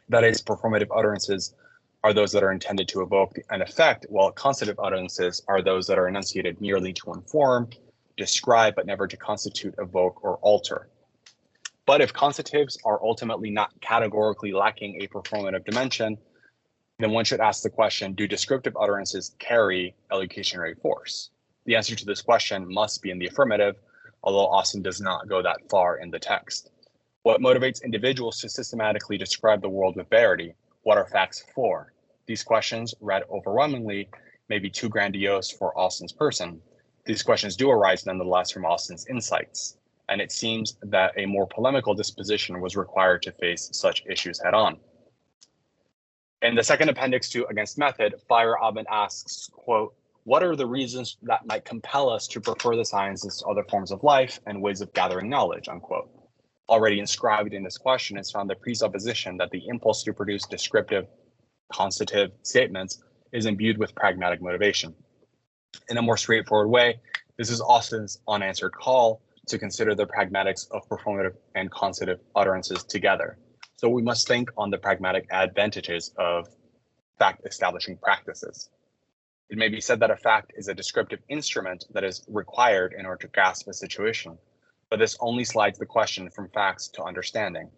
That is, performative utterances are those that are intended to evoke an effect, while constative utterances are those that are enunciated merely to inform, describe, but never to constitute, evoke, or alter. But if constatives are ultimately not categorically lacking a performative dimension, then one should ask the question, do descriptive utterances carry elocutionary force? The answer to this question must be in the affirmative, although Austin does not go that far in the text. What motivates individuals to systematically describe the world with verity? What are facts for? These questions, read overwhelmingly, may be too grandiose for Austin's person. These questions do arise nonetheless from Austin's insights, and it seems that a more polemical disposition was required to face such issues head on. In the second appendix to Against Method, Feyerabend asks, quote, what are the reasons that might compel us to prefer the sciences to other forms of life and ways of gathering knowledge, unquote. Already inscribed in this question is found the presupposition that the impulse to produce descriptive, constative statements is imbued with pragmatic motivation. In a more straightforward way, this is Austin's unanswered call to consider the pragmatics of performative and constative utterances together. So we must think on the pragmatic advantages of fact-establishing practices. It may be said that a fact is a descriptive instrument that is required in order to grasp a situation, but this only slides the question from facts to understanding.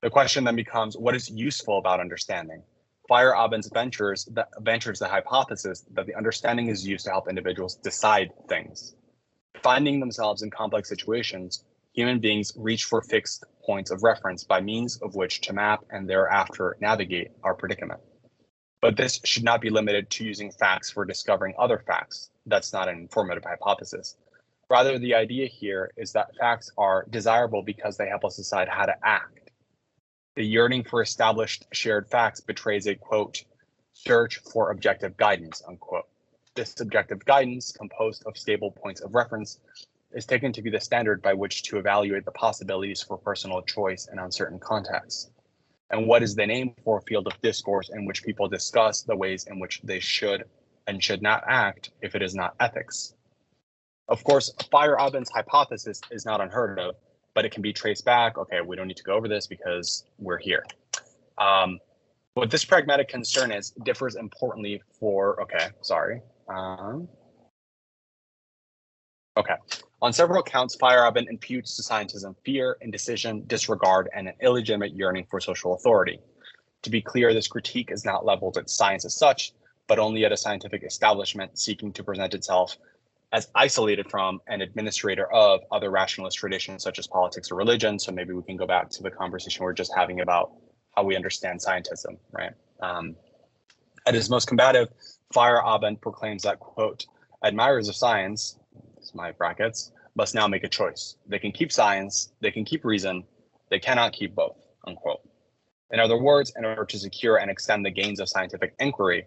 The question then becomes, what is useful about understanding? Feyerabend ventures the hypothesis that the understanding is used to help individuals decide things. Finding themselves in complex situations, human beings reach for fixed points of reference by means of which to map and thereafter navigate our predicament. But this should not be limited to using facts for discovering other facts. That's not an informative hypothesis. Rather, the idea here is that facts are desirable because they help us decide how to act. The yearning for established shared facts betrays a, quote, search for objective guidance, unquote. This objective guidance, composed of stable points of reference, is taken to be the standard by which to evaluate the possibilities for personal choice in uncertain contexts. And what is the name for a field of discourse in which people discuss the ways in which they should and should not act if it is not ethics? Of course, Feyerabend's hypothesis is not unheard of, but it can be traced back. Okay, we don't need to go over this because we're here. What this pragmatic concern is differs importantly for, on several counts, Feyerabend imputes to scientism fear, indecision, disregard, and an illegitimate yearning for social authority. To be clear, this critique is not leveled at science as such, but only at a scientific establishment seeking to present itself as isolated from and administrator of other rationalist traditions such as politics or religion. So maybe we can go back to the conversation we we're just having about how we understand scientism, right? At its most combative, Feyerabend proclaims that, quote, admirers of science, my brackets, must now make a choice. They can keep science, they can keep reason, they cannot keep both, unquote. In other words, in order to secure and extend the gains of scientific inquiry,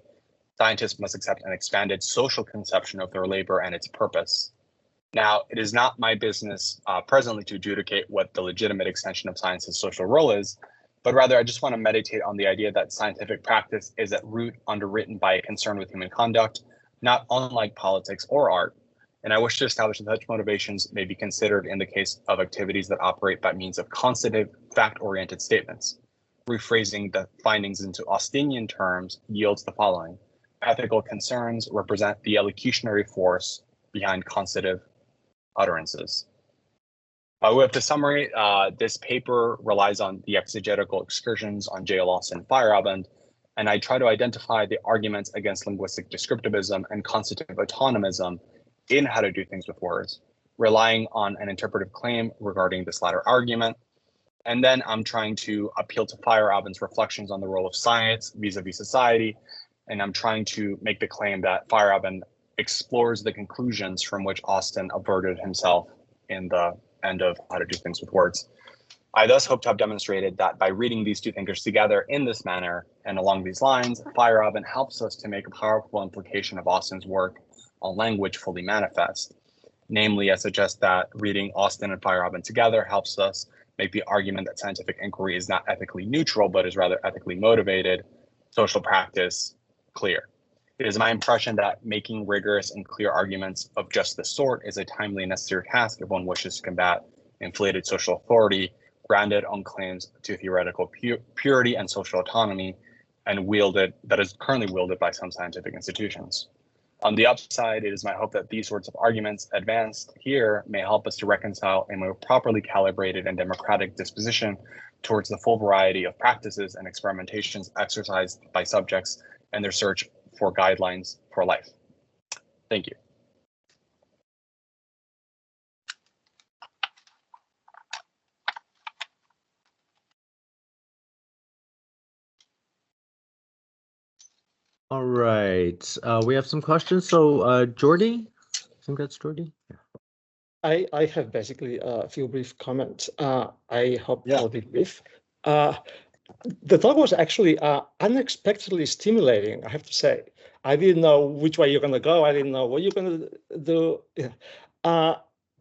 scientists must accept an expanded social conception of their labor and its purpose. Now, it is not my business presently to adjudicate what the legitimate extension of science's social role is, but rather I just want to meditate on the idea that scientific practice is at root underwritten by a concern with human conduct, not unlike politics or art. And I wish to establish that such motivations may be considered in the case of activities that operate by means of constative, fact-oriented statements. Rephrasing the findings into Austinian terms yields the following. Ethical concerns represent the elocutionary force behind constative utterances. With the summary, this paper relies on the exegetical excursions on J. Lawson Feyerabend, and I try to identify the arguments against linguistic descriptivism and constative autonomism in how to do things with words, relying on an interpretive claim regarding this latter argument. And then I'm trying to appeal to Feyerabend's reflections on the role of science vis-a-vis society, and I'm trying to make the claim that Feyerabend explores the conclusions from which Austin averted himself in the end of How to Do Things with Words. I thus hope to have demonstrated that by reading these two thinkers together in this manner and along these lines, Feyerabend helps us to make a powerful implication of Austin's work on language fully manifest. Namely, I suggest that reading Austin and Feyerabend together helps us make the argument that scientific inquiry is not ethically neutral, but is rather ethically motivated social practice clear. It is my impression that making rigorous and clear arguments of just this sort is a timely and necessary task if one wishes to combat inflated social authority grounded on claims to theoretical purity and social autonomy, and that is currently wielded by some scientific institutions. On the upside, it is my hope that these sorts of arguments advanced here may help us to reconcile a more properly calibrated and democratic disposition towards the full variety of practices and experimentations exercised by subjects and their search for guidelines for life. Thank you. All right, we have some questions. So Jordy, I think that's Jordy. Yeah. I have basically a few brief comments. I hope I'll be brief. The talk was actually unexpectedly stimulating, I have to say. I didn't know which way you're going to go. I didn't know what you're going to do.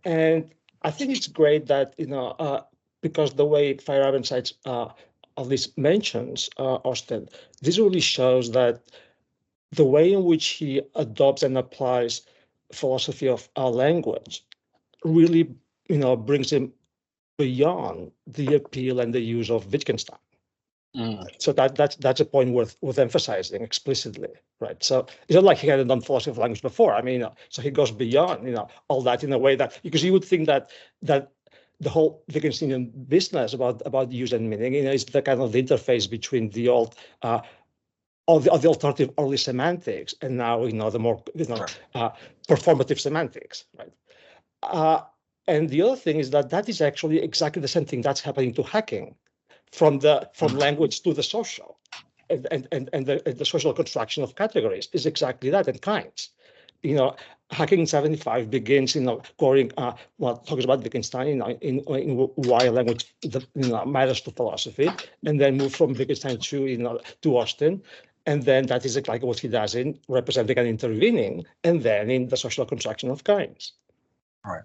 And I think it's great that, because the way Feyerabend cites, at least mentions Austin, this really shows that the way in which he adopts and applies philosophy of language really, brings him beyond the appeal and the use of Wittgenstein. So that's a point worth emphasizing explicitly, right? So it's not like he hadn't done philosophy of language before. I mean, so he goes beyond, all that in a way that, because you would think that the whole Wittgensteinian business about use and meaning, is the kind of the interface between the old of the alternative early semantics and now the more performative semantics, right? And the other thing is that is actually exactly the same thing that's happening to hacking, from language to the social, and the social construction of categories is exactly that, and kinds. Hacking in 75 begins, quoting talks about Wittgenstein, in why language matters to philosophy, and then move from Wittgenstein to Austin. And then that is exactly what he does in representing and intervening, and then in the social construction of kinds. All right.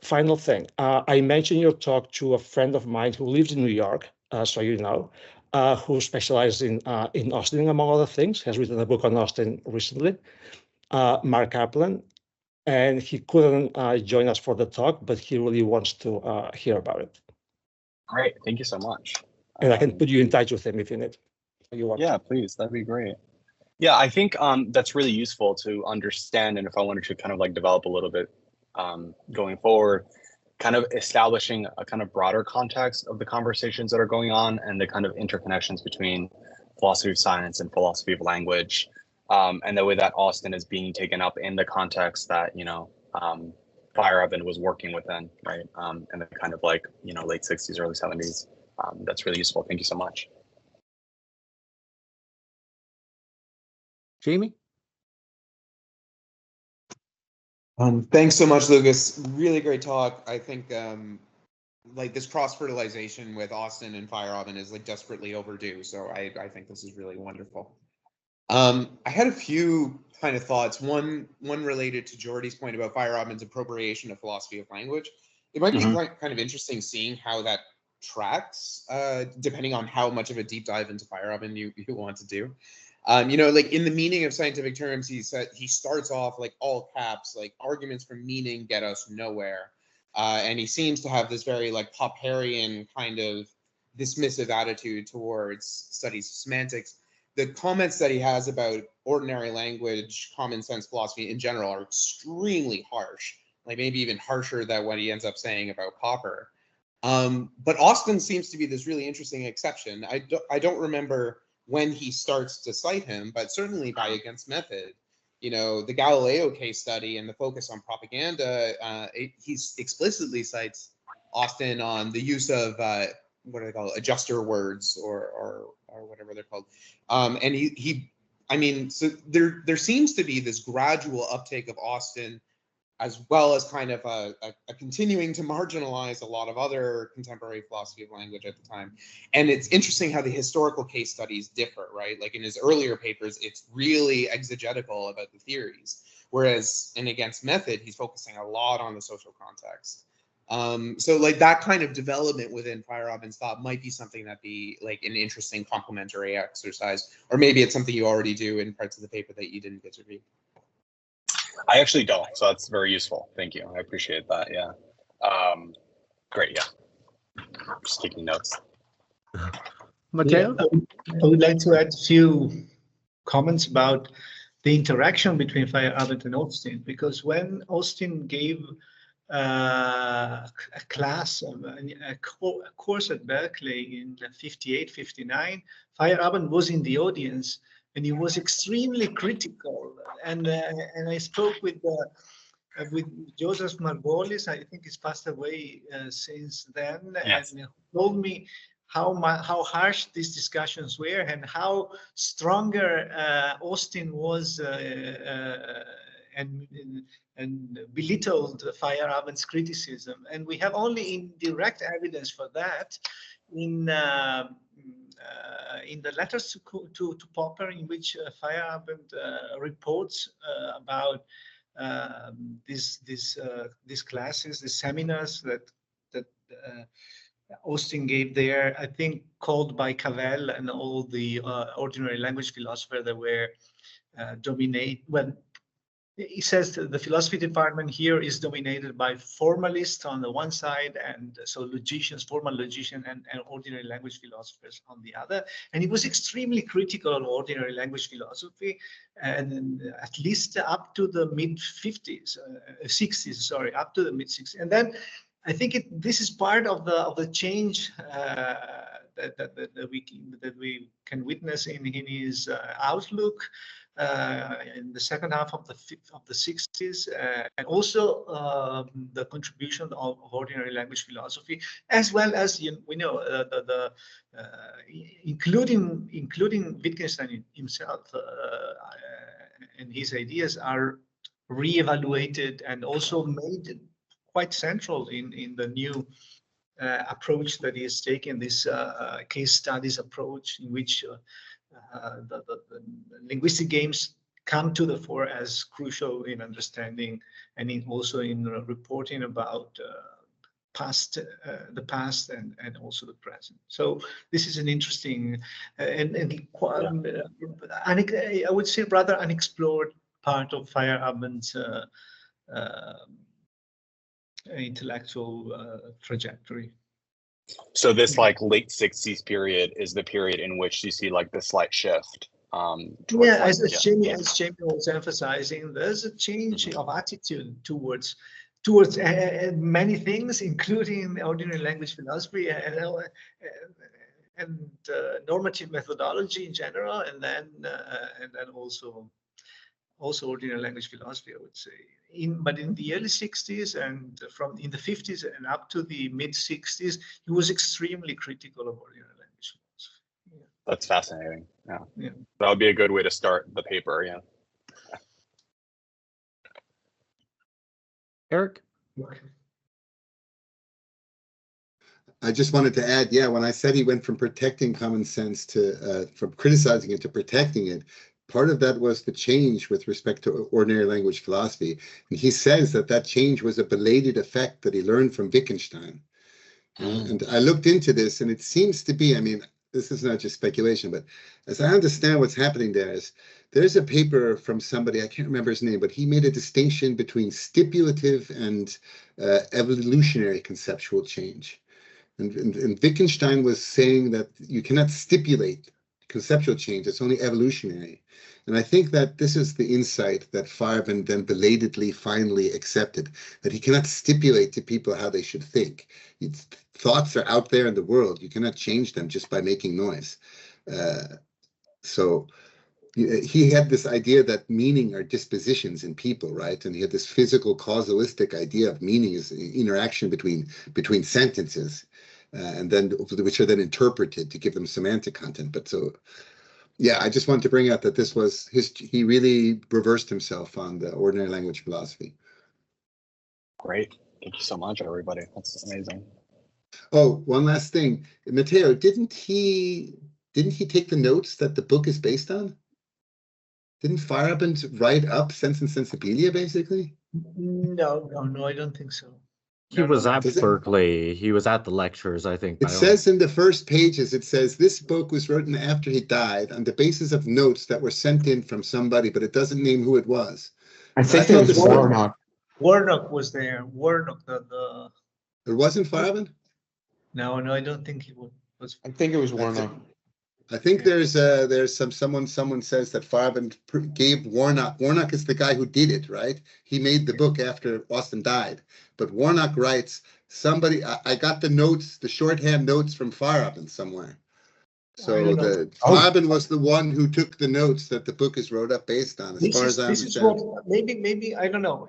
Final thing, I mentioned your talk to a friend of mine who lives in New York, so who specializes in Austin, among other things, has written a book on Austin recently, Mark Kaplan, and he couldn't join us for the talk, but he really wants to hear about it. Great, thank you so much. And I can put you in touch with him if you need. Yeah, please, that'd be great. Yeah, I think that's really useful to understand, and if I wanted to kind of like develop a little bit going forward, kind of establishing a kind of broader context of the conversations that are going on and the kind of interconnections between philosophy of science and philosophy of language, and the way that Austin is being taken up in the context that, Feyerabend was working within, right? In the kind of like, late 60s, early 70s. That's really useful. Thank you so much. Jamie? Thanks so much, Lucas. Really great talk. I think like this cross-fertilization with Austin and Feyerabend is like desperately overdue. So I think this is really wonderful. I had a few kind of thoughts. One related to Jordy's point about Feyerabend's appropriation of philosophy of language. It might be kind of interesting seeing how that tracks, depending on how much of a deep dive into Feyerabend you want to do. Like in the meaning of scientific terms, he starts off like all caps, like arguments for meaning get us nowhere. And he seems to have this very like Popperian kind of dismissive attitude towards studies of semantics. The comments that he has about ordinary language, common sense philosophy in general are extremely harsh, like maybe even harsher than what he ends up saying about Popper. But Austin seems to be this really interesting exception. I don't remember when he starts to cite him, but certainly by Against Method, the Galileo case study and the focus on propaganda, he explicitly cites Austin on the use of what do they call it, adjuster words or whatever they're called. And so there seems to be this gradual uptake of Austin, as well as kind of a continuing to marginalize a lot of other contemporary philosophy of language at the time. And it's interesting how the historical case studies differ, right? Like in his earlier papers, it's really exegetical about the theories, whereas in Against Method, he's focusing a lot on the social context. So like that kind of development within Feyerabend's thought might be something that'd be like an interesting complementary exercise, or maybe it's something you already do in parts of the paper that you didn't get to read. I actually don't, so that's very useful. Thank you. I appreciate that. Yeah. Great. Yeah. Just taking notes. Matteo? I would like to add a few comments about the interaction between Feyerabend and Austin, because when Austin gave a class, a course at Berkeley in 58, 59, Feyerabend was in the audience, and he was extremely critical. And I spoke with Joseph Margolis. I think he's passed away since then, yes. And he told me how harsh these discussions were and how stronger Austin was and belittled Feyerabend's criticism. And we have only indirect evidence for that in the letters to Popper, in which Feyerabend reports about these classes, the seminars that Austin gave there, I think called by Kahle and all the ordinary language philosophers that were he says the philosophy department here is dominated by formalists on the one side, and so logicians, formal logicians, and ordinary language philosophers on the other. And he was extremely critical of ordinary language philosophy, and at least up to the mid-50s, 60s, sorry, up to the mid-60s. And then I think this is part of the change that we can witness in his outlook in the second half of the 60s, and also the contribution of ordinary language philosophy, as well as we know including Wittgenstein himself and his ideas are reevaluated and also made quite central in the new approach that he has taken, this case studies approach, in which the linguistic games come to the fore as crucial in understanding and also in reporting about the past and also the present. So this is an interesting I would say rather unexplored part of Feyerabend's intellectual trajectory. So this like late 60s period is the period in which you see like the slight shift. Yeah, as Jamie was emphasizing, there's a change of attitude towards many things, including ordinary language philosophy and normative methodology in general, and then also ordinary language philosophy, I would say. But in the early 60s and in the 50s and up to the mid 60s, he was extremely critical of ordinary language philosophy. Yeah. That's fascinating. Yeah. That would be a good way to start the paper. Yeah. Eric? I just wanted to add, when I said he went from protecting common sense to from criticizing it to protecting it, part of that was the change with respect to ordinary language philosophy. And he says that change was a belated effect that he learned from Wittgenstein. And I looked into this, and it seems to be, I mean, this is not just speculation, but as I understand what's happening there's a paper from somebody, I can't remember his name, but he made a distinction between stipulative and evolutionary conceptual change. And Wittgenstein was saying that you cannot stipulate conceptual change, it's only evolutionary. And I think that this is the insight that Feyerabend then belatedly finally accepted, that he cannot stipulate to people how they should think. Thoughts are out there in the world. You cannot change them just by making noise. So he had this idea that meaning are dispositions in people, right? And he had this physical causalistic idea of meaning as interaction between sentences. And then which are then interpreted to give them semantic content. But so, I just wanted to bring out that this was he really reversed himself on the ordinary language philosophy. Great. Thank you so much, everybody. That's amazing. Oh, one last thing. Matteo, didn't he take the notes that the book is based on? Didn't Feyerabend write up Sense and Sensibilia, basically? No, I don't think so. He was at Does it- Berkeley. He was at the lectures, I think. It says in the first pages, it says this book was written after he died on the basis of notes that were sent in from somebody, but it doesn't name who it was. I think thought it was this- Warnock. Warnock was there. Warnock, the It wasn't Feyerabend? no, I don't think he was. I think it was Warnock. I think there's someone says that Feyerabend gave Warnock. Warnock is the guy who did it, right? He made the book after Austin died. But Warnock writes, I got the notes, the shorthand notes from Feyerabend somewhere. So Feyerabend was the one who took the notes that the book is wrote up based on, as far as I understand. This is what maybe I don't know.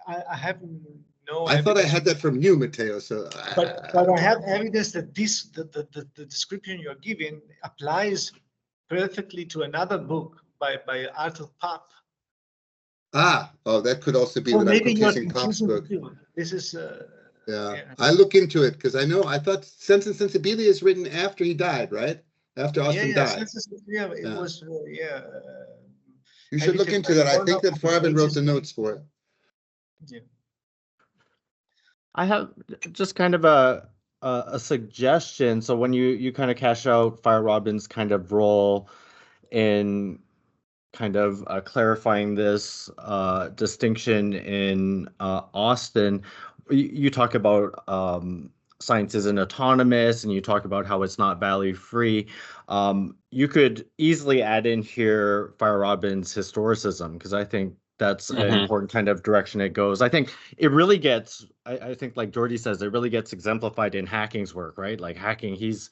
I have no. I thought I had that from you, Matteo. So, but I have evidence that the description you're giving applies perfectly to another book by Arthur Papp. That could also be So what I'm maybe you're confusing Papp's book. This is. Yeah, I look into it because I thought Sense and Sensibility is written after he died, right? After Austin died. It was. You should look into that. I think that Feyerabend wrote the notes for it. Yeah. I have just kind of a suggestion. So when you kind of cash out Feyerabend's kind of role in kind of clarifying this distinction in Austin, you talk about science isn't autonomous, and you talk about how it's not value free. You could easily add in here Feyerabend's historicism, because I think that's an important kind of direction it goes. I think it really gets, I think like Jordy says, it really gets exemplified in Hacking's work, right? Like Hacking, he's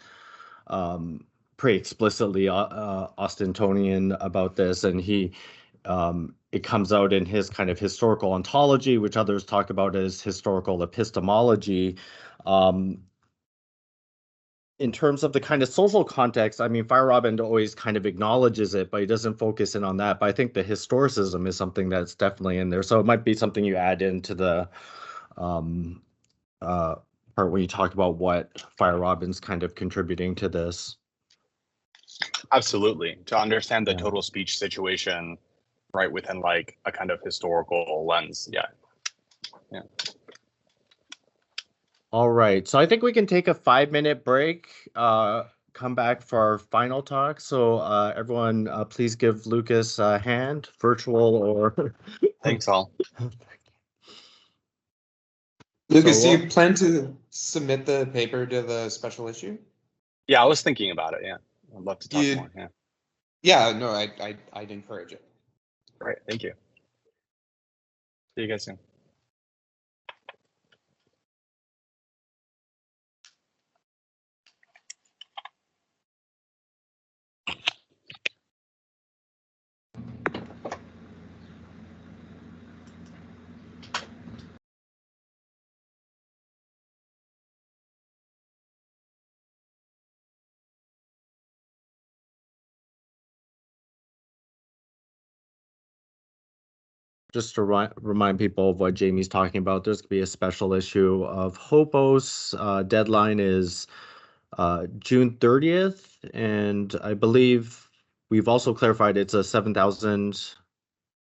pretty explicitly Austintonian about this, and it comes out in his kind of historical ontology, which others talk about as historical epistemology. In terms of the kind of social context, I mean, Feyerabend always kind of acknowledges it, but he doesn't focus in on that. But I think the historicism is something that's definitely in there. So it might be something you add into the part when you talk about what Feyerabend's kind of contributing to this. Absolutely. To understand the total speech situation, right, within like a kind of historical lens. Yeah. All right, so I think we can take a 5-minute break, come back for our final talk. So everyone, please give Lucas a hand, virtual or... Thanks all. Lucas, do you plan to submit the paper to the special issue? Yeah, I was thinking about it. Yeah, I'd love to talk more. Yeah. Yeah, no, I'd encourage it. Great, thank you. See you guys soon. Just to remind people of what Jamie's talking about, there's going to be a special issue of Hopos. Deadline is June 30th, and I believe we've also clarified it's a 7,000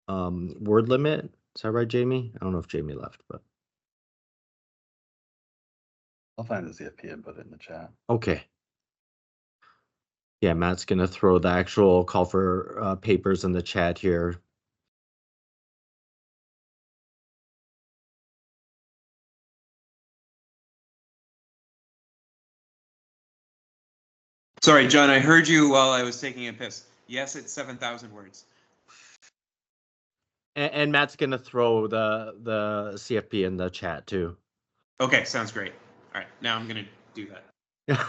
word limit. Is that right, Jamie? I don't know if Jamie left, but I'll find the CFP and put it in the chat. okay. Yeah, Matt's going to throw the actual call for papers in the chat here. Sorry, John, I heard you while I was taking a piss. Yes, it's 7,000 words. And Matt's going to throw the CFP in the chat too. Okay, sounds great. All right, now I'm going to do that.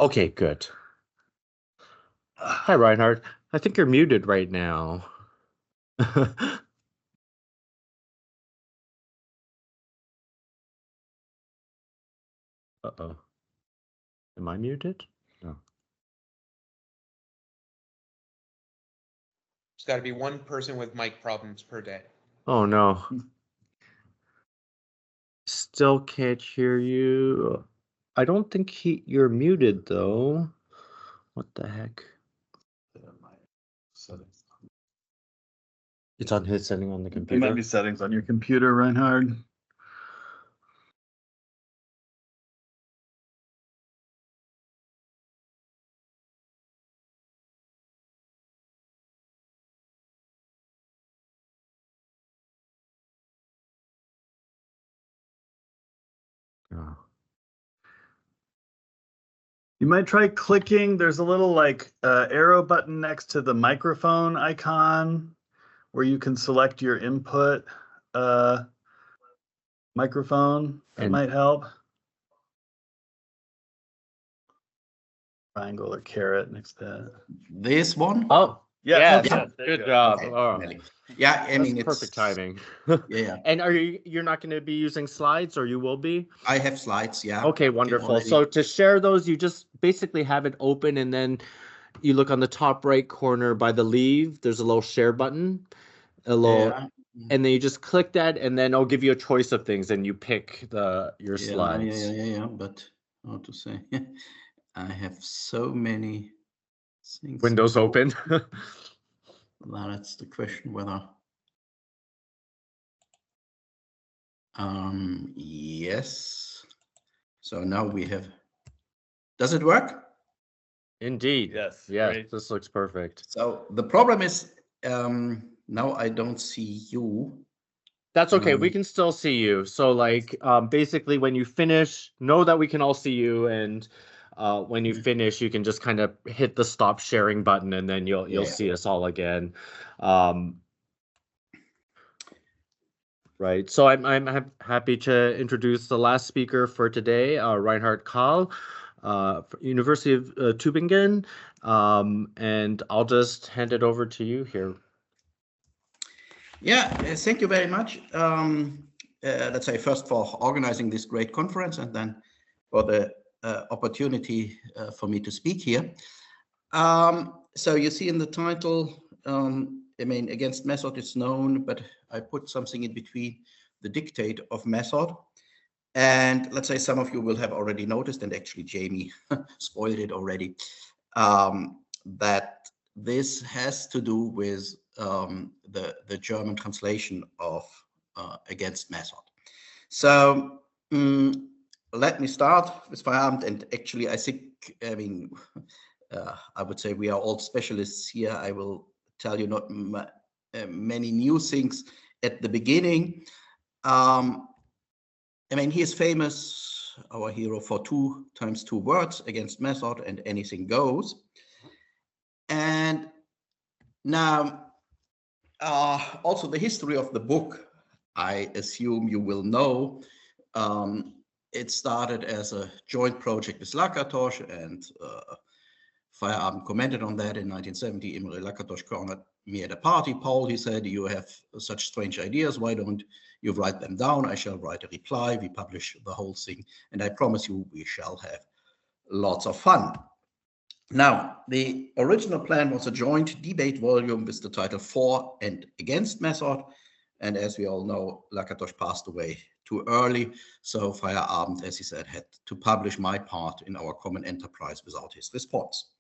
Okay, good. Hi, Reinhard. I think you're muted right now. Uh-oh. Am I muted? No. There's got to be one person with mic problems per day. Oh, no. Still can't hear you. I don't think you're muted, though. What the heck? It's on his setting on the There computer. might be settings on your computer, Reinhard. Oh. You might try clicking. There's a little like arrow button next to the microphone icon where you can select your input microphone. That might help. Triangle or caret next to that. This one? Oh, yeah. Good job. Okay. Oh. Yeah, I mean, it's perfect timing. Yeah. And you're not going to be using slides, or you will be? I have slides, yeah. Okay, wonderful. So to share those, you just basically have it open, and then you look on the top right corner by the leave. There's a little share button, and then you just click that, and then I'll give you a choice of things, and you pick your slides. Yeah. But how to say? I have so many things. Windows open. Well, that's the question whether. Yes. So now we have. Does it work? Indeed. Yes. Yes. Great. This looks perfect. So the problem is now I don't see you. That's okay. We can still see you. So like basically when you finish, know that we can all see you, and when you finish, you can just kind of hit the stop sharing button, and then you'll see us all again. Right. So I'm happy to introduce the last speaker for today, Reinhard Kahle, University of Tübingen, and I'll just hand it over to you here. Yeah, thank you very much. Let's say first for organizing this great conference, and then for the opportunity for me to speak here. So you see in the title, I mean, against method is known, but I put something in between, the dictate of method. And let's say some of you will have already noticed, and actually Jamie spoiled it already, that this has to do with the German translation of against method. So let me start with Feyerabend, and actually I think, I mean, I would say we are all specialists here. I will tell you not many new things at the beginning. I mean, he is famous, our hero, for 2 times 2 words, against method and anything goes. And now, also the history of the book, I assume you will know. It started as a joint project with Lakatos, and Feyerabend commented on that in 1970. Imre Lakatos cornered me at a party. Paul, he said, you have such strange ideas. Why don't you write them down? I shall write a reply. We publish the whole thing, and I promise you we shall have lots of fun. Now, the original plan was a joint debate volume with the title For and Against Method. And as we all know, Lakatos passed away too early. So Feyerabend, as he said, had to publish my part in our common enterprise without his response.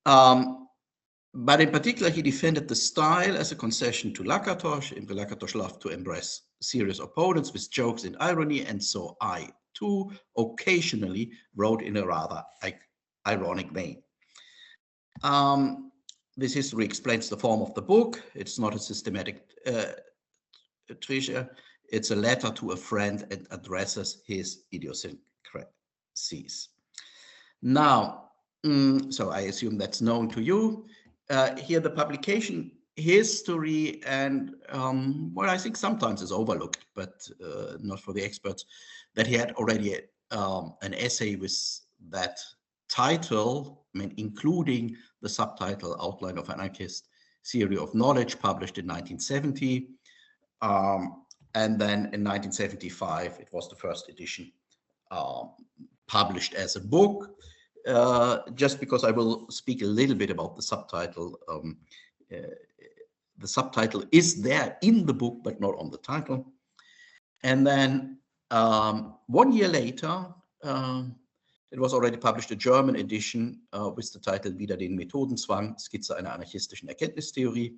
But in particular, he defended the style as a concession to Lakatos. Imre Lakatos loved to embrace serious opponents with jokes and irony. And so I, too, occasionally wrote in a rather ironic vein. This history explains the form of the book. It's not a systematic treasure. It's a letter to a friend and addresses his idiosyncrasies. Now, so I assume that's known to you. Here the publication history, and what I think sometimes is overlooked, but not for the experts, that he had already an essay with that title, I mean, including the subtitle Outline of Anarchist Theory of Knowledge, published in 1970. And then in 1975, it was the first edition published as a book. Just because I will speak a little bit about the subtitle. The subtitle is there in the book, but not on the title. And then 1 year later, it was already published a German edition with the title Wider den Methodenzwang, Skizze einer anarchistischen Erkenntnistheorie,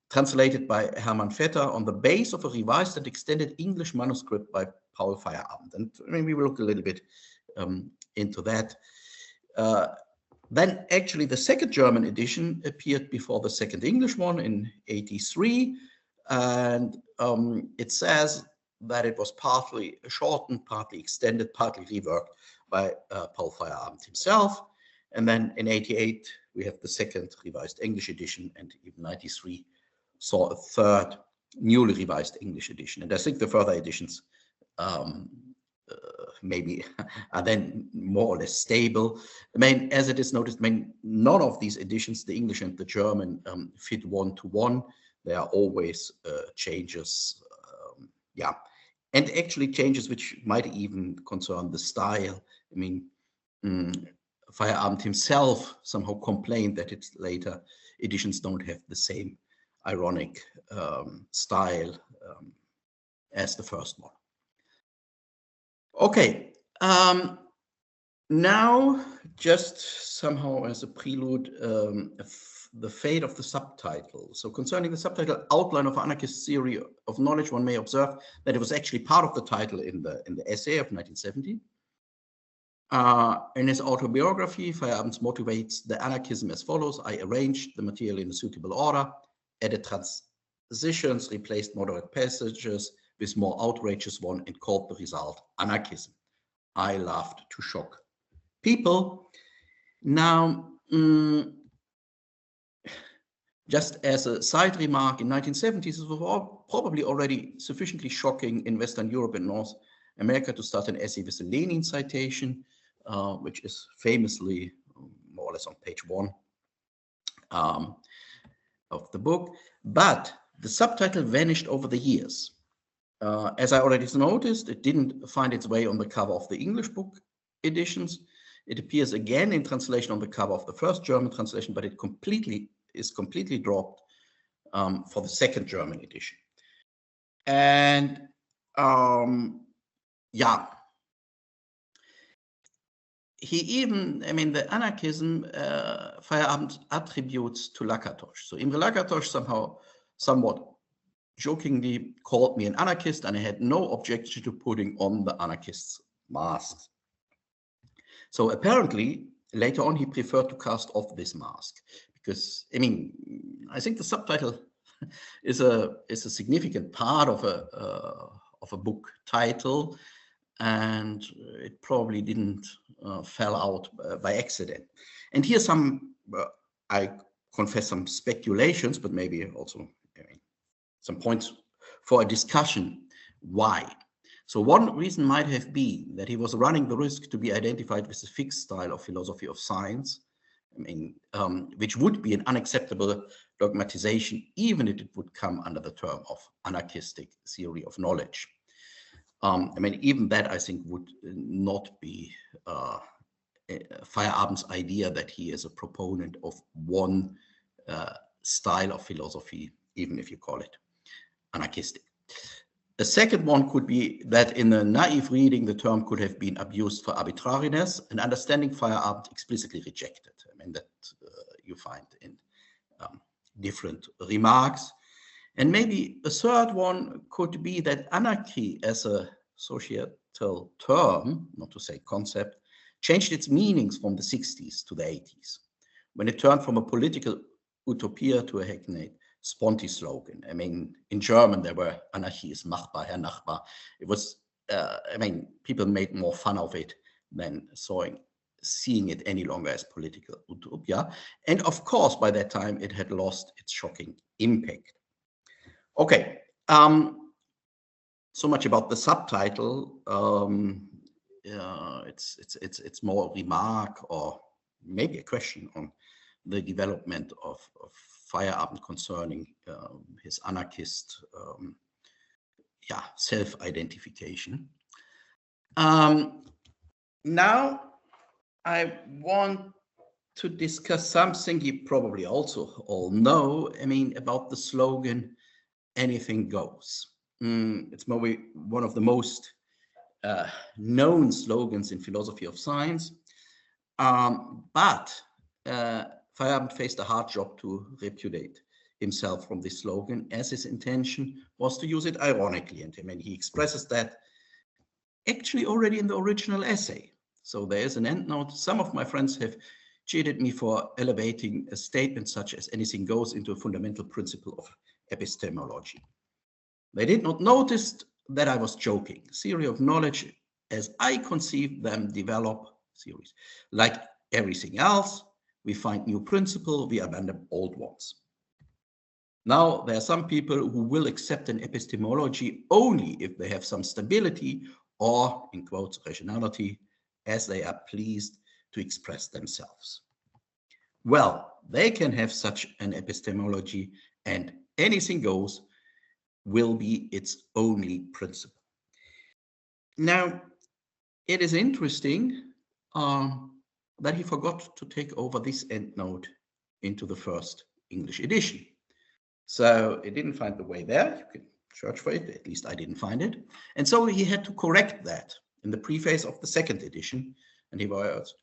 translated by Hermann Vetter on the base of a revised and extended English manuscript by Paul Feyerabend. And I mean, we will look a little bit into that. Then actually the second German edition appeared before the second English one in '83. And it says that it was partly shortened, partly extended, partly reworked by Paul Feyerabend himself. And then in '88, we have the second revised English edition, and even '93 saw a third newly revised English edition. And I think the further editions maybe are then more or less stable. I mean, as it is noticed, I mean, none of these editions, the English and the German, fit one-to-one. There are always changes, yeah. And actually changes which might even concern the style. I mean, Feyerabend himself somehow complained that its later editions don't have the same ironic style as the first one. Okay, now just somehow as a prelude, the fate of the subtitle. So concerning the subtitle Outline of Anarchist Theory of Knowledge, one may observe that it was actually part of the title in the essay of 1970. In his autobiography, Feyerabend motivates the anarchism as follows: I arranged the material in a suitable order, added transitions, replaced moderate passages with more outrageous one, and called the result anarchism. I loved to shock people. Now, just as a side remark, in 1970s, it was probably already sufficiently shocking in Western Europe and North America to start an essay with a Lenin citation, which is famously more or less on page 1 of the book. But the subtitle vanished over the years. As I already noticed, it didn't find its way on the cover of the English book editions. It appears again in translation on the cover of the first German translation, but it is completely dropped for the second German edition. And yeah, he even, I mean, the anarchism Feyerabend attributes to Lakatos. So Imre Lakatos somehow, somewhat jokingly called me an anarchist, and I had no objection to putting on the anarchist's mask. So apparently, later on, he preferred to cast off this mask because, I mean, I think the subtitle is a significant part of a book title, and it probably didn't fell out by accident. And here's some, I confess, some speculations, but maybe also some points for a discussion. Why? So one reason might have been that he was running the risk to be identified with a fixed style of philosophy of science, I mean, which would be an unacceptable dogmatization, even if it would come under the term of anarchistic theory of knowledge. I mean, even that, I think, would not be Feyerabend's idea that he is a proponent of one style of philosophy, even if you call it anarchistic. The second one could be that in a naive reading, the term could have been abused for arbitrariness, an understanding Feyerabend explicitly rejected. I mean, that you find in different remarks. And maybe a third one could be that anarchy as a societal term, not to say concept, changed its meanings from the 60s to the 80s, when it turned from a political utopia to a hackneyed Sponti slogan. I mean, in German, there were Anarchie ist machbar, Herr Nachbar. It was, I mean, people made more fun of it than seeing it any longer as political utopia. And of course, by that time, it had lost its shocking impact. Okay, so much about the subtitle. it's more a remark or maybe a question on the development of Feyerabend concerning his anarchist self-identification. Now I want to discuss something you probably also all know, about the slogan, anything goes. It's maybe one of the most known slogans in philosophy of science, but Feyerabend faced a hard job to repudiate himself from this slogan, as his intention was to use it ironically. And he expresses that actually already in the original essay. So there is an endnote. Some of my friends have cheated me for elevating a statement such as anything goes into a fundamental principle of epistemology. They did not notice that I was joking. Theory of knowledge, as I conceive them, develop theories. Like everything else, we find new principles, we abandon old ones. Now, there are some people who will accept an epistemology only if they have some stability or, in quotes, rationality, as they are pleased to express themselves. Well, they can have such an epistemology, and anything goes will be its only principle. Now, it is interesting that he forgot to take over this endnote into the first English edition. So it didn't find the way there. You can search for it, at least I didn't find it. And so he had to correct that in the preface of the second edition. And he was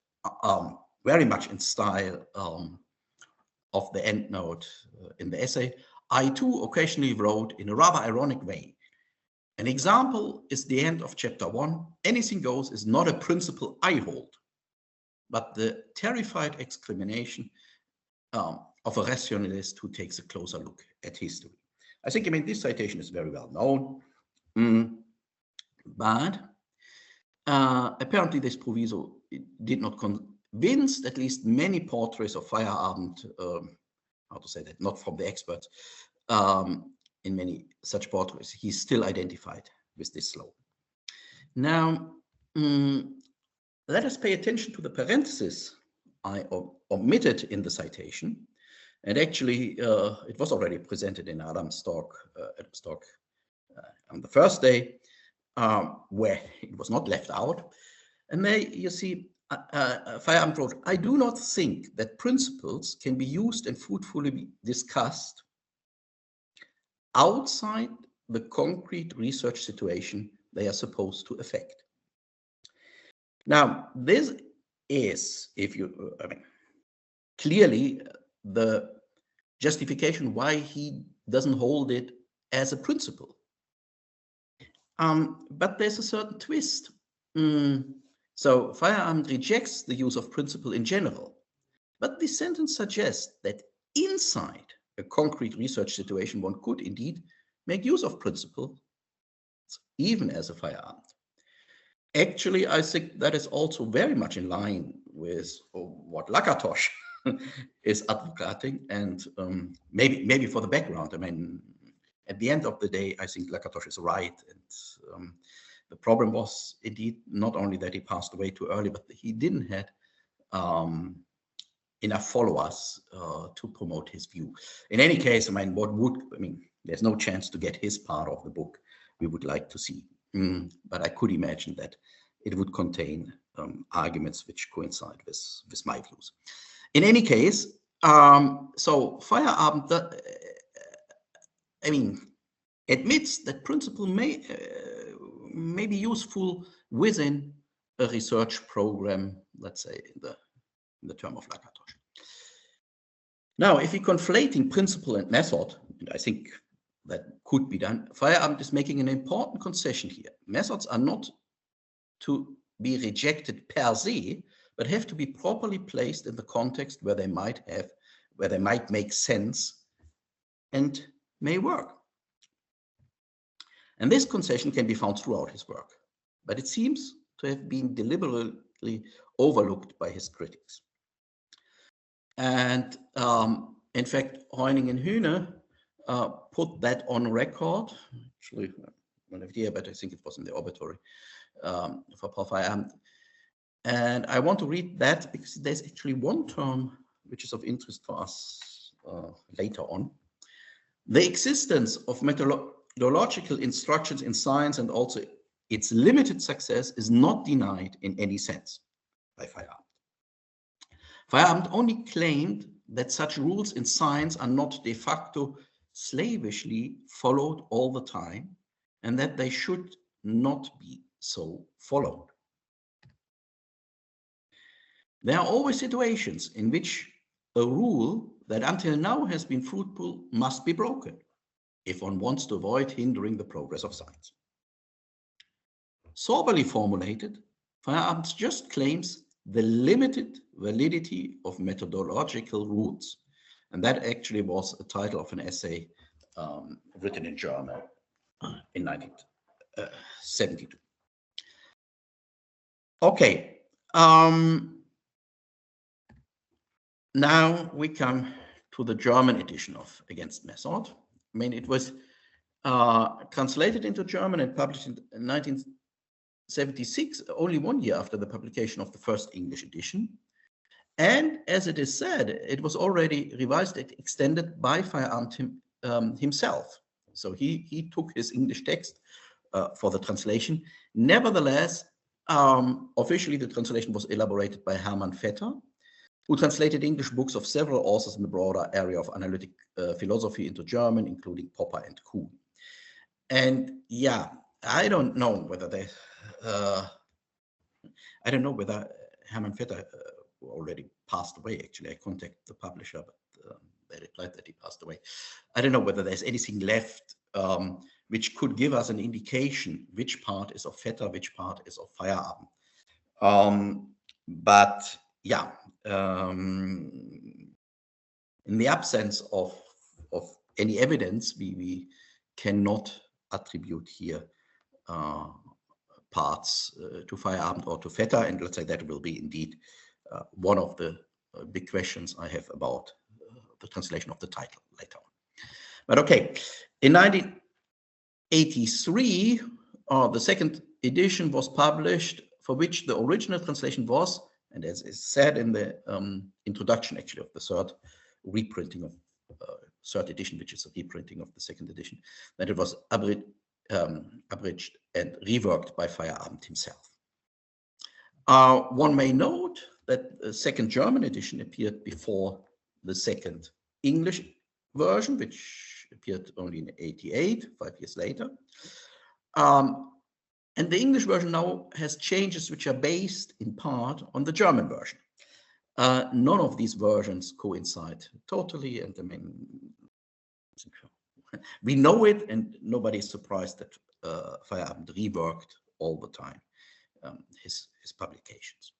very much in style of the endnote in the essay. I too occasionally wrote in a rather ironic way. An example is the end of chapter 1. Anything goes is not a principle I hold, but the terrified exclamation of a rationalist who takes a closer look at history. I think, this citation is very well known, but apparently this proviso did not convince at least many portraits of Feyerabend, how to say that, not from the experts, in many such portraits, he's still identified with this slogan. Now, let us pay attention to the parenthesis I omitted in the citation. And actually, it was already presented in Adam's talk on the first day, where it was not left out. And there you see, Feyerabend wrote, I do not think that principles can be used and fruitfully be discussed outside the concrete research situation they are supposed to affect. Now, this is, clearly the justification why he doesn't hold it as a principle. But there's a certain twist. So Feyerabend rejects the use of principle in general, but this sentence suggests that inside a concrete research situation, one could indeed make use of principle, even as a Feyerabend. Actually, I think that is also very much in line with what Lakatos is advocating, and maybe for the background. At the end of the day, I think Lakatos is right, and the problem was indeed not only that he passed away too early, but he didn't have enough followers to promote his view. In any case, there's no chance to get his part of the book we would like to see. But I could imagine that it would contain arguments which coincide with my views. In any case, so Feyerabend, admits that principle may be useful within a research program, let's say in the term of Lakatos. Now, if we're conflating principle and method, and I think that could be done, Feyerabend is making an important concession here. Methods are not to be rejected per se, but have to be properly placed in the context where they might make sense and may work. And this concession can be found throughout his work, but it seems to have been deliberately overlooked by his critics. And in fact, Heuning and Hühne put that on record, actually, one idea, but I think it was in the obituary, for Paul Feyerabend. And I want to read that because there's actually one term which is of interest for us later on. The existence of methodological instructions in science and also its limited success is not denied in any sense by Feyerabend. Feyerabend only claimed that such rules in science are not de facto slavishly followed all the time, and that they should not be so followed. There are always situations in which a rule that until now has been fruitful must be broken if one wants to avoid hindering the progress of science. Soberly formulated, Feyerabend just claims the limited validity of methodological rules. And that actually was a title of an essay written in German in 1972. Okay. Now we come to the German edition of Against Method. I mean, it was translated into German and published in 1976, only 1 year after the publication of the first English edition. And as it is said, it was already revised and extended by Feyerabend himself. So he took his English text for the translation. Nevertheless, officially the translation was elaborated by Hermann Vetter, who translated English books of several authors in the broader area of analytic philosophy into German, including Popper and Kuhn. And yeah, I don't know whether Hermann Vetter already passed away. Actually, I contacted the publisher, but they replied that he passed away. I don't know whether there's anything left which could give us an indication which part is of Vetter, which part is of Feyerabend. But yeah, in the absence of any evidence, we cannot attribute here parts to Feyerabend or to Vetter, and let's say that will be indeed one of the big questions I have about the translation of the title later on. But okay, in 1983, the second edition was published, for which the original translation was, and as is said in the introduction actually of the third reprinting of third edition, which is a reprinting of the second edition, that it was abridged and reworked by Feyerabend himself. One may note that the second German edition appeared before the second English version, which appeared only in 1988, 5 years later. And the English version now has changes which are based in part on the German version. None of these versions coincide totally, and I mean, we know it, and nobody is surprised that Feyerabend reworked all the time his publications.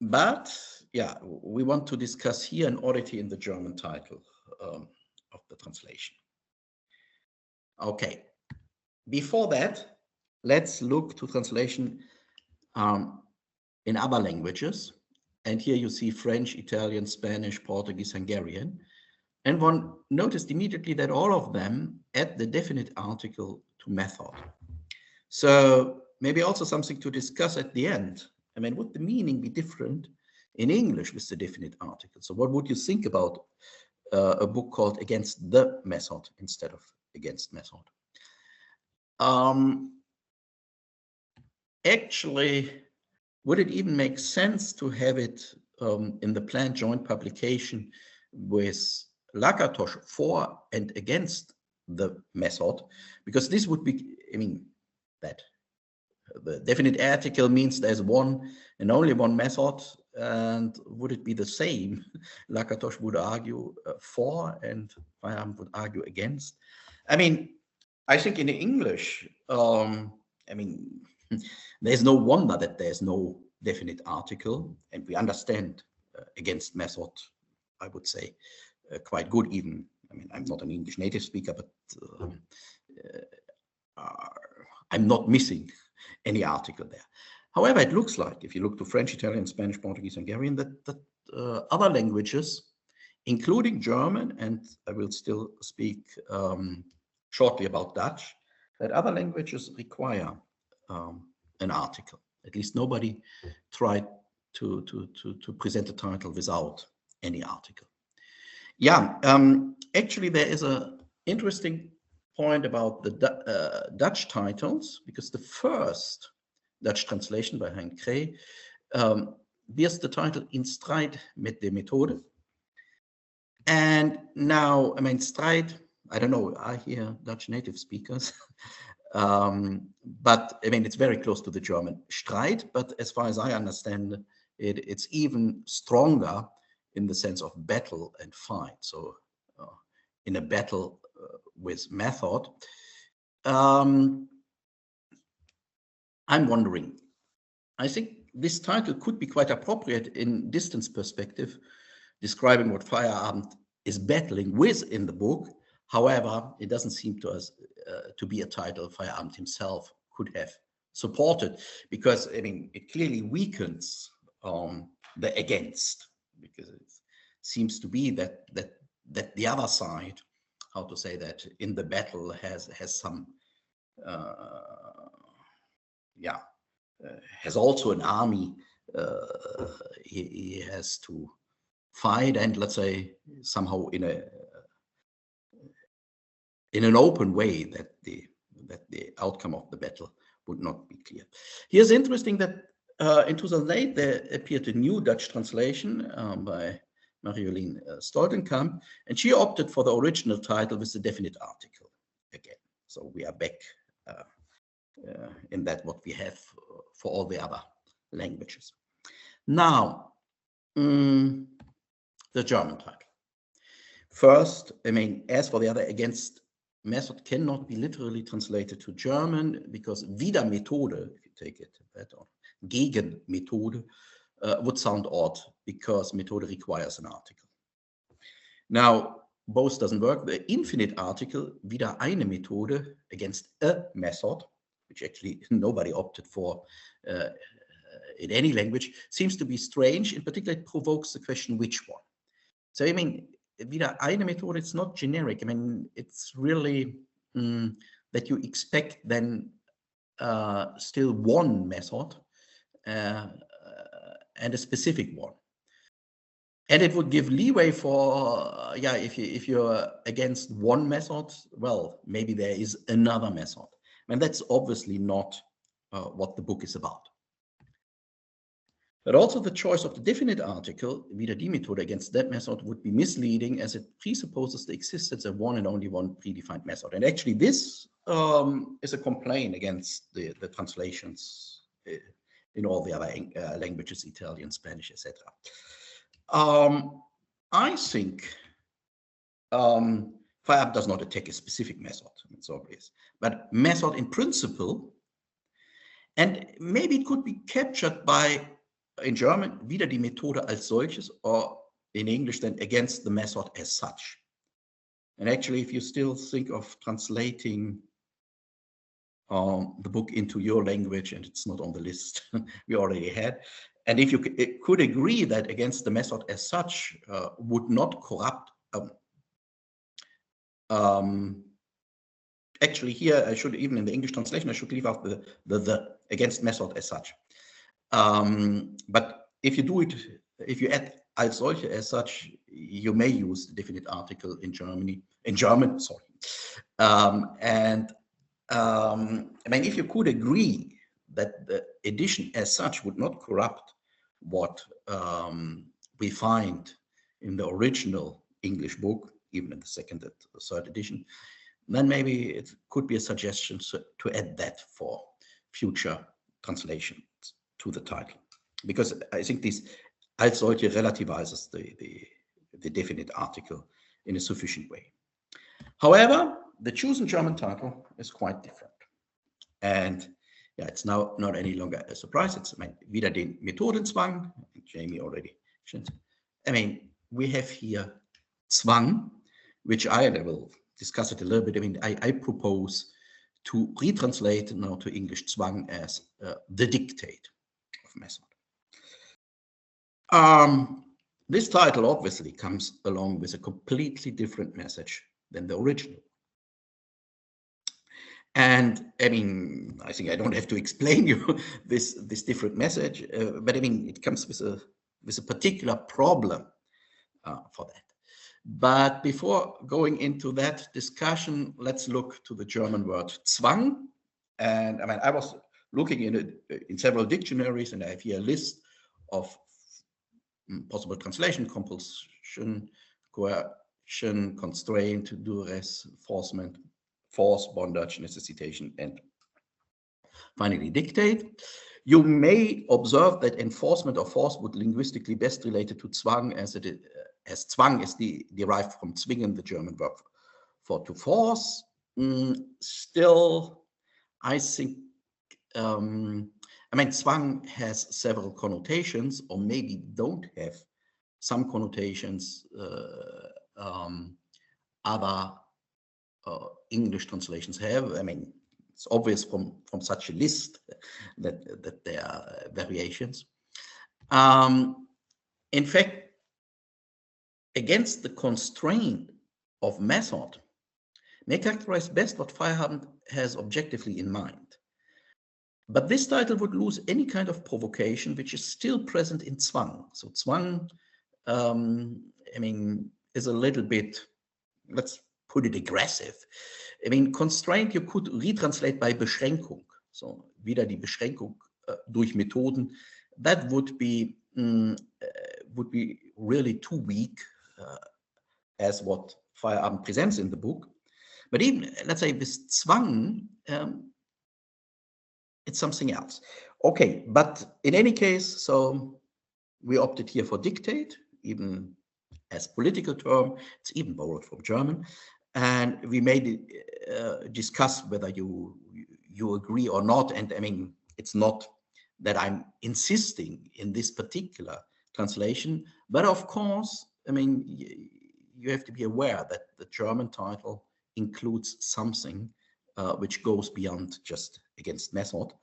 But yeah, we want to discuss here an oddity in the German title of the translation. Okay, before that, let's look to translation in other languages. And here you see French, Italian, Spanish, Portuguese, Hungarian. And one noticed immediately that all of them add the definite article to method. So maybe also something to discuss at the end. I mean, would the meaning be different in English with the definite article? So what would you think about a book called Against the Method instead of Against Method? Actually, would it even make sense to have it in the planned joint publication with Lakatos for and against the method? Because this would be, I mean, that the definite article means there's one and only one method, and would it be the same? Lakatos would argue for and Feyerabend would argue against. I mean, I think in English, I mean, there's no wonder that there's no definite article, and we understand against method, I would say, quite good even. I mean, I'm not an English native speaker, but I'm not missing any article there. However, it looks like, if you look to French, Italian, Spanish, Portuguese, Hungarian, that other languages, including German, and I will still speak shortly about Dutch, that other languages require an article. At least nobody tried to present a title without any article. Yeah, actually there is an interesting point about the Dutch titles, because the first Dutch translation by Hein Krey bears the title In strijd met de methode. And now, I mean, strijd, I don't know, I hear Dutch native speakers, but I mean, it's very close to the German Streit, but as far as I understand it, it's even stronger in the sense of battle and fight. So in a battle with method, I'm wondering, I think this title could be quite appropriate in distance perspective, describing what Feyerabend is battling with in the book. However, it doesn't seem to us to be a title Feyerabend himself could have supported, because I mean, it clearly weakens the against, because it seems to be that the other side, how to say that, in the battle has some has also an army he has to fight, and let's say somehow in an open way that the outcome of the battle would not be clear. Here's interesting that in 2008 there appeared a new Dutch translation by Marjolein Stoltenkamp, and she opted for the original title with the definite article again. So we are back in that what we have for all the other languages. Now, the German title. First, I mean, as for the other, against method cannot be literally translated to German, because wieder Methode, if you take it that, or gegen Methode, would sound odd, because Methode requires an article. Now, both doesn't work. The infinite article, wieder eine Methode, against a method, which actually nobody opted for in any language, seems to be strange. In particular, it provokes the question, which one? So, I mean, wieder eine Methode, it's not generic. I mean, it's really that you expect then still one method and a specific one. And it would give leeway for, if you're against one method, well, maybe there is another method. And that's obviously not what the book is about. But also the choice of the definite article, wieder die Methode, against that method would be misleading, as it presupposes the existence of one and only one predefined method. And actually this is a complaint against the translations in all the other languages, Italian, Spanish, etc. I think Feyerabend does not attack a specific method, it's obvious, but method in principle, and maybe it could be captured by, in German, wieder die Methode als solches, or in English then, against the method as such. And actually, if you still think of translating the book into your language, and it's not on the list we already had, and if you could agree that against the method as such would not corrupt, actually here I should, even in the English translation, I should leave out the against method as such. But if you do it, if you add als solche as such, you may use the definite article in German, sorry. I mean, if you could agree that the edition as such would not corrupt what we find in the original English book, even in the second and the third edition, then maybe it could be a suggestion to add that for future translations to the title, because I think this als solche relativizes the definite article in a sufficient way. However, the chosen German title is quite different, and yeah, it's now not any longer a surprise. It's wieder den Methodenzwang. Jamie already mentioned. I mean, we have here Zwang, which I will discuss it a little bit. I mean, I propose to retranslate now to English Zwang as the dictate of method. This title obviously comes along with a completely different message than the original. And I mean, I think I don't have to explain you this different message, but I mean, it comes with a particular problem for that. But before going into that discussion, let's look to the German word Zwang. And I mean, I was looking in several dictionaries, and I have here a list of possible translation: compulsion, coercion, constraint, duress, forcement, force, bondage, necessitation, and finally dictate. You may observe that enforcement of force would linguistically best related to Zwang, as Zwang is derived from zwingen, the German verb for to force. Still, I think, I mean, Zwang has several connotations, or maybe don't have some connotations other English translations have. I mean, it's obvious from such a list that there are variations. In fact, against the constraint of method may characterize best what Feyerabend has objectively in mind. But this title would lose any kind of provocation which is still present in Zwang. So Zwang, I mean, is a little bit, let's put it, aggressive. I mean, constraint you could retranslate by Beschränkung. So wieder die Beschränkung durch Methoden. That would be really too weak as what Feyerabend presents in the book. But even, let's say, with Zwang, it's something else. Okay, but in any case, so we opted here for dictate, even as political term. It's even borrowed from German. And we may discuss whether you agree or not. And I mean, it's not that I'm insisting in this particular translation, but of course, I mean, you have to be aware that the German title includes something which goes beyond just against method.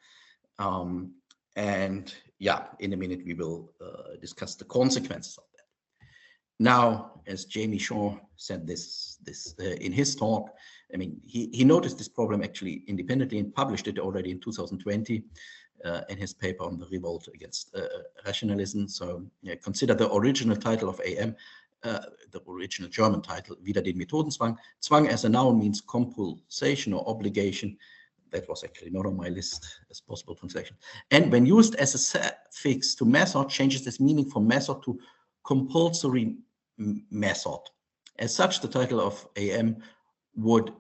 And yeah, in a minute we will discuss the consequences of that. Now, as Jamie Shaw said this in his talk, I mean, he noticed this problem actually independently and published it already in 2020 in his paper on the revolt against rationalism. So consider the original title of AM, the original German title, Wider den Methodenzwang. Zwang as a noun means compulsion or obligation. That was actually not on my list as possible translation. And when used as a suffix to method, changes its meaning from method to compulsory method. As such, the title of AM would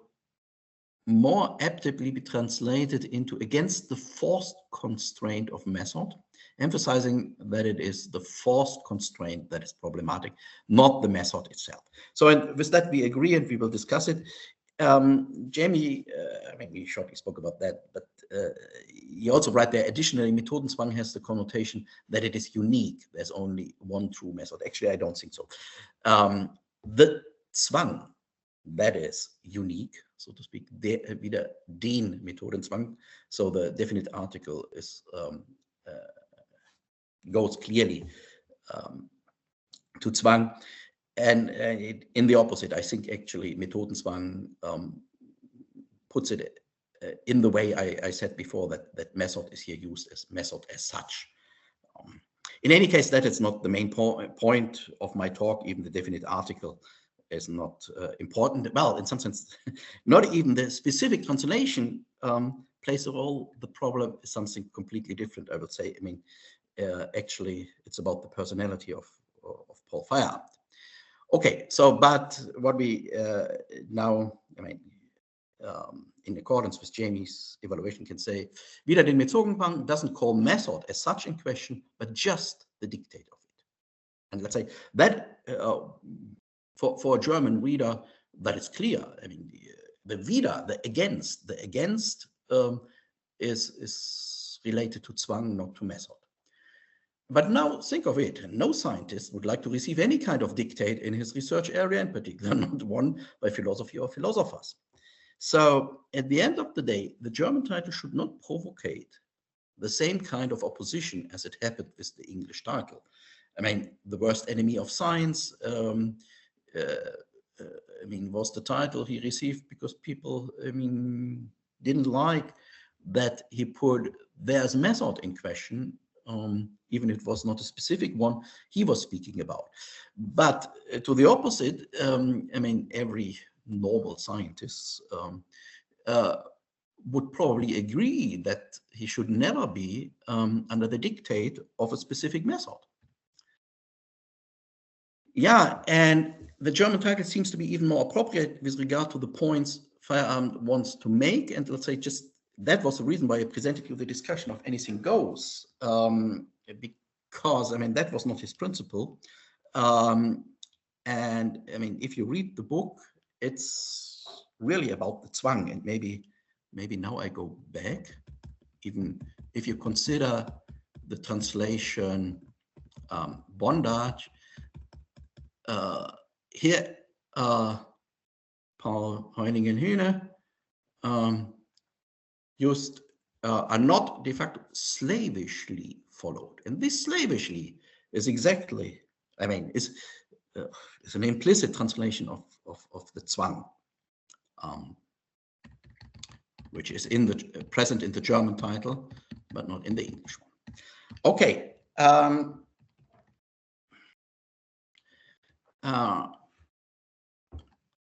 more aptly be translated into against the forced constraint of method, emphasizing that it is the forced constraint that is problematic, not the method itself. So with that we agree, and we will discuss it. Jamie, I mean, we shortly spoke about that, but you also write there, additionally, Methodenzwang has the connotation that it is unique. There's only one true method. Actually, I don't think so. The Zwang, that is unique, so to speak, wieder den Methodenzwang. So the definite article is goes clearly to Zwang. And in the opposite, I think actually Methodenzwang puts it in the way I said before, that method is here used as method as such. In any case, that is not the main point of my talk. Even the definite article is not important. Well, in some sense, not even the specific translation plays a role. The problem is something completely different, I would say. I mean, actually, it's about the personality of Paul Feyerabend. Okay, so but what we now, I mean, in accordance with Jamie's evaluation, can say, Wider den Methodenzwang doesn't call method as such in question, but just the dictate of it. And let's say that for a German reader, that is clear. I mean, the wider, the against is related to Zwang, not to method. But now think of it, no scientist would like to receive any kind of dictate in his research area, in particular not one by philosophy or philosophers. So at the end of the day, the German title should not provocate the same kind of opposition as it happened with the English title. I mean, the worst enemy of science, I mean, was the title he received because people, I mean, didn't like that he put there's method in question, even if it was not a specific one he was speaking about. But to the opposite, I mean, every normal scientist would probably agree that he should never be under the dictate of a specific method. Yeah, and the German title seems to be even more appropriate with regard to the points Feyerabend wants to make. And let's say just that was the reason why I presented you the discussion of anything goes, because I mean, that was not his principle. And I mean, if you read the book, it's really about the Zwang. And maybe now I go back, even if you consider the translation bondage, here, Paul Heuningen-Hühne used are not de facto slavishly followed. And this slavishly is exactly, I mean, is an implicit translation of the Zwang, which is in the present in the German title, but not in the English one. Okay. I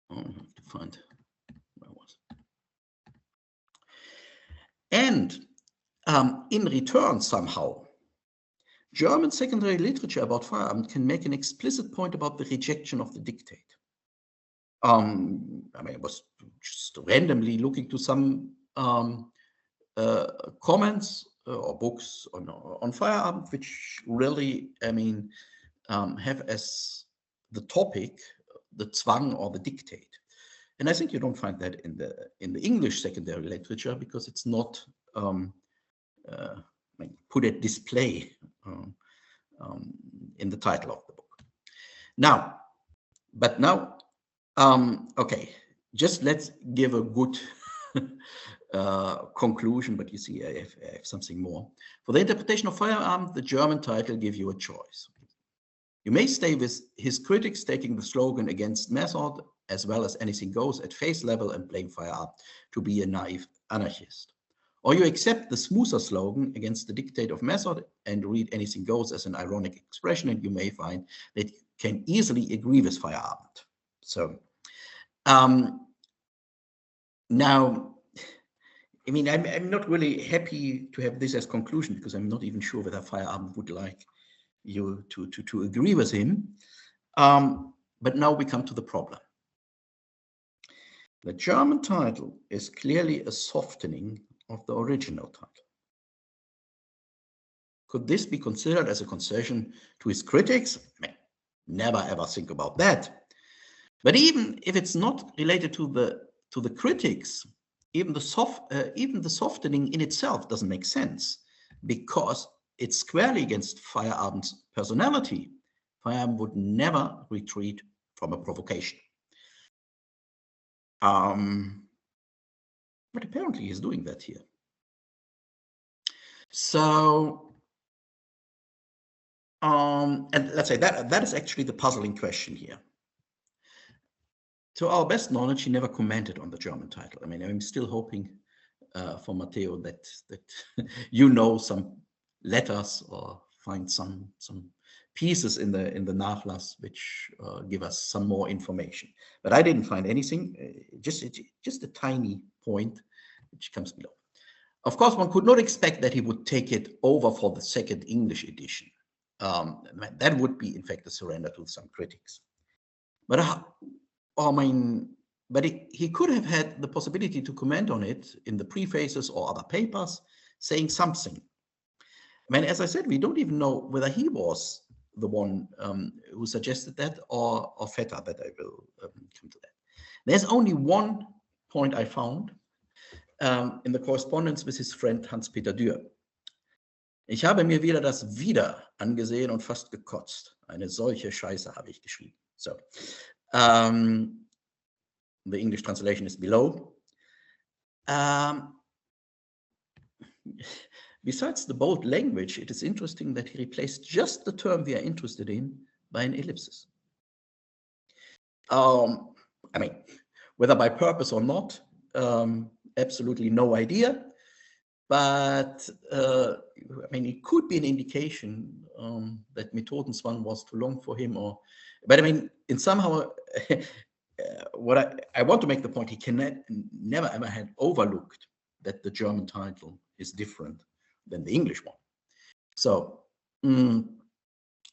have to find where I was. And in return, somehow, German secondary literature about Feyerabend can make an explicit point about the rejection of the dictate. I mean, I was just randomly looking to some comments or books on Feyerabend, which really, I mean, have as the topic the Zwang or the dictate. And I think you don't find that in the English secondary literature because it's not put at display in the title of the book. Now, okay, just let's give a good conclusion, but you see I have something more. For the interpretation of Feyerabend, the German title gives you a choice. You may stay with his critics taking the slogan against method as well as anything goes at face level and blame Feyerabend to be a naive anarchist. Or you accept the smoother slogan against the dictate of method and read anything goes as an ironic expression, and you may find that you can easily agree with Feyerabend. So now, I mean, I'm not really happy to have this as conclusion because I'm not even sure whether Feyerabend would like you to agree with him. But now we come to the problem. The German title is clearly a softening of the original title. Could this be considered as a concession to his critics? Never ever think about that. But even if it's not related to the critics, even the softening in itself doesn't make sense because it's squarely against Feyerabend's personality. Feyerabend would never retreat from a provocation. But apparently he's doing that here. So, and let's say that is actually the puzzling question here. To our best knowledge, he never commented on the German title. I mean, I'm still hoping for Matteo that you know some letters or find some pieces in the Nachlass which give us some more information. But I didn't find anything, just a tiny point which comes below. Of course, one could not expect that he would take it over for the second English edition. That would be, in fact, a surrender to some critics. But I mean, but he could have had the possibility to comment on it in the prefaces or other papers, saying something. I mean, as I said, we don't even know whether he was the one who suggested that or Vetter, but I will come to that. There's only one point I found in the correspondence with his friend Hans-Peter Dürr. Ich habe mir wieder das Wieder angesehen und fast gekotzt. Eine solche Scheiße habe ich geschrieben. So, the English translation is below. Besides the bold language, it is interesting that he replaced just the term we are interested in by an ellipsis. I mean, whether by purpose or not, absolutely no idea. But I mean, it could be an indication that Methodenzwang was too long for him, or. But I mean, in somehow, what I want to make the point: he can never ever had overlooked that the German title is different than the English one. So,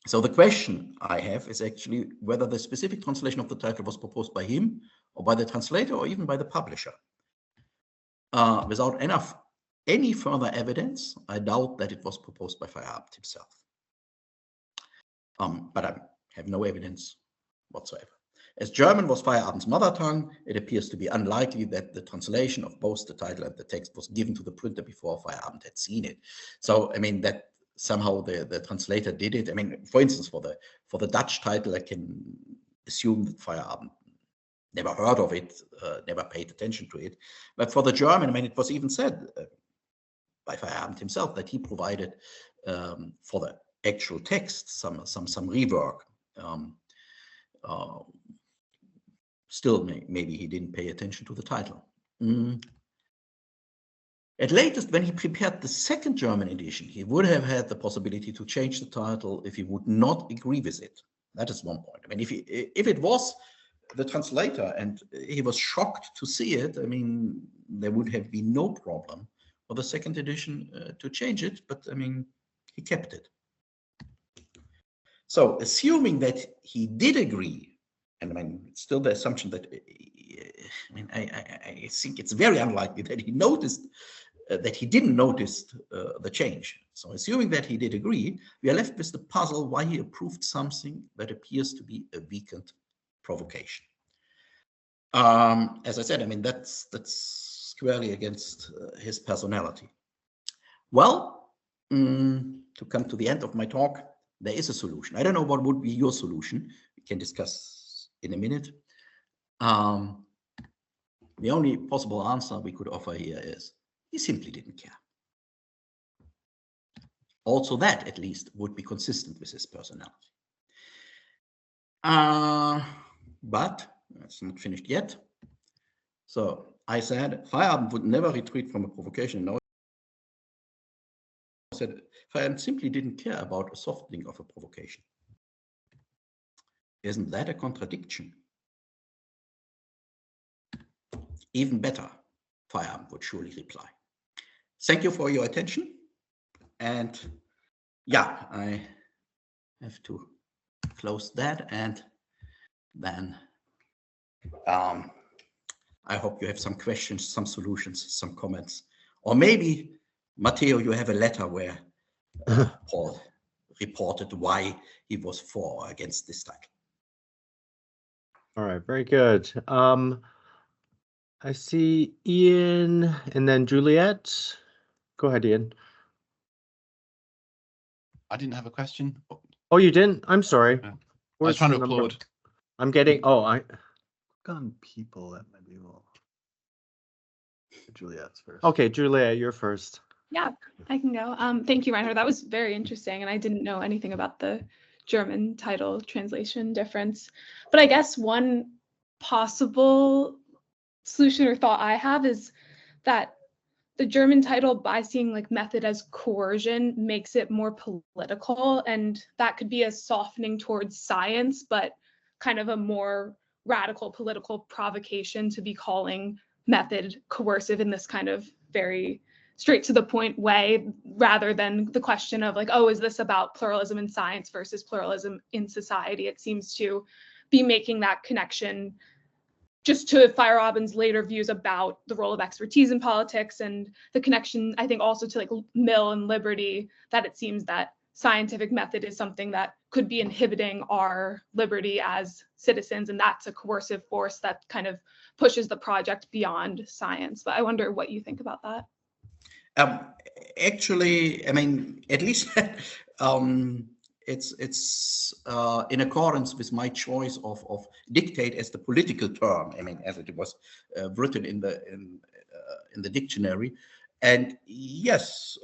so the question I have is actually whether the specific translation of the title was proposed by him, or by the translator, or even by the publisher. Without any further evidence, I doubt that it was proposed by Feyerabend himself. But I have no evidence whatsoever. As German was Feyerabend's mother tongue, it appears to be unlikely that the translation of both the title and the text was given to the printer before Feyerabend had seen it. So, I mean, that somehow the translator did it. I mean, for instance, for the Dutch title, I can assume that Feyerabend never heard of it, never paid attention to it. But for the German, I mean, it was even said by Feyerabend himself that he provided for the actual text some rework. Still, maybe he didn't pay attention to the title. At latest, when he prepared the second German edition, he would have had the possibility to change the title if he would not agree with it. That is one point. I mean, if it was the translator and he was shocked to see it, I mean, there would have been no problem for the second edition to change it, but I mean, he kept it. So, assuming that he did agree, and I mean, it's still the assumption that, I mean, I think it's very unlikely that he noticed, that he didn't notice the change. So, assuming that he did agree, we are left with the puzzle why he approved something that appears to be a weakened provocation. As I said, I mean, that's squarely against his personality. Well, to come to the end of my talk, there is a solution. I don't know what would be your solution. We can discuss in a minute. The only possible answer we could offer here is he simply didn't care. Also, that at least would be consistent with his personality. But it's not finished yet. So I said Feyerabend would never retreat from a provocation. No, I said Feyerabend simply didn't care about a softening of a provocation. Isn't that a contradiction? Even better, Feyerabend would surely reply. Thank you for your attention. And yeah, I have to close that, and then I hope you have some questions, some solutions, some comments, or maybe, Matteo, you have a letter where Paul reported why he was for or against this title. All right, very good. I see Ian and then Juliet. Go ahead, Ian. I didn't have a question. Oh, you didn't? I'm sorry. I was trying to applaud. I'm getting, I click on people, that maybe will. Juliet's first. Okay, Juliet, you're first. Yeah, I can go. Thank you, Reinhard. That was very interesting, and I didn't know anything about the German title translation difference. But I guess one possible solution or thought I have is that the German title, by seeing like method as coercion, makes it more political, and that could be a softening towards science, but kind of a more radical political provocation to be calling method coercive in this kind of very straight to the point way, rather than the question of like, oh, is this about pluralism in science versus pluralism in society? It seems to be making that connection just to Feyerabend's later views about the role of expertise in politics, and the connection, I think, also to like Mill and liberty, that it seems that scientific method is something that could be inhibiting our liberty as citizens, and that's a coercive force that kind of pushes the project beyond science. But I wonder what you think about that. Actually, I mean, at least it's in accordance with my choice of dictate as the political term. I mean, as it was written in the dictionary, and yes,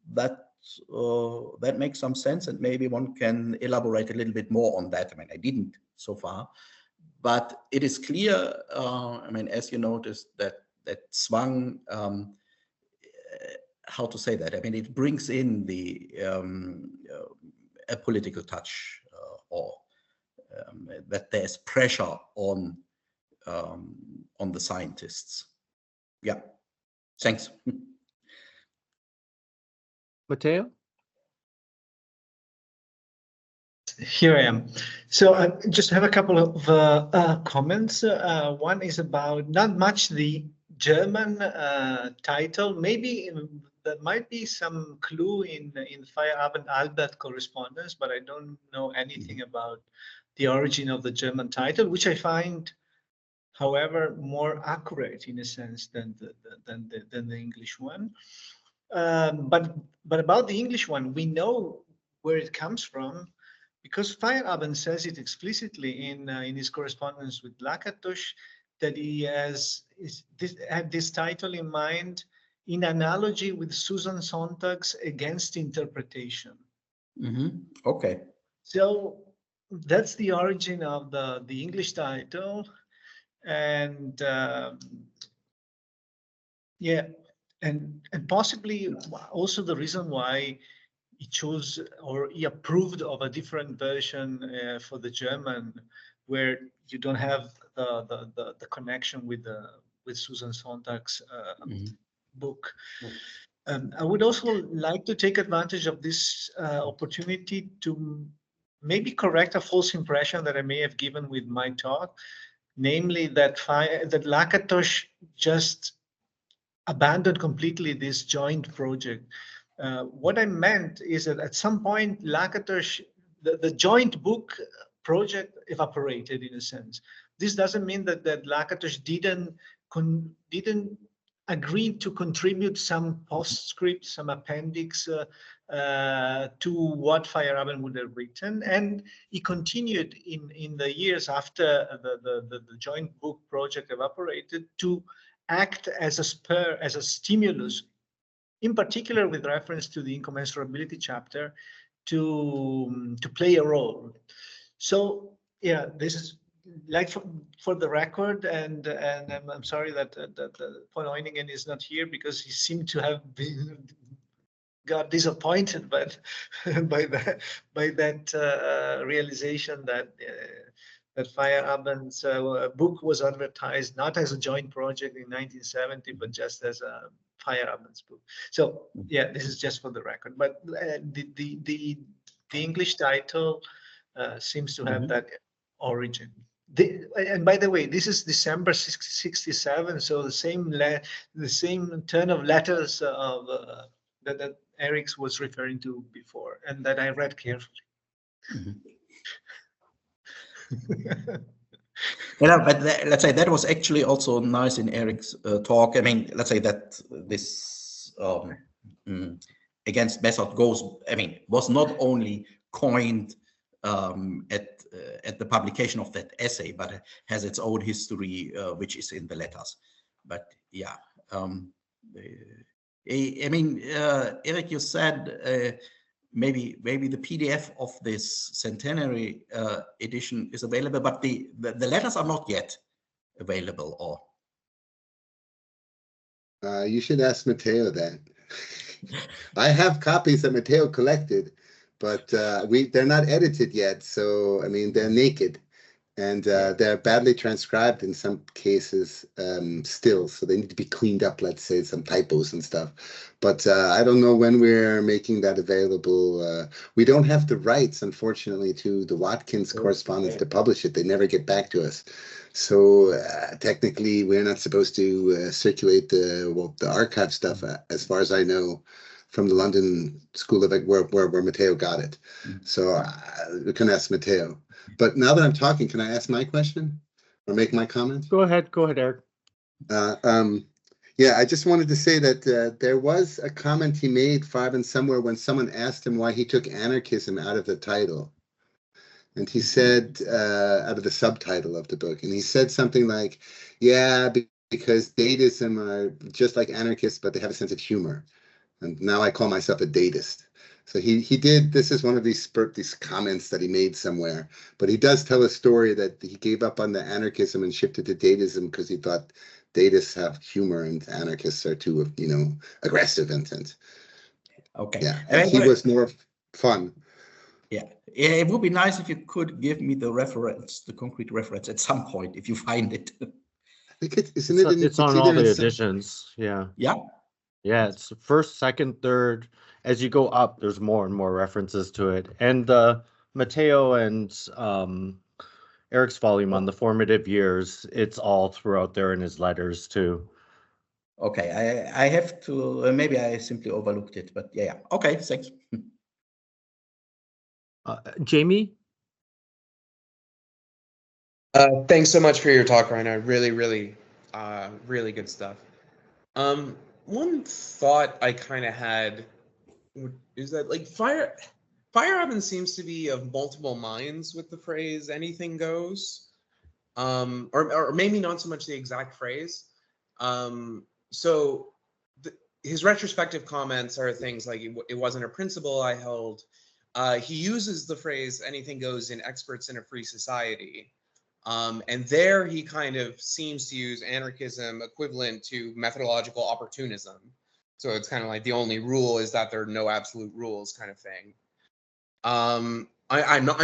that makes some sense, and maybe one can elaborate a little bit more on that. I mean, I didn't so far, but it is clear. I mean, as you noticed, that swung, how to say that? I mean, it brings in the a political touch, or that there's pressure on the scientists. Yeah, thanks. Matteo? Here I am. So I just have a couple of comments. One is about not much the German title. Maybe there might be some clue in Feyerabend Albert correspondence, but I don't know anything about the origin of the German title, which I find, however, more accurate in a sense than the English one. But about the English one, we know where it comes from, because Feyerabend says it explicitly in his correspondence with Lakatos, that he had this title in mind in analogy with Susan Sontag's Against Interpretation. Okay. So that's the origin of the English title, and yeah, and possibly also the reason why he chose, or he approved of, a different version for the German, where you don't have the connection with Susan Sontag's book. I would also like to take advantage of this opportunity to maybe correct a false impression that I may have given with my talk, namely that Lakatos just abandoned completely this joint project. What I meant is that at some point, Lakatos, the joint book project evaporated in a sense. This doesn't mean that Lakatos didn't agree to contribute some postscript, some appendix to what Feyerabend would have written, and he continued in the years after the joint book project evaporated to act as a spur, as a stimulus, in particular with reference to the incommensurability chapter, to play a role. So yeah, this is like for the record, and I'm sorry that von Euningen is not here, because he seemed to have got disappointed by that realization that Feyerabend's book was advertised not as a joint project in 1970, but just as a Feyerabend's book. So yeah, this is just for the record. But the English title seems to have that origin. And by the way, this is December 67, so the same turn of letters of that Eric was referring to before, and that I read carefully. But let's say that was actually also nice in Eric's talk. I mean, let's say that this against method was not only coined at the publication of that essay, but has its own history, which is in the letters. But yeah, I mean, Eric, you said maybe the PDF of this centenary edition is available, but the letters are not yet available. Or you should ask Matteo that. I have copies that Matteo collected, but they're not edited yet. So I mean, they're naked, and they're badly transcribed in some cases still. So they need to be cleaned up. Let's say some typos and stuff. But I don't know when we're making that available. We don't have the rights, unfortunately, to the Watkins correspondence to publish it. They never get back to us. So technically, we're not supposed to circulate the archive stuff, as far as I know, from the London School of where Matteo got it. So we can ask Matteo. But now that I'm talking, can I ask my question or make my comment? Go ahead, Eric. Yeah, I just wanted to say that there was a comment he made, Feyerabend, somewhere when someone asked him why he took anarchism out of the title. And he said, out of the subtitle of the book, and he said something like, yeah, because datism are just like anarchists, but they have a sense of humor. And now I call myself a datist. So he did, this is one of these comments that he made somewhere, but he does tell a story that he gave up on the anarchism and shifted to Dadaism because he thought Datists have humor and anarchists are too, aggressive and Okay. yeah, and he was more fun. Yeah, it would be nice if you could give me the reference, the concrete reference at some point, if you find it. I think it's on all the editions. Yeah. Yeah. Yeah, it's first, second, third. As you go up, there's more and more references to it. And Matteo and Eric's volume on the formative years, it's all throughout there in his letters too. Okay, I have to, maybe I simply overlooked it, but yeah. Okay, thanks. Jamie? Thanks so much for your talk, Reinhard. Really, really good stuff. One thought I kind of had is that like Feyerabend seems to be of multiple minds with the phrase "anything goes," or maybe not so much the exact phrase. So his retrospective comments are things like it wasn't a principle I held. He uses the phrase "anything goes" in Experts in a Free Society. And there he kind of seems to use anarchism equivalent to methodological opportunism. So it's kind of like the only rule is that there are no absolute rules kind of thing. I'm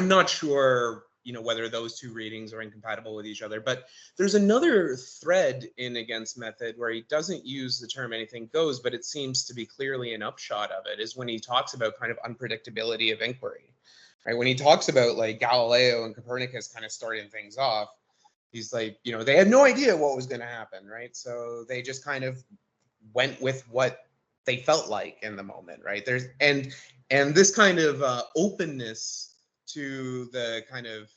not sure, whether those two readings are incompatible with each other, but there's another thread in Against Method where he doesn't use the term "anything goes," but it seems to be clearly an upshot of it, is when he talks about kind of unpredictability of inquiry. Right, when he talks about like Galileo and Copernicus kind of starting things off, he's like, they had no idea what was going to happen, right? So they just kind of went with what they felt like in the moment, right? And this kind of openness to the kind of,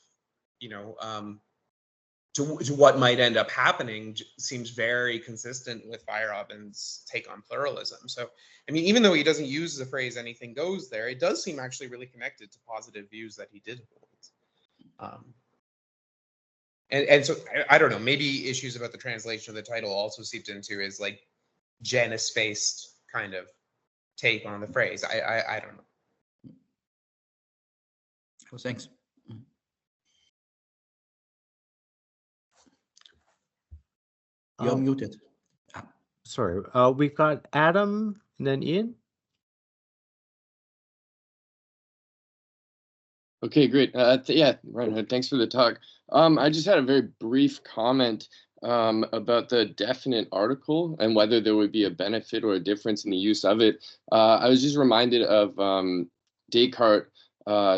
to what might end up happening seems very consistent with Feyerabend's take on pluralism. So, I mean, even though he doesn't use the phrase "anything goes" there, it does seem actually really connected to positive views that he did hold. And so I don't know, maybe issues about the translation of the title also seeped into his like Janus-based kind of take on the phrase. I don't know. Well, thanks. You're muted. Sorry, we've got Adam and then Ian. Okay, great. Yeah, Reinhard, thanks for the talk. I just had a very brief comment about the definite article and whether there would be a benefit or a difference in the use of it. I was just reminded of Descartes.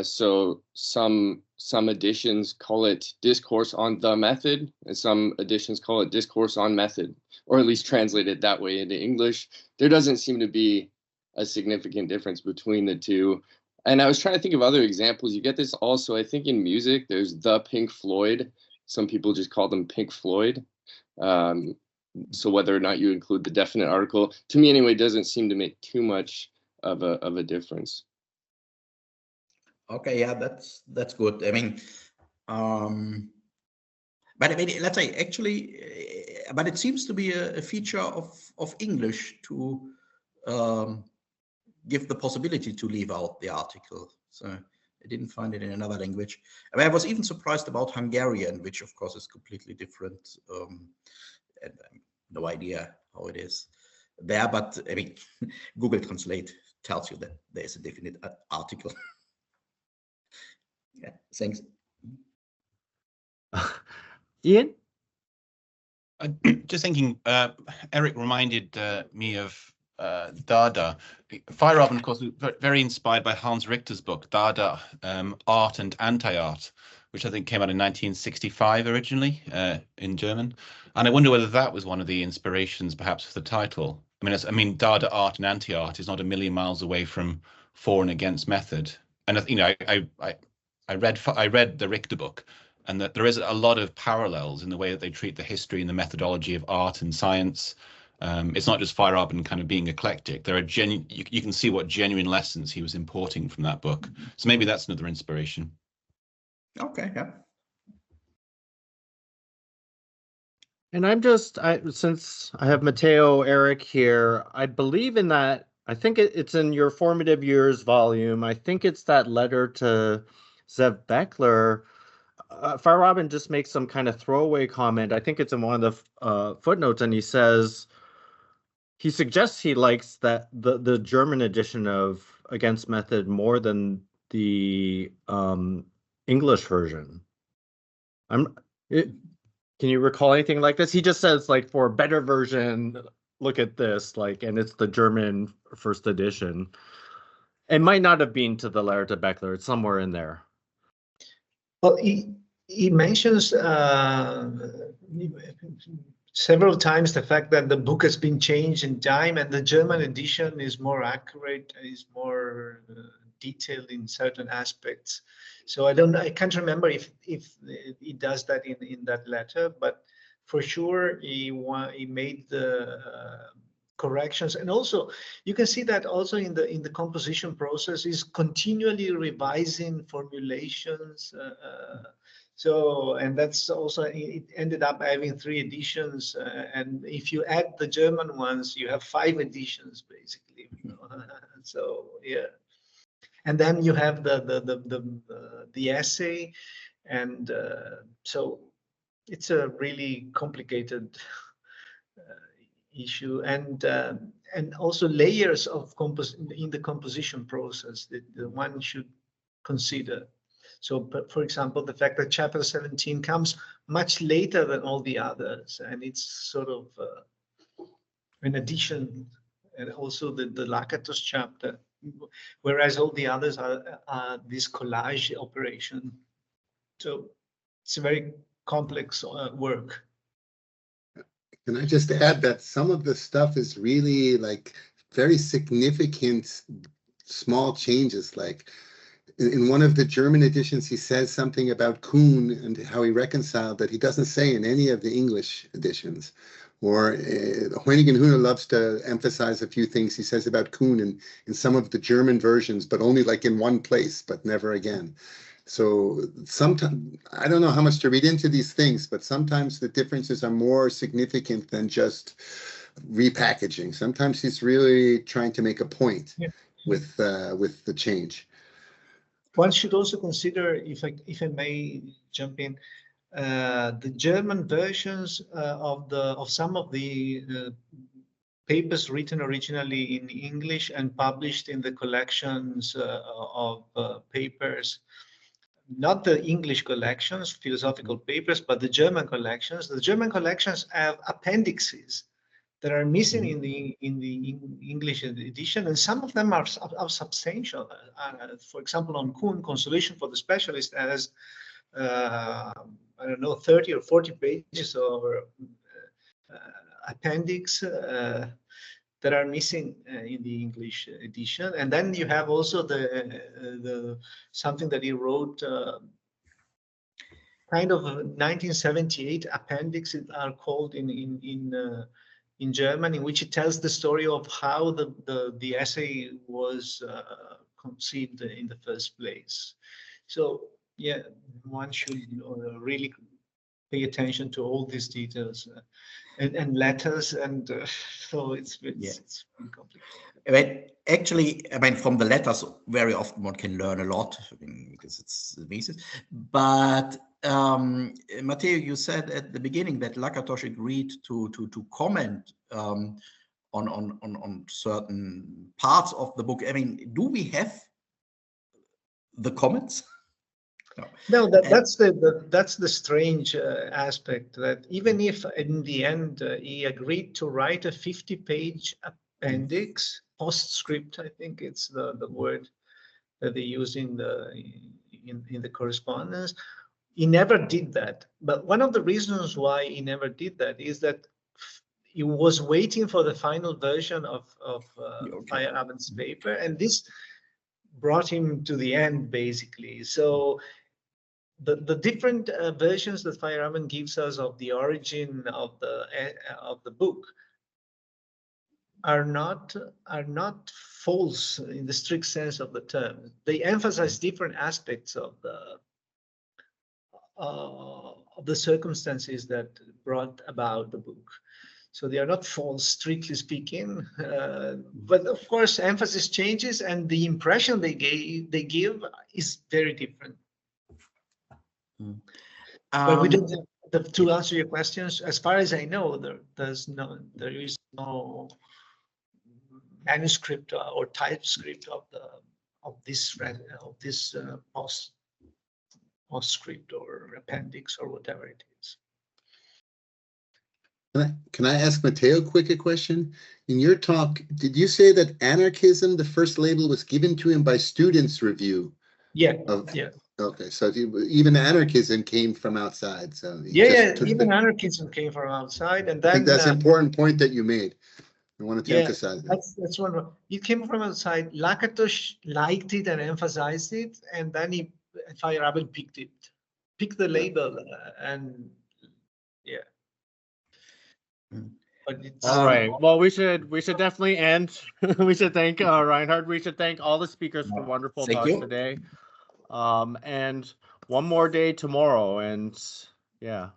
So some editions call it discourse on the method, and some editions call it discourse on method, or at least translate it that way into English. There doesn't seem to be a significant difference between the two. And I was trying to think of other examples. You get this also, I think, in music. There's the Pink Floyd. Some people just call them Pink Floyd. So whether or not you include the definite article, to me anyway, doesn't seem to make too much of a difference. Okay, yeah, that's good. I mean, but I mean, let's say actually, but it seems to be a feature of English to give the possibility to leave out the article. So I didn't find it in another language. I mean, I was even surprised about Hungarian, which of course is completely different. And no idea how it is there, but I mean, Google Translate tells you that there's a definite article. Yeah, thanks. Ian? Just thinking, Eric reminded me of Dada. Feyerabend, of course, was very inspired by Hans Richter's book, Dada, Art and Anti-Art, which I think came out in 1965 originally in German. And I wonder whether that was one of the inspirations, perhaps, for the title. I mean, Dada, Art and Anti-Art is not a million miles away from For and Against Method. And I read the Richter book, and that there is a lot of parallels in the way that they treat the history and the methodology of art and science. It's not just Feyerabend kind of being eclectic. There are you can see what genuine lessons he was importing from that book. So maybe that's another inspiration. Okay, yeah. And since I have Matteo, Eric here, I believe in that I think it's in your formative years volume. I think it's that letter to Zev Beckler. Feyerabend just makes some kind of throwaway comment. I think it's in one of the footnotes, and he says he suggests he likes that the German edition of Against Method more than the English version. Can you recall anything like this? He just says, like, for a better version, look at this, like, and it's the German first edition. It might not have been to the letter to Beckler. It's somewhere in there. Well, he mentions several times the fact that the book has been changed in time, and the German edition is more accurate, is more detailed in certain aspects. So I can't remember if he does that in that letter, but for sure he made the corrections. And also you can see that also in the composition process is continually revising formulations. And that's also, it ended up having 3 editions, and if you add the German ones, you have 5 editions basically. So yeah. And then you have the essay, and so it's a really complicated issue, and also layers of in the composition process that one should consider. So, for example, the fact that chapter 17 comes much later than all the others, and it's sort of an addition, and also the Lakatos chapter, whereas all the others are this collage operation. So it's a very complex work. Can I just add that some of the stuff is really like very significant small changes, like in one of the German editions, he says something about Kuhn and how he reconciled that he doesn't say in any of the English editions. Or Hoenigen-Huene loves to emphasize a few things he says about Kuhn in some of the German versions, but only like in one place, but never again. So sometimes, I don't know how much to read into these things, but sometimes the differences are more significant than just repackaging. Sometimes he's really trying to make a point with the change. One should also consider, if I may jump in, the German versions of some of the papers written originally in English and published in the collections of papers, not the English collections, philosophical papers, but the German collections. The German collections have appendixes that are missing in the English edition, and some of them are substantial. For example, on Kuhn, Consolation for the Specialist has I don't know, 30 or 40 pages of appendix that are missing in the English edition. And then you have also the something that he wrote, kind of a 1978 appendix, are called in German, in which it tells the story of how the essay was conceived in the first place. So yeah, one should really pay attention to all these details and letters, and so it's complicated. But actually, I mean, from the letters, very often one can learn a lot, because it's the basis. But Matteo, you said at the beginning that Lakatos agreed to comment on certain parts of the book. I mean, do we have the comments? No, that's the strange aspect, that even if in the end he agreed to write a 50-page appendix, postscript, I think it's the word that they use in the correspondence, he never did that. But one of the reasons why he never did that is that he was waiting for the final version of Feyerabend's paper, and this brought him to the end, basically. So the different versions that Feyerabend gives us of the origin of the book are not false in the strict sense of the term. They emphasize different aspects of the circumstances that brought about the book. So they are not false, strictly speaking. But of course, emphasis changes, and the impression they give is very different. But we don't have, to answer your questions, as far as I know, there is no manuscript or typescript of this postscript or appendix or whatever it is. Can I ask Matteo a question? In your talk, did you say that anarchism, the first label, was given to him by students' review? Yeah. Yeah. Okay, so even anarchism came from outside. So even anarchism came from outside, and then I think that's an important point that you made. I wanted to emphasize that. That's one. It came from outside. Lakatos liked it and emphasized it, and then Feyerabend picked the label, and yeah. But it's, all right. Well, we should definitely end. We should thank Reinhard. We should thank all the speakers for wonderful talks today. And one more day tomorrow, and yeah.